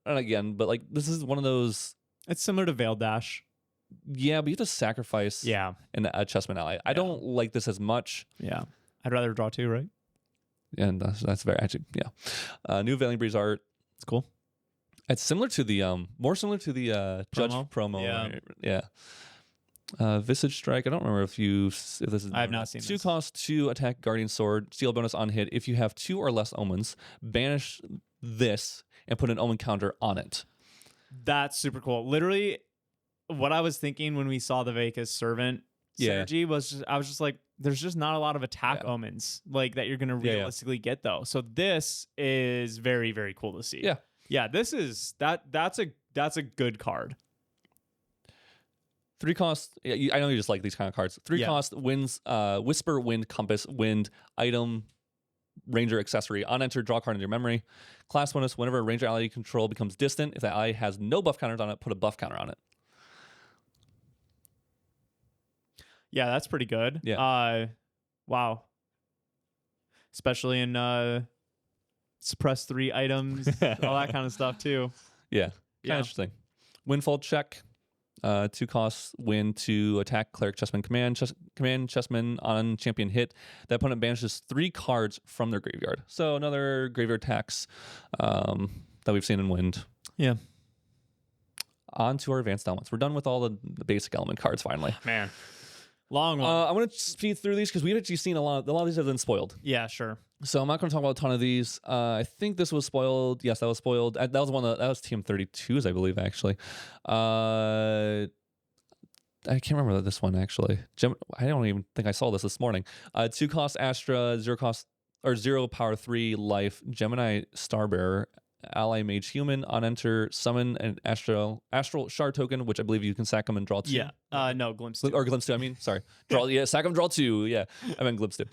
S2: Again, but like this is one of those.
S1: It's similar to Veiled Dash.
S2: Yeah, but you have to sacrifice a Chessman ally. I don't like this as much.
S1: Yeah. I'd rather draw 2, right?
S2: And that's very actually, new Veiling Breeze art.
S1: It's cool.
S2: It's similar to the more similar to the Judge promo. Visage Strike. I don't remember if this is.
S1: I have not seen
S2: 2
S1: this.
S2: cost, 2 attack, Guardian Sword, steal bonus on hit. If you have 2 or less omens, banish this and put an omen counter on it.
S1: That's super cool. Literally, what I was thinking when we saw the Vaka's Servant synergy was I was just like, there's just not a lot of attack omens like that you're going to realistically get though. So this is very, very cool to see.
S2: Yeah.
S1: Yeah, this is that's a good card.
S2: 3 cost. Yeah, I know you just like these kind of cards. 3 cost wins. Whisper, Wind, Compass, Wind, item, Ranger accessory. On enter, draw a card in your memory. Class bonus: whenever a Ranger ally you control becomes distant, if that ally has no buff counters on it, put a buff counter on it.
S1: Yeah, that's pretty good.
S2: Yeah.
S1: Wow. Especially in suppress 3 items, all that kind of stuff too.
S2: Yeah. Kind of interesting. Windfall check. 2 costs, win to attack Cleric Chessman command Chessman on champion hit. That opponent banishes 3 cards from their graveyard. So another graveyard tax that we've seen in Wind.
S1: Yeah.
S2: On to our advanced elements. We're done with all the basic element cards finally.
S1: Man. Long one.
S2: I'm going to speed through these because we've actually seen a lot of these have been spoiled.
S1: Yeah, sure.
S2: So I'm not going to talk about a ton of these. I think this was spoiled. Yes, that was spoiled. That was one that was TM32s, I believe, actually. I can't remember this one, actually. I don't even think I saw this morning. 2 cost Astra, 0 cost or 0 power 3 life, Gemini Starbearer, ally mage human. On enter, summon an astral shard token, which I believe you can sack them and draw 2.
S1: Yeah. No, glimpse 2.
S2: Or glimpse 2, I mean. Sorry. Draw. Yeah, sack them, draw 2. Yeah. I meant glimpse 2.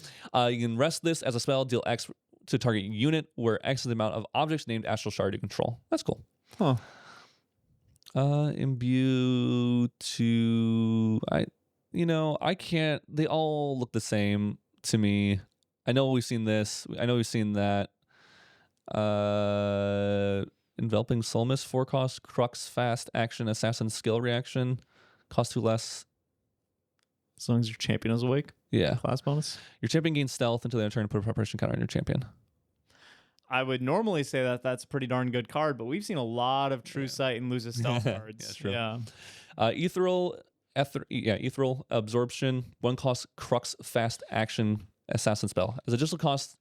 S2: You can rest this as a spell, deal X to target unit, where X is the amount of objects named astral shard you control. That's cool.
S1: Huh.
S2: Imbue to I can't, they all look the same to me. I know we've seen this. I know we've seen that. Enveloping Soulmist, 4 cost, Crux, fast action, Assassin skill reaction, cost 2 less.
S1: As long as your champion is awake.
S2: Yeah.
S1: Class bonus.
S2: Your champion gains stealth until they turn to put a preparation counter on your champion.
S1: I would normally say that that's a pretty darn good card, but we've seen a lot of True Sight and Lose a Stealth cards.
S2: Yeah, true.
S1: Yeah.
S2: Ethereal Absorption, 1 cost, Crux, fast action, Assassin spell. As additional cost,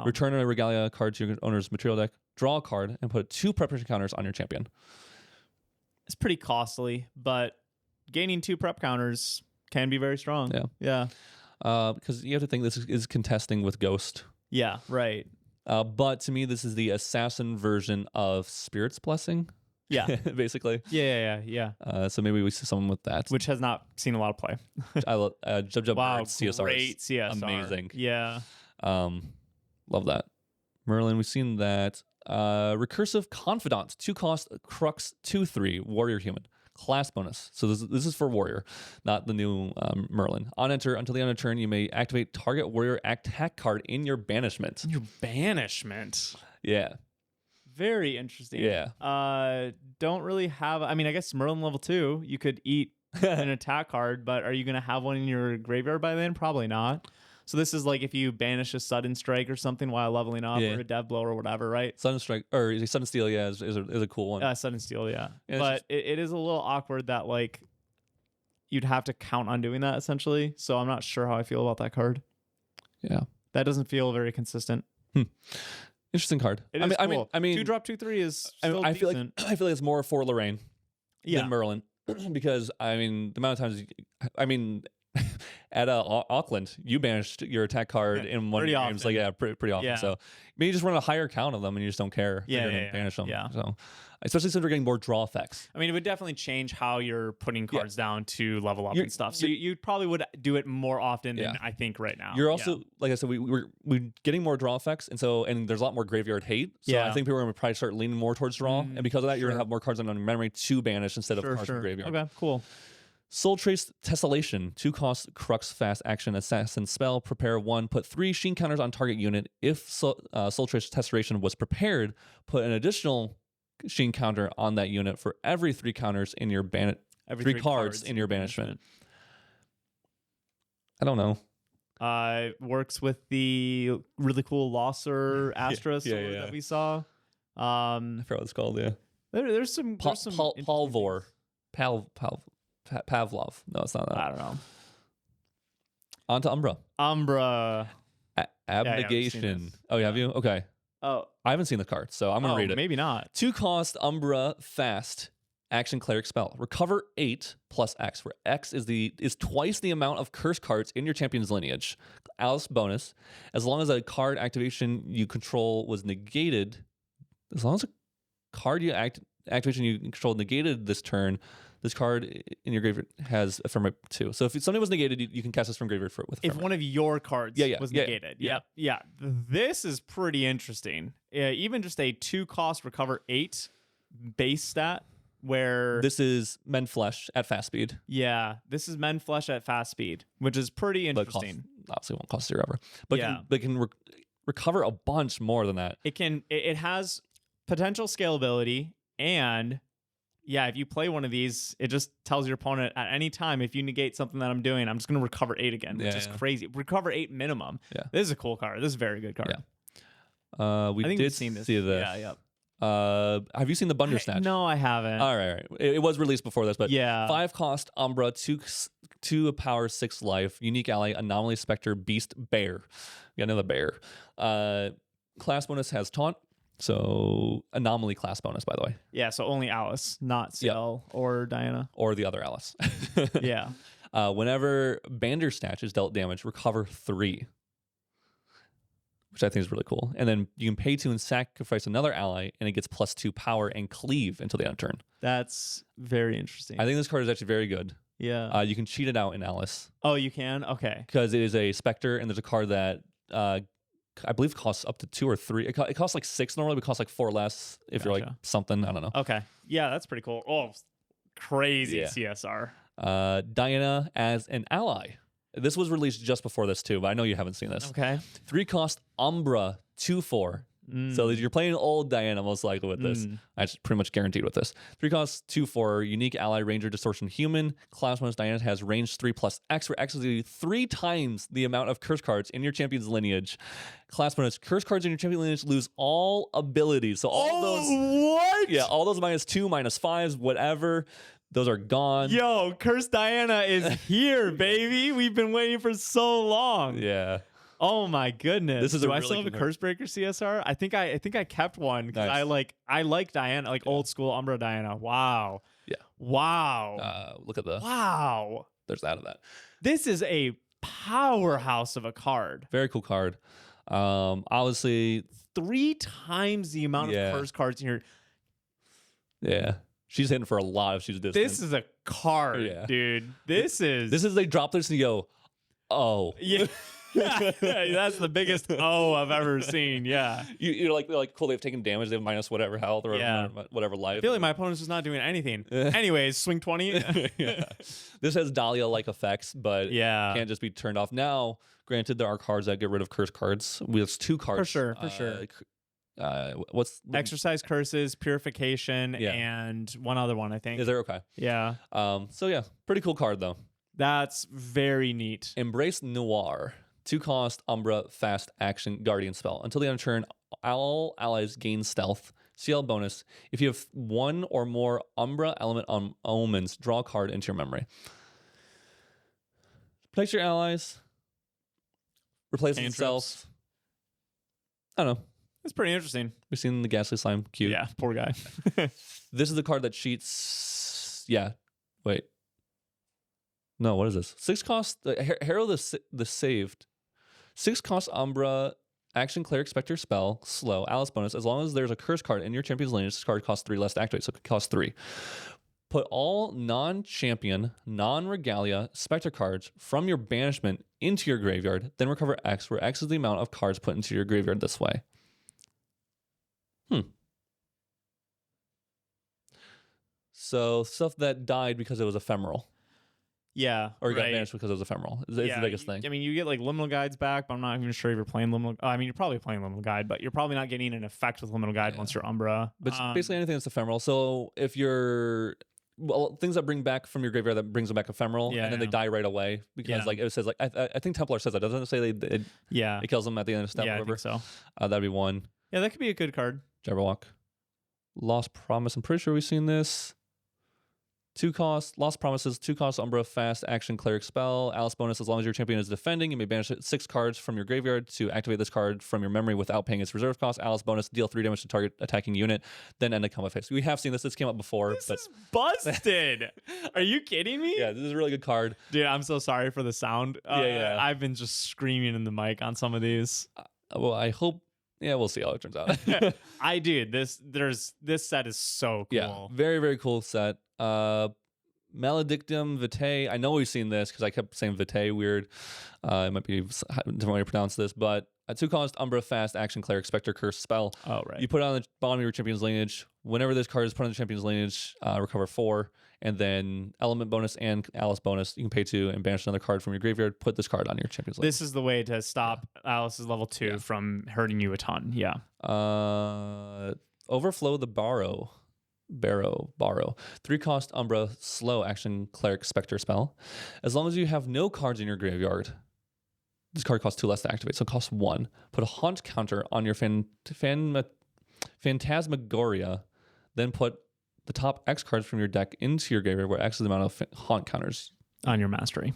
S2: return a Regalia card to your owner's material deck, draw a card, and put 2 preparation counters on your champion.
S1: It's pretty costly, but gaining 2 prep counters can be very strong.
S2: Yeah. Because you have to think this is contesting with Ghost.
S1: Yeah, right.
S2: But to me, this is the Assassin version of Spirit's Blessing.
S1: Yeah.
S2: Basically.
S1: Yeah.
S2: So maybe we see someone with that.
S1: Which has not seen a lot of play.
S2: I love
S1: wow,
S2: CSR.
S1: Great CSR.
S2: Amazing.
S1: Yeah.
S2: Love that. Merlin, we've seen that. Recursive Confidant, 2 cost, Crux, 2/3, Warrior Human. Class bonus. So this is for Warrior, not the new Merlin. On enter, until the end of turn, you may activate target Warrior attack card in your banishment.
S1: Your banishment.
S2: Yeah.
S1: Very interesting.
S2: Yeah.
S1: Don't really have. I mean, I guess Merlin level 2, you could eat an attack card, but are you going to have one in your graveyard by then? Probably not. So this is like if you banish a Sudden Strike or something while leveling up, or a Dev Blow or whatever, right?
S2: Sudden Strike or Sudden Steal, is a cool one.
S1: Sudden Steal, yeah. But it is a little awkward that like you'd have to count on doing that essentially. So I'm not sure how I feel about that card.
S2: Yeah,
S1: that doesn't feel very consistent.
S2: Interesting card.
S1: It is cool.
S2: I mean,
S1: 2-drop 2/3 is still
S2: I feel
S1: decent.
S2: like it's more for Lorraine than Merlin because I mean the amount of times at Auckland, you banished your attack card in one of your games. Like, pretty often. Yeah. So maybe you just run a higher count of them and you just don't care. Banish them. Yeah. So, especially since we're getting more draw effects.
S1: I mean, it would definitely change how you're putting cards down to level up and stuff. So you probably would do it more often than I think right now.
S2: You're also, like I said, we're getting more draw effects. And there's a lot more graveyard hate. So I think people are going to probably start leaning more towards draw. And because of that, you're going to have more cards on your memory to banish instead of cards from graveyard.
S1: Okay, cool.
S2: Soul Trace Tessellation, 2 cost, Crux, fast action, assassin spell, prepare 1, put 3 sheen counters on target unit. If Soul Trace Tessellation was prepared, put an additional sheen counter on that unit for every 3 counters in your three cards in your banishment. I don't know.
S1: Works with the really cool Losser Astra sword that we saw.
S2: I forgot what it's called,
S1: There's some
S2: Palvor. Pavlov. No, it's not that.
S1: I don't know.
S2: On to Umbra. Abnegation.
S1: Yeah,
S2: have you? Okay.
S1: Oh.
S2: I haven't seen the card, so I'm going to read it.
S1: Maybe not.
S2: 2 cost Umbra fast action cleric spell. Recover 8 plus X, where X is twice the amount of curse cards in your champion's lineage. Alice bonus. As long as a card activation you control was negated, as long as card you activation you control negated this turn, this card in your graveyard has Ephemerate 2. So if something was negated, you can cast this from graveyard with Ephemerate.
S1: If one of your cards was negated. Yeah. This is pretty interesting. Even just a 2-cost recover 8 base stat where...
S2: This is Mend Flesh at fast speed.
S1: Yeah, this is Mend Flesh at fast speed, which is pretty interesting.
S2: Obviously won't cost 0 ever. But can recover a bunch more than that.
S1: It has potential scalability, and... Yeah, if you play one of these, it just tells your opponent at any time, if you negate something that I'm doing, I'm just going to recover 8 again, which is crazy. Recover 8 minimum. Yeah. This is a cool card. This is a very good card.
S2: Yeah. I think we've seen this. Yeah. Have you seen the Bunder Snatch?
S1: No, I haven't.
S2: All right. It was released before this, but 5-cost Umbra, 2 power, 6 life, unique ally, Anomaly, Spectre, Beast, Bear. You got another bear. Class bonus has Taunt. So Anomaly class bonus, by the way.
S1: Yeah, so only Alice, not Ciel or Diana.
S2: Or the other Alice.
S1: Yeah.
S2: Whenever Bandersnatch is dealt damage, recover 3. Which I think is really cool. And then you can pay 2 and sacrifice another ally, and it gets +2 power and cleave until the end of turn.
S1: That's very interesting.
S2: I think this card is actually very good.
S1: Yeah.
S2: You can cheat it out in Alice.
S1: Oh, you can? Okay.
S2: Because it is a Spectre, and there's a card that... I believe costs up to 2 or 3. It costs like 6 normally, but it costs like 4 less if you're like something. I don't know.
S1: Okay. Yeah, that's pretty cool. Oh, crazy CSR.
S2: Diana as an ally. This was released just before this too, but I know you haven't seen this.
S1: Okay.
S2: 3-cost Umbra 2/4. So you're playing old Diana most likely with this. That's pretty much guaranteed with this. 3-cost 2/4, unique ally, ranger, distortion, human. Class bonus Diana has range 3+X, where X is 3 times the amount of curse cards in your champion's lineage. Class bonus, curse cards in your champion lineage lose all abilities. So all those...
S1: What?
S2: Yeah, all those -2, -5s, whatever. Those are gone.
S1: Yo, Curse Diana is here, baby. We've been waiting for so long.
S2: Yeah.
S1: Oh my goodness!
S2: This is
S1: Do I still have a Curse Breaker CSR? I think I kept one because I like Diana, like old school Umbra Diana. Wow.
S2: Yeah.
S1: Wow.
S2: Look at the There's that of that.
S1: This is a powerhouse of a card.
S2: Very cool card. Obviously
S1: 3 times the amount of curse cards in here.
S2: Yeah. She's hitting for a lot if she's distant.
S1: This is a card, dude. This is
S2: they drop this and you go, oh.
S1: Yeah. That's the biggest O I've ever seen. Yeah,
S2: you're like cool. They've taken damage. They have minus whatever health or whatever life.
S1: I feel like my opponent's just not doing anything. Anyways, swing 20.
S2: This has Dahlia-like effects, but can't just be turned off. Now, granted, there are cards that get rid of curse cards. We have 2 cards
S1: for sure.
S2: What's
S1: Exercise Curses, Purification, and one other one, I think.
S2: Is there? Okay.
S1: Yeah.
S2: So yeah, pretty cool card though.
S1: That's very neat.
S2: Embrace Noir. 2-cost Umbra fast action guardian spell. Until the end of turn, all allies gain stealth. CL bonus. If you have 1 or more Umbra element omens, draw a card into your memory. Protect your allies. Replace itself. I don't know.
S1: It's pretty interesting.
S2: We've seen the Ghastly Slime. Cute.
S1: Yeah, poor guy.
S2: This is the card that cheats. Yeah. Wait. No, what is this? 6-cost. Herald the Saved. 6-cost Umbra action Cleric Spectre spell slow Alice bonus. As long as there's a curse card in your champion's lineage, this card costs 3 less to activate, so it costs 3. Put all non-champion, non-Regalia Spectre cards from your banishment into your graveyard, then recover X, where X is the amount of cards put into your graveyard this way. So stuff that died because it was ephemeral.
S1: Yeah.
S2: Or got banished because it was ephemeral. It's the biggest thing.
S1: I mean, you get like Liminal Guides back, but I'm not even sure if you're playing Liminal. I mean, you're probably playing Liminal Guide, but you're probably not getting an effect with Liminal Guide once you're Umbra.
S2: But basically anything that's ephemeral. So if you're things that bring back from your graveyard that brings them back ephemeral, and then they die right away because like it says like I think Templar says that, doesn't it say it kills them at the end of step?
S1: Yeah, I think so.
S2: That'd be one.
S1: Yeah, that could be a good card.
S2: Jabberwock. Lost Promise. I'm pretty sure we've seen this. 2-cost, Lost Promises, 2-cost Umbra, fast action Cleric spell. Alice bonus, as long as your champion is defending, you may banish 6 cards from your graveyard to activate this card from your memory without paying its reserve cost. Alice bonus, deal 3 damage to target attacking unit, then end a combat phase. We have seen this. This came up before.
S1: This is busted. Are you kidding me?
S2: Yeah, this is a really good card.
S1: Dude, I'm so sorry for the sound.
S2: Yeah.
S1: I've been just screaming in the mic on some of these.
S2: Well, I hope Yeah, we'll see how it turns out.
S1: I do. This set is so cool.
S2: Yeah, very, very cool set. Maledictum Vitae. I know we've seen this because I kept saying Vitae weird. It might be a different way to pronounce this, but a 2-cost Umbra fast action Cleric Spectre Curse spell.
S1: Oh, right.
S2: You put it on the bottom of your champion's lineage. Whenever this card is put on the champion's lineage, recover 4, and then element bonus and Alice bonus. You can pay 2 and banish another card from your graveyard. Put this card on your champion's lineage.
S1: This is the way to stop Alice's level 2 from hurting you a ton. Yeah.
S2: Overflow the Borrow. 3-cost Umbra slow action Cleric Spectre spell. As long as you have no cards in your graveyard, this card costs 2 less to activate, so it costs 1. Put a haunt counter on your Phantasmagoria, then put the top X cards from your deck into your graveyard, where X is the amount of haunt counters
S1: on your mastery.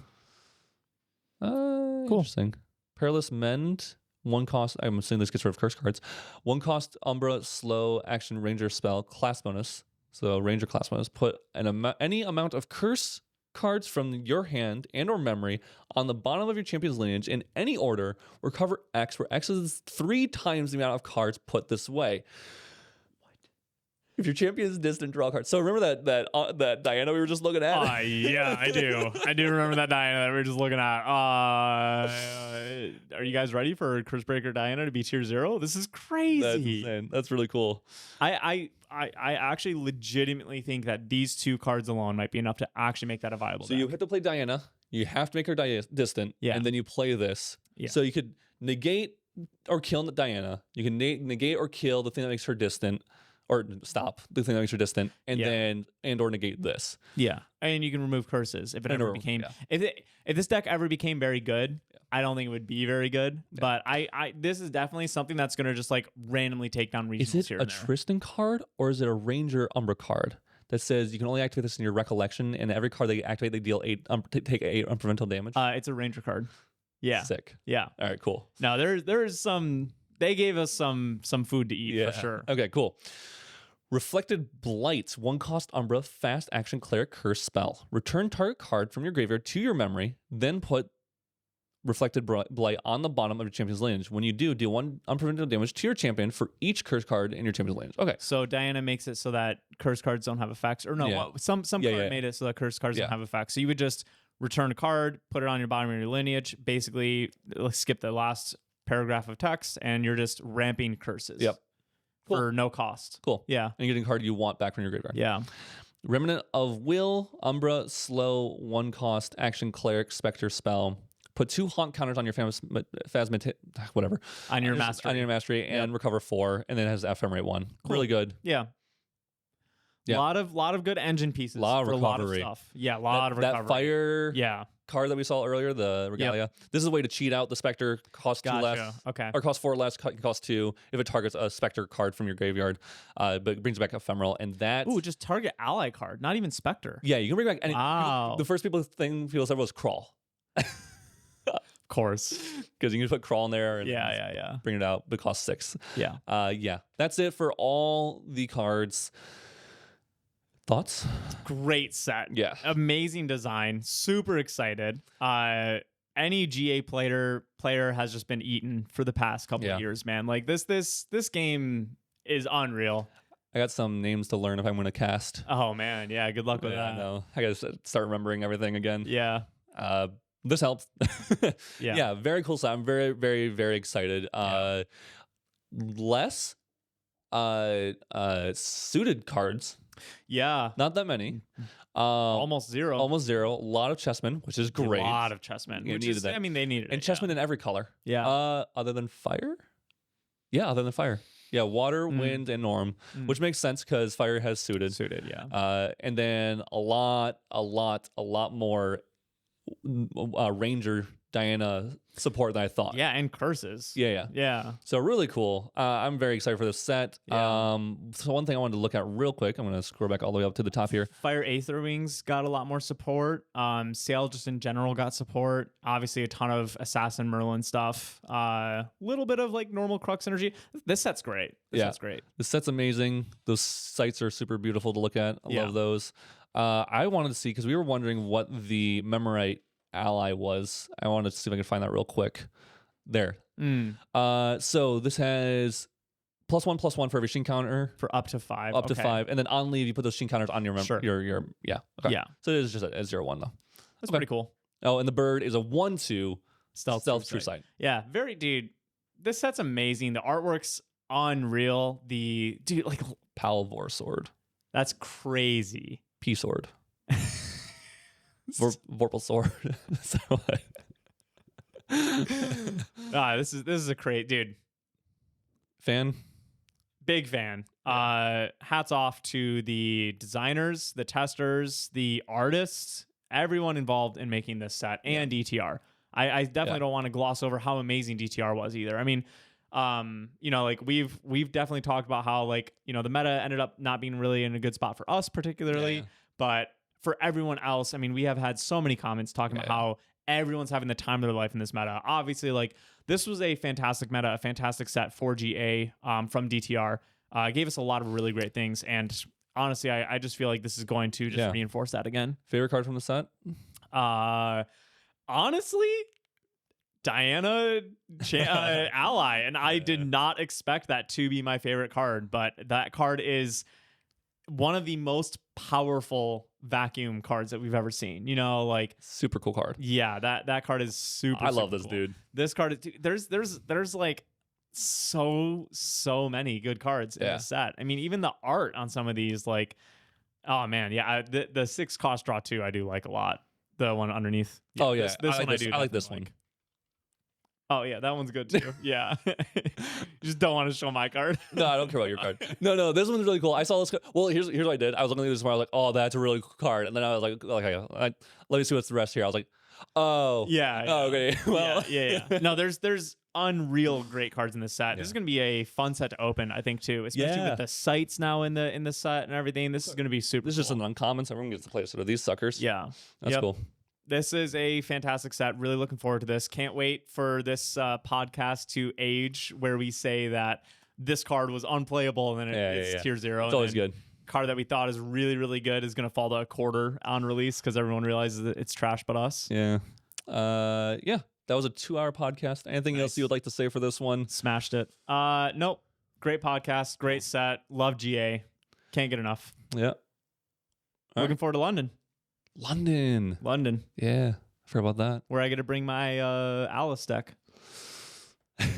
S2: Cool. Interesting. Perilous Mend. 1-cost. I'm assuming this gets rid of curse cards. 1-cost Umbra slow action ranger spell class bonus. So ranger class bonus. Put any amount of curse cards from your hand and or memory on the bottom of your champion's lineage in any order. Recover X, where X is 3 times the amount of cards put this way. If your champion is distant, draw a card. So remember that Diana we were just looking at?
S1: Yeah, I do. I do remember that Diana that we were just looking at. Are you guys ready for Cursebreaker Diana to be tier 0? This is crazy.
S2: That's insane. That's really cool.
S1: I actually legitimately think that these 2 cards alone might be enough to actually make that a viable deck.
S2: You have to play Diana. You have to make her distant.
S1: Yeah.
S2: And then you play this. Yeah. So you could negate or kill Diana. You can negate or kill the thing that makes her distant. Or stop the thing that makes her distant, and then or negate this.
S1: Yeah, and you can remove curses if it ever became. If this deck ever became very good, I don't think it would be very good. Yeah. But this is definitely something that's going to just like randomly take down regionals.
S2: Is it a Tristan card or is it a Ranger Umbra card that says you can only activate this in your recollection, and every card they activate they deal 8 take 8 unpreventable damage?
S1: It's a Ranger card. Yeah,
S2: sick.
S1: Yeah.
S2: All right, cool.
S1: Now there's some. They gave us some food to eat for sure.
S2: Okay, cool. Reflected Blight, 1-cost Umbra, fast action Cleric Curse spell. Return target card from your graveyard to your memory, then put Reflected Blight on the bottom of your champion's lineage. When you do 1 unpreventable damage to your champion for each curse card in your champion's lineage. Okay.
S1: So Diana makes it so that curse cards don't have effects. Or no, some card made it so that curse cards don't have effects. So you would just return a card, put it on your bottom of your lineage, basically skip the last paragraph of text, and you're just ramping curses.
S2: Yep. Cool.
S1: For no cost.
S2: Cool.
S1: Yeah.
S2: And you're getting a card you want back from your graveyard.
S1: Yeah.
S2: Remnant of Will, Umbra, slow, 1-cost, action Cleric, Spectre spell. Put 2 haunt counters on your whatever.
S1: On your mastery.
S2: And recover 4. And then it has ephemerate 1. Cool. Really good.
S1: Yeah. A lot of good engine pieces.
S2: A lot of recovery.
S1: A lot of stuff. Yeah, a lot of recovery.
S2: That fire card that we saw earlier, the Regalia. Yep. This is a way to cheat out the Spectre. Costs 2 less.
S1: Okay.
S2: Or costs 4 less, costs 2 if it targets a Spectre card from your graveyard. But it brings back ephemeral. And that...
S1: Ooh, just target ally card, not even Spectre.
S2: Yeah, you can bring back... any.
S1: Wow.
S2: The first people said was Crawl.
S1: Of course.
S2: Because you can put Crawl in there and bring it out, but it costs 6.
S1: Yeah. That's
S2: it for all the cards. Thoughts?
S1: Great set.
S2: Yeah.
S1: Amazing design. Super excited. Any GA player has just been eaten for the past couple of years, man. Like this game is unreal.
S2: I got some names to learn if I'm going to cast.
S1: Oh man, yeah. Good luck with that.
S2: No, I got to start remembering everything again.
S1: Yeah.
S2: This helps.
S1: Yeah.
S2: Very cool set. I'm very, very, very excited. Less suited cards.
S1: Yeah.
S2: Not that many.
S1: Almost zero.
S2: A lot of Chessman, which is great.
S1: A lot of Chessman.
S2: They needed that.
S1: I mean, they needed it.
S2: And Chessman in every color.
S1: Yeah.
S2: Other than fire? Yeah, other than fire. Yeah, water, wind, and norm, which makes sense because fire has suited.
S1: Yeah.
S2: And then a lot more Ranger Diana support than I thought.
S1: Yeah, and curses.
S2: Yeah. So really cool. I'm very excited for this set.
S1: Yeah.
S2: So one thing I wanted to look at real quick, I'm going to scroll back all the way up to the top here.
S1: Fire Aether Wings got a lot more support. Sail just in general got support. Obviously a ton of Assassin Merlin stuff. Little bit of like normal Crux energy. This set's great. This
S2: set's amazing. Those sites are super beautiful to look at. I love those. I wanted to see, because we were wondering what the Memorite ally was. I wanted to see if I could find that real quick. There. So this has +1/+1 for every sheen counter
S1: for up to 5.
S2: Up to 5. And then on leave, you put those sheen counters on your
S1: Sure.
S2: your yeah. Okay.
S1: Yeah.
S2: So it is just a 0/1 though.
S1: That's pretty cool.
S2: Oh, and the bird is a 1/2
S1: stealth
S2: true sight.
S1: Yeah, very dude. This set's amazing. The artwork's unreal. The dude like
S2: Palvor sword.
S1: That's crazy.
S2: P sword. Vorpal sword. So what?
S1: This is a great dude.
S2: Fan.
S1: Big fan. Hats off to the designers, the testers, the artists, everyone involved in making this set, and DTR. I definitely don't want to gloss over how amazing DTR was either. I mean, like we've definitely talked about how like, the meta ended up not being really in a good spot for us particularly, but for everyone else, I mean, we have had so many comments talking about how everyone's having the time of their life in this meta. Obviously, like this was a fantastic meta, a fantastic set for GA from DTR. Gave us a lot of really great things, and honestly, I just feel like this is going to just reinforce that again.
S2: Favorite card from the set?
S1: Honestly, Diana Ally, and I did not expect that to be my favorite card, but that card is one of the most powerful vacuum cards that we've ever seen. Like
S2: super cool card.
S1: Yeah, that card is super.
S2: I love
S1: super
S2: this
S1: cool.
S2: dude.
S1: This card is there's like so many good cards in this set. I mean, even the art on some of these, like, oh man, yeah, the 6 cost draw 2 I do like a lot. The one underneath.
S2: Yeah, oh yeah,
S1: this one I
S2: like this one.
S1: Oh yeah, that one's good too. Yeah, you just don't want to show my card.
S2: No, I don't care about your card. No, this one's really cool. I saw this. Well, here's what I did. I was looking at this one. I was like, oh, that's a really cool card. And then I was like, okay, let me see what's the rest here. I was like, oh,
S1: yeah.
S2: Oh, okay. Well,
S1: yeah. No, there's unreal great cards in this set. This is gonna be a fun set to open, I think too, especially with the sights now in the set and everything. This is gonna be super.
S2: This is just an uncommon, so everyone gets to play sort of these suckers.
S1: Yeah,
S2: that's cool.
S1: This is a fantastic set. Really looking forward to this. Can't wait for this podcast to age where we say that this card was unplayable and then it's tier 0.
S2: It's always good.
S1: Card that we thought is really, really good is going to fall to a quarter on release because everyone realizes that it's trash but us.
S2: Yeah. That was a 2-hour podcast. Anything else you would like to say for this one?
S1: Smashed it. Nope. Great podcast. Great set. Love GA. Can't get enough.
S2: Yeah.
S1: Looking forward to London.
S2: Yeah, I forgot about that.
S1: Where I get to bring my Alice deck.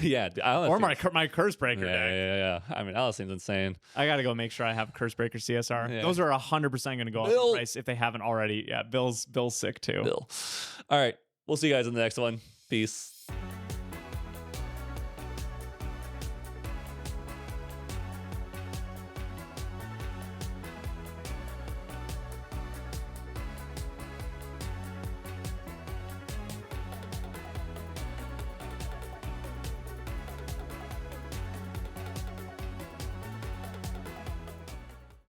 S2: Yeah, Alice
S1: or my Curse Breaker deck.
S2: Yeah. I mean, Alice seems insane.
S1: I got to go make sure I have Curse Breaker CSR. Yeah. Those are 100% going to go up in price if they haven't already. Yeah, Bill's sick too.
S2: All right, we'll see you guys in the next one. Peace.